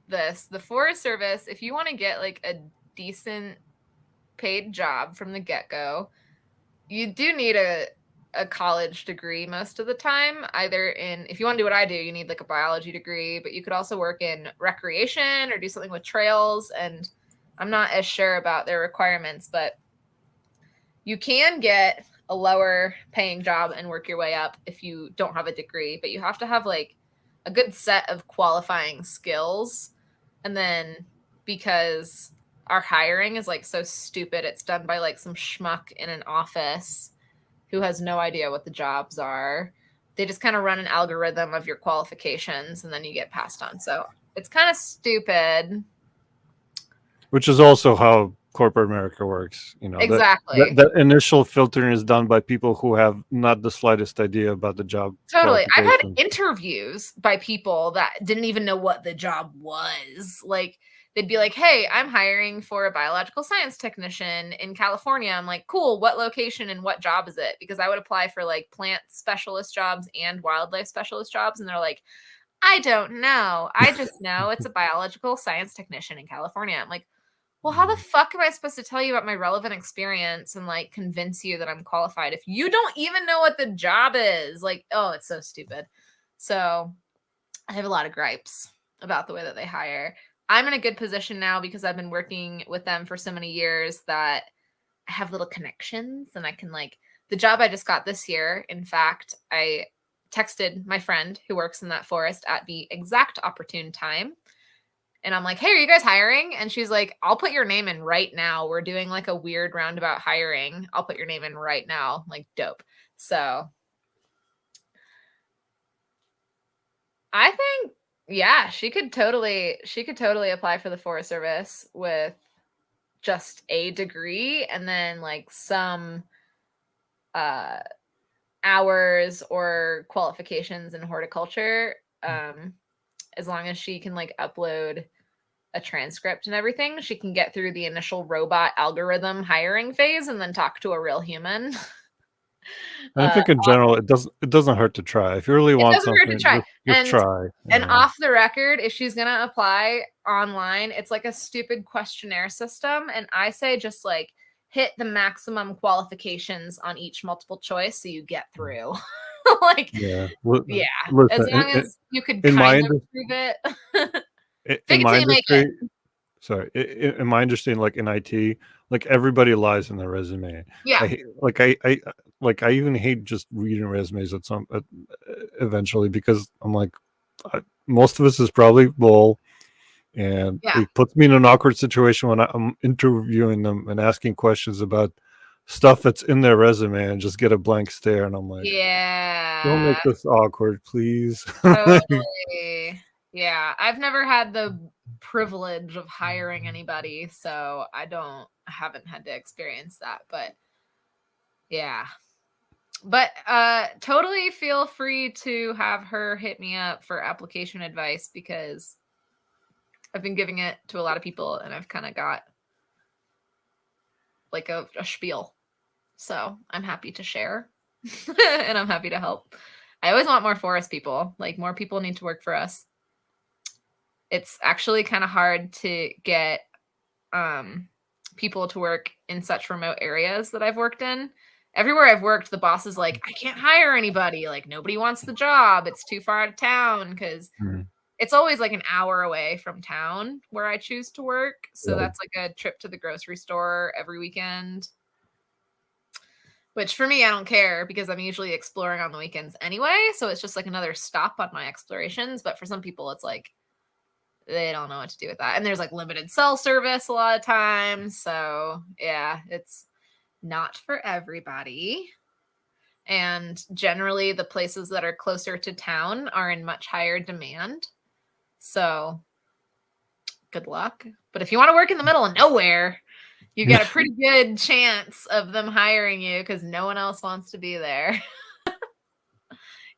this. The Forest Service, if you want to get like a decent paid job from the get-go, you do need a college degree most of the time. Either in, if you want to do what I do, you need like a biology degree, but you could also work in recreation or do something with trails. And I'm not as sure about their requirements, but you can get a lower paying job and work your way up if you don't have a degree, but you have to have like a good set of qualifying skills. And then because our hiring is like so stupid, it's done by like some schmuck in an office who has no idea what the jobs are. They just kind of run an algorithm of your qualifications and then you get passed on. So it's kind of stupid. Which is also how corporate America works. Exactly. That initial filtering is done by people who have not the slightest idea about the job. Totally. I've had interviews by people that didn't even know what the job was. Like, they'd be like, hey, I'm hiring for a biological science technician in California. I'm like, cool, what location and what job is it? Because I would apply for like plant specialist jobs and wildlife specialist jobs. And they're like, I don't know. I just know it's a biological science technician in California. I'm like, well, how the fuck am I supposed to tell you about my relevant experience and like convince you that I'm qualified if you don't even know what the job is? Like, oh, it's so stupid. So I have a lot of gripes about the way that they hire. I'm in a good position now because I've been working with them for so many years that I have little connections and I can like the job I just got this year. In fact, I texted my friend who works in that forest at the exact opportune time. And I'm like, hey, are you guys hiring? And she's like, I'll put your name in right now. We're doing like a weird roundabout hiring. I'll put your name in right now. Like, dope. So I think, yeah, she could totally apply for the Forest Service with just a degree and then like some hours or qualifications in horticulture. As long as she can like upload a transcript and everything, she can get through the initial robot algorithm hiring phase and then talk to a real human. And I think in general, it doesn't hurt to try. If you really want something, just try. And off the record, if she's gonna apply online, it's like a stupid questionnaire system, and I say just like hit the maximum qualifications on each multiple choice so you get through. Like, yeah. Listen, as long as you could kind of prove it. In my industry, sorry, in my understanding, like in IT, like everybody lies in their resume. Yeah. I even hate just reading resumes eventually because I'm like, most of this is probably bull, and it puts me in an awkward situation when I'm interviewing them and asking questions about stuff that's in their resume and just get a blank stare, and I'm like, don't make this awkward, please. Totally. Yeah, I've never had the privilege of hiring anybody, so I haven't had to experience that, but yeah. But totally feel free to have her hit me up for application advice because I've been giving it to a lot of people and I've kind of got like a spiel. So I'm happy to share and I'm happy to help. I always want more forest people. Like, more people need to work for us. It's actually kind of hard to get people to work in such remote areas that I've worked in. Everywhere I've worked, the boss is like, I can't hire anybody. Like, nobody wants the job. It's too far out of town because it's always like an hour away from town where I choose to work. So that's like a trip to the grocery store every weekend. Which for me, I don't care because I'm usually exploring on the weekends anyway. So it's just like another stop on my explorations. But for some people, it's like, they don't know what to do with that. And there's like limited cell service a lot of times. So yeah, it's not for everybody. And generally the places that are closer to town are in much higher demand. So good luck. But if you want to work in the middle of nowhere, you got a pretty good chance of them hiring you because no one else wants to be there.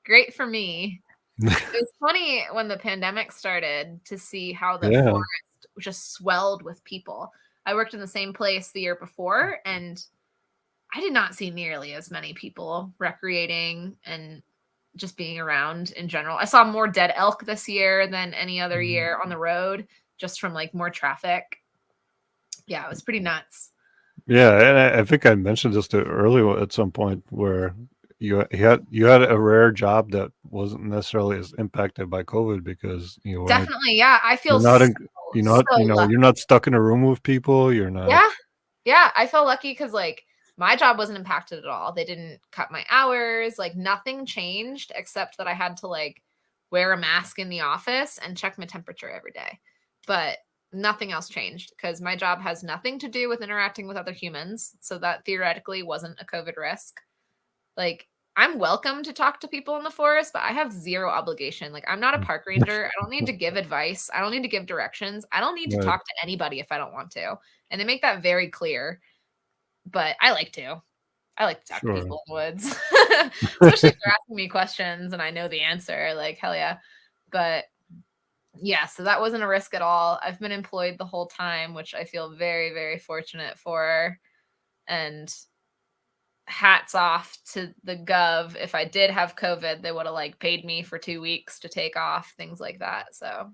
Great for me. It was funny when the pandemic started to see how the forest just swelled with people. I worked in the same place the year before, and I did not see nearly as many people recreating and just being around in general. I saw more dead elk this year than any other year on the road, just from like more traffic. Yeah, it was pretty nuts. Yeah, and I think I mentioned this earlier at some point where you had a rare job that wasn't necessarily as impacted by COVID because you were definitely, yeah. I feel you're not stuck in a room with people. You're not. Yeah. I felt lucky because like My job wasn't impacted at all. They didn't cut my hours. Like nothing changed except that I had to like wear a mask in the office and check my temperature every day. But nothing else changed because my job has nothing to do with interacting with other humans. So that theoretically wasn't a COVID risk. Like I'm welcome to talk to people in the forest, but I have zero obligation. Like I'm not a park ranger. I don't need to give advice. I don't need to give directions. I don't need to Right. talk to anybody if I don't want to. And they make that very clear. But I like to. I like to talk to Sure. people in the woods, especially if they're asking me questions and I know the answer. Like, hell yeah. But yeah, so that wasn't a risk at all. I've been employed the whole time, which I feel very, very fortunate for. And hats off to the gov. If I did have COVID, they would have like paid me for 2 weeks to take off, things like that. So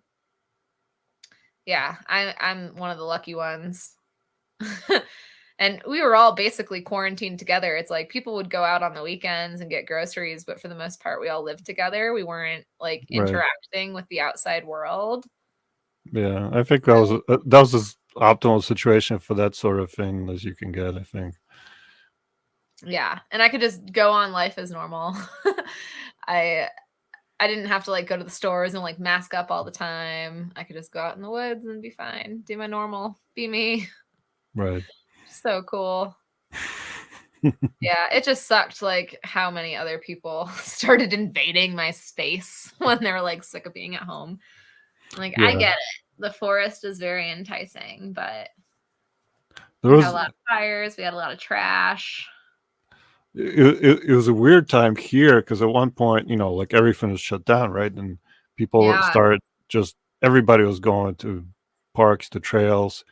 yeah, I'm one of the lucky ones. And we were all basically quarantined together. It's like people would go out on the weekends and get groceries, but for the most part, we all lived together. We weren't like Right. interacting with the outside world. Yeah, I think that was as optimal situation for that sort of thing as you can get, I think. Yeah, and I could just go on life as normal. I I didn't have to like go to the stores and like mask up all the time. I could just go out in the woods and be fine. Do my normal, be me. Right. So cool. Yeah, it just sucked like how many other people started invading my space when they were like sick of being at home. Like I Yeah. get it. The forest is very enticing, but There we had a was lot of fires, we had a lot of trash. it was a weird time here because at one point, like everything was shut down, right? And people Yeah. started just everybody was going to parks, to trails.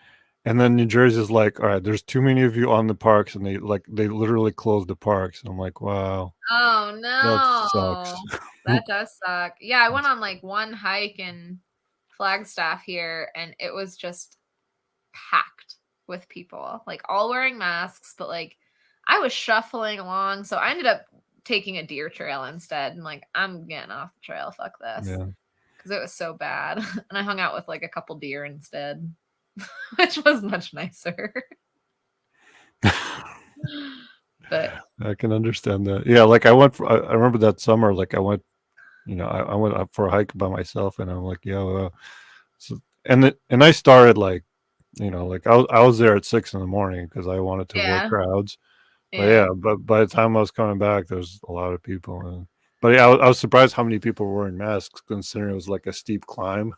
And then New Jersey's like, all right, there's too many of you on the parks, and they literally closed the parks. And I'm like, wow, Oh that no. sucks. That does suck. Yeah, I went on like one hike in Flagstaff here and it was just packed with people, like all wearing masks, but like I was shuffling along. So I ended up taking a deer trail instead. And like, I'm getting off the trail. Fuck this. Yeah. Because it was so bad. And I hung out with like a couple deer instead, which was much nicer. But I can understand that. Yeah, like I remember that summer, like I went, I went up for a hike by myself, and I'm like, yeah, so, and I started like, like I was there at 6 in the morning because I wanted to avoid yeah, crowds. But yeah. yeah, but by the time I was coming back, there's a lot of people. But yeah, I was surprised how many people were wearing masks, considering it was like a steep climb.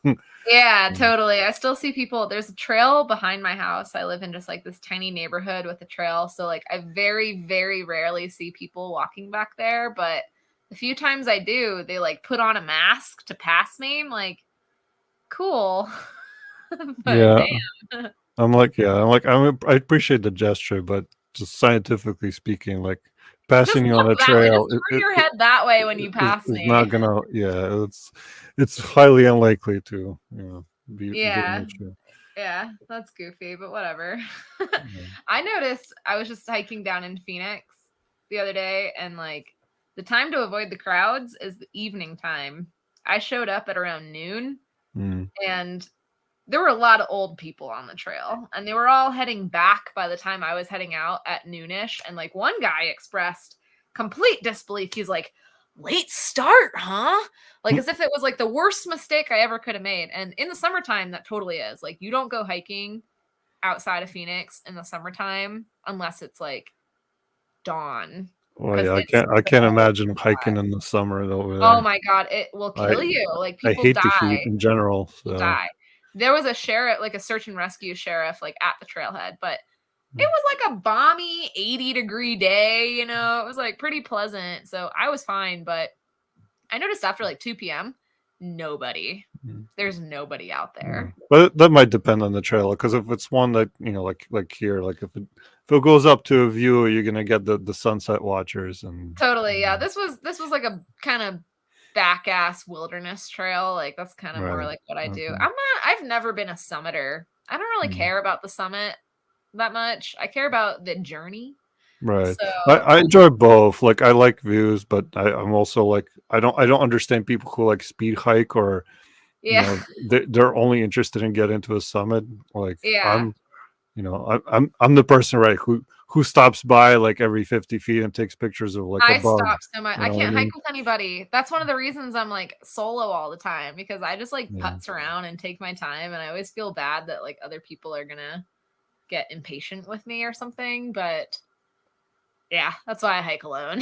Yeah, totally. I still see people. There's a trail behind my house. I live in just like this tiny neighborhood with a trail. So like I very, very rarely see people walking back there. But the few times I do, they like put on a mask to pass me. I'm like, cool. But Yeah, damn. I appreciate the gesture, but just scientifically speaking, like Just passing you on look a that way. trail Just turn your head that way when you pass is not me. gonna. Yeah, it's highly unlikely to be an Yeah. issue. Yeah, that's goofy, but whatever. Yeah. I noticed I was just hiking down in Phoenix the other day, and like the time to avoid the crowds is the evening time. I showed up at around noon, Mm, and there were a lot of old people on the trail, and they were all heading back by the time I was heading out at noonish. And like one guy expressed complete disbelief. He's like, late start, huh? Like as if it was like the worst mistake I ever could have made. And in the summertime, that totally is. Like you don't go hiking outside of Phoenix in the summertime unless it's like dawn. well, Because yeah, it's I can't so imagine hiking in the summer over oh there. my god, it will I kill you. Like I people hate the die. heat in general. People So die. There was a sheriff, like a search and rescue sheriff, like at the trailhead, but it was like a balmy 80-degree day, you know. It was like pretty pleasant. So I was fine, but I noticed after like 2 p.m., nobody. mm, There's nobody out yeah. there. But that might depend on the trail because if it's one that like here, like if it goes up to a view, you're gonna get the sunset watchers and Totally, yeah. This was like a kind of back ass wilderness trail. Like that's kind of more right. like what I do. Okay. I've never been a summiter. I don't really Mm. care about the summit that much. I care about the journey. Right. So I enjoy both. Like I like views, but I'm also like I don't understand people who like speed hike or yeah. they're only interested in getting to a summit. Like Yeah. I'm the person, right, who stops by like every 50 feet and takes pictures of like a I bug. stop so much. You I know what I can't hike mean? with anybody. That's one of the reasons I'm like solo all the time because I just like Yeah. putz around and take my time. And I always feel bad that like other people are going to get impatient with me or something. But yeah, that's why I hike alone.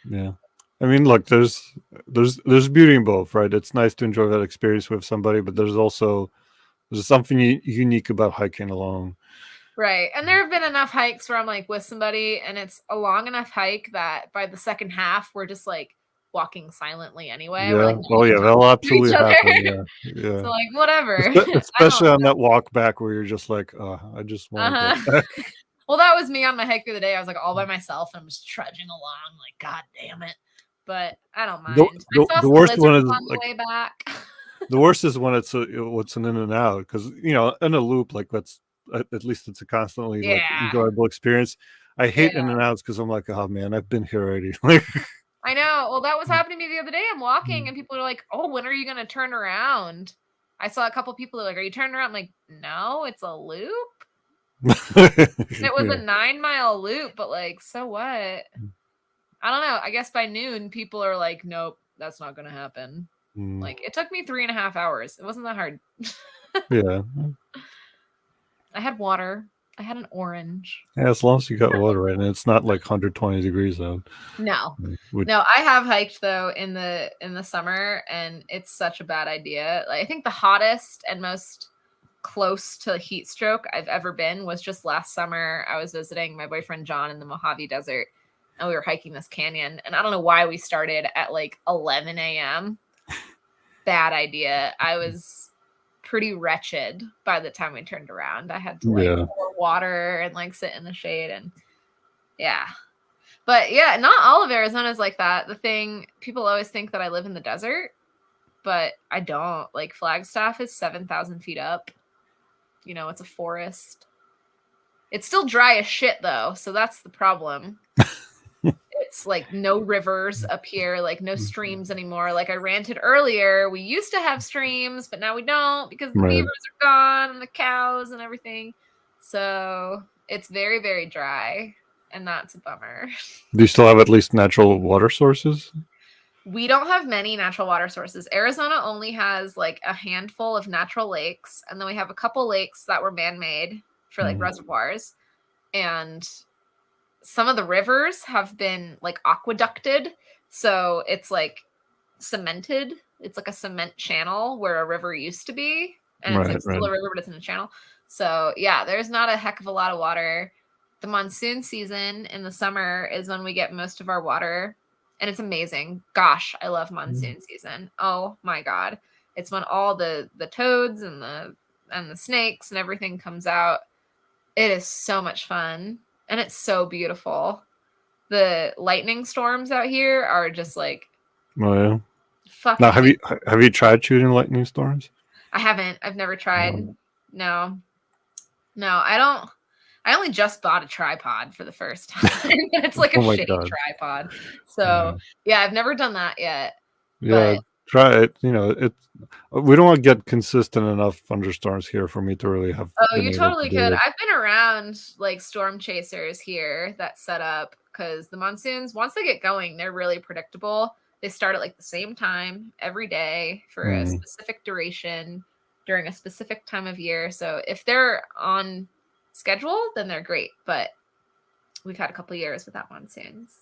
Yeah. I mean, look, there's beauty in both, right? It's nice to enjoy that experience with somebody, but there's something unique about hiking alone. Right. And there have been enough hikes where I'm like with somebody and it's a long enough hike that by the second half, we're just like walking silently anyway. We're Yeah. like not Oh even yeah, talking that'll to each absolutely other. happen. Yeah. Yeah. So like whatever. I don't Especially on that walk back where you're just like, I just want to get uh-huh. back. Well, that was me on my hike the other day. I was like all by myself and I'm just trudging along, like, God damn it. But I don't The, mind. I the, saw the some worst one lizards is on the like way back. the worst is when it's an in and out because in a loop like that's at least it's a constantly like Yeah. enjoyable experience. I Yeah. hate in and outs because I'm like, oh man, I've been here already. Like, I know. Well, that was happening to me the other day. I'm walking and people are like, oh, when are you going to turn around? I saw a couple people that are like, are you turning around? I'm like, no, it's a loop. It was a yeah. 9-mile loop, but like, so what? I don't know. I guess by noon, people are like, nope, that's not going to happen. Mm, Like, it took me 3.5 hours. It wasn't that hard. yeah. I had water. I had an orange. Yeah, as long as you got water right and it's not like 120 degrees out. No. Would No, I have hiked though in the summer and it's such a bad idea. Like I think the hottest and most close to heat stroke I've ever been was just last summer. I was visiting my boyfriend John in the Mojave Desert and we were hiking this canyon and I don't know why we started at like 11 a.m. Bad idea. I was pretty wretched by the time we turned around. I had to like yeah. pour water and like sit in the shade and yeah. But yeah, not all of Arizona is like that. The thing people always think that I live in the desert, but I don't. Like Flagstaff is 7,000 feet up. You know, it's a forest. It's still dry as shit though, so that's the problem. It's like no rivers up here, like no streams anymore. Like I ranted earlier, we used to have streams, but now we don't because the Right. beavers are gone and the cows and everything. So it's very, very dry, and that's a bummer. Do you still have at least natural water sources? We don't have many natural water sources. Arizona only has like a handful of natural lakes, and then we have a couple lakes that were man-made for like reservoirs. And some of the rivers have been like aqueducted, so it's like cemented. It's like a cement channel where a river used to be, and it's Right, like right. still a river, but it's in a channel. So yeah, there's not a heck of a lot of water. The monsoon season in the summer is when we get most of our water, and it's amazing. Gosh, I love monsoon season. Oh my god, it's when all the toads and the snakes and everything comes out. It is so much fun, and it's so beautiful. The lightning storms out here are just like Oh yeah. Now, fucking have amazing. you tried shooting lightning storms? I haven't. I've never tried. No. No, I don't. I only just bought a tripod for the first time. It's like a Oh my shitty god. tripod. Yeah. So, yeah, I've never done that yet. Yeah, But try it. We don't get consistent enough thunderstorms here for me to really have oh, been you able to totally do could. it. I've been around like storm chasers here that set up because the monsoons, once they get going, they're really predictable. They start at like the same time every day for a Mm, specific duration during a specific time of year. So if they're on schedule, then they're great. But we've had a couple years without monsoons,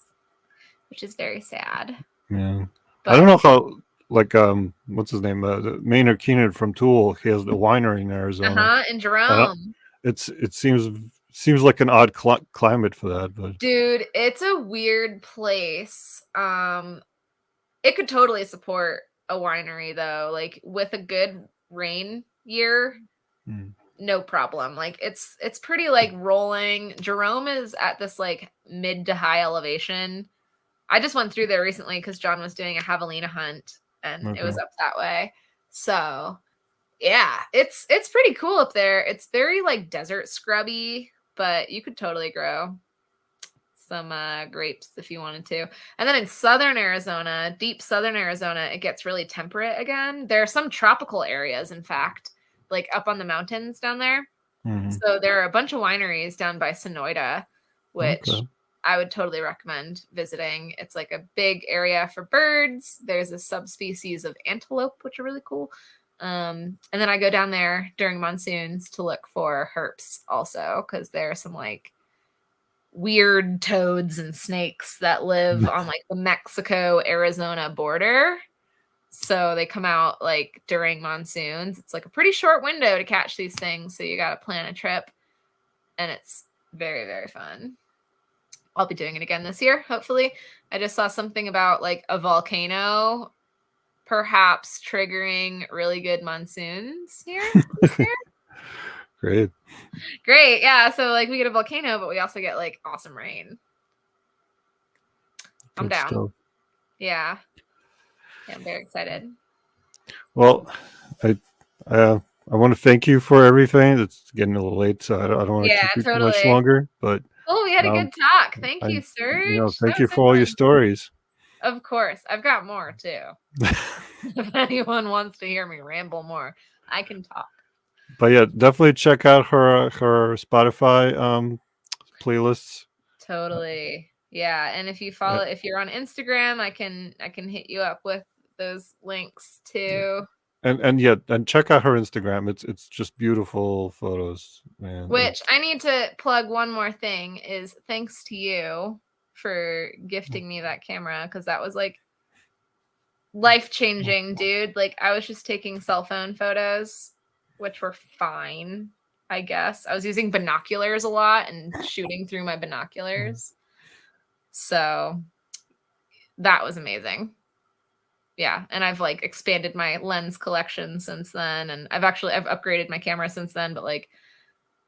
which is very sad. yeah. I don't But know how like what's his name? Maynard Keenan from Tool. He has the winery in Arizona. in I don't, Jerome, it seems like an odd climate for that, but dude, it's a weird place. It could totally support a winery though, like with a good rain year, mm, no problem. Like it's pretty like rolling. Jerome is at this like mid to high elevation. I just went through there recently because John was doing a javelina hunt and it was okay. up that way. So yeah, it's pretty cool up there. It's very like desert scrubby, but you could totally grow some grapes if you wanted to. And then in southern Arizona, deep southern Arizona, it gets really temperate again. There are some tropical areas, in fact, like up on the mountains down there. Mhm. So there are a bunch of wineries down by Sonoyta, which Okay. I would totally recommend visiting. It's like a big area for birds. There's a subspecies of antelope, which are really cool. And then I go down there during monsoons to look for herps also, because there are some like weird toads and snakes that live on like the Mexico Arizona border. So they come out like during monsoons. It's like a pretty short window to catch these things. So you got to plan a trip, and it's very, very fun. I'll be doing it again this year, hopefully. I just saw something about like a volcano perhaps triggering really good monsoons here this year. Great. Great. Yeah. So like we get a volcano, but we also get like awesome rain. I'm Good down. stuff. Yeah. Yeah, I'm very excited. Well, I I want to thank you for everything. It's getting a little late, so I don't want to Yeah, keep you too much totally. longer. But Oh, we had a um, good talk. Thank I you, Serge. That thank was you so for all your fun. stories. Of course. I've got more too. If anyone wants to hear me ramble more, I can talk. But yeah, definitely check out her Spotify playlists. Totally. Yeah, and if you follow, if you're on Instagram, I can hit you up with those links too. And yeah, and check out her Instagram. It's just beautiful photos, man. Which I need to plug one more thing is thanks to you for gifting me that camera, because that was like life-changing, dude. Like I was just taking cell phone photos, which were fine, I guess. I was using binoculars a lot and shooting through my binoculars. So that was amazing. Yeah, and I've like expanded my lens collection since then, and I've upgraded my camera since then, but like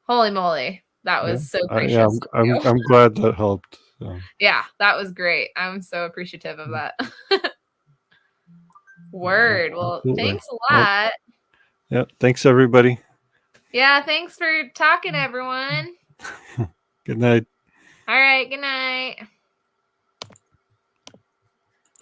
holy moly, that Yeah, was so yeah. gracious of you. I'm glad that helped. So. Yeah, that was great. I'm so appreciative of that. Word. Well, Absolutely. thanks a Well, lot. yeah. Thanks everybody. Yeah, thanks for talking, everyone. Good night. All right, good night.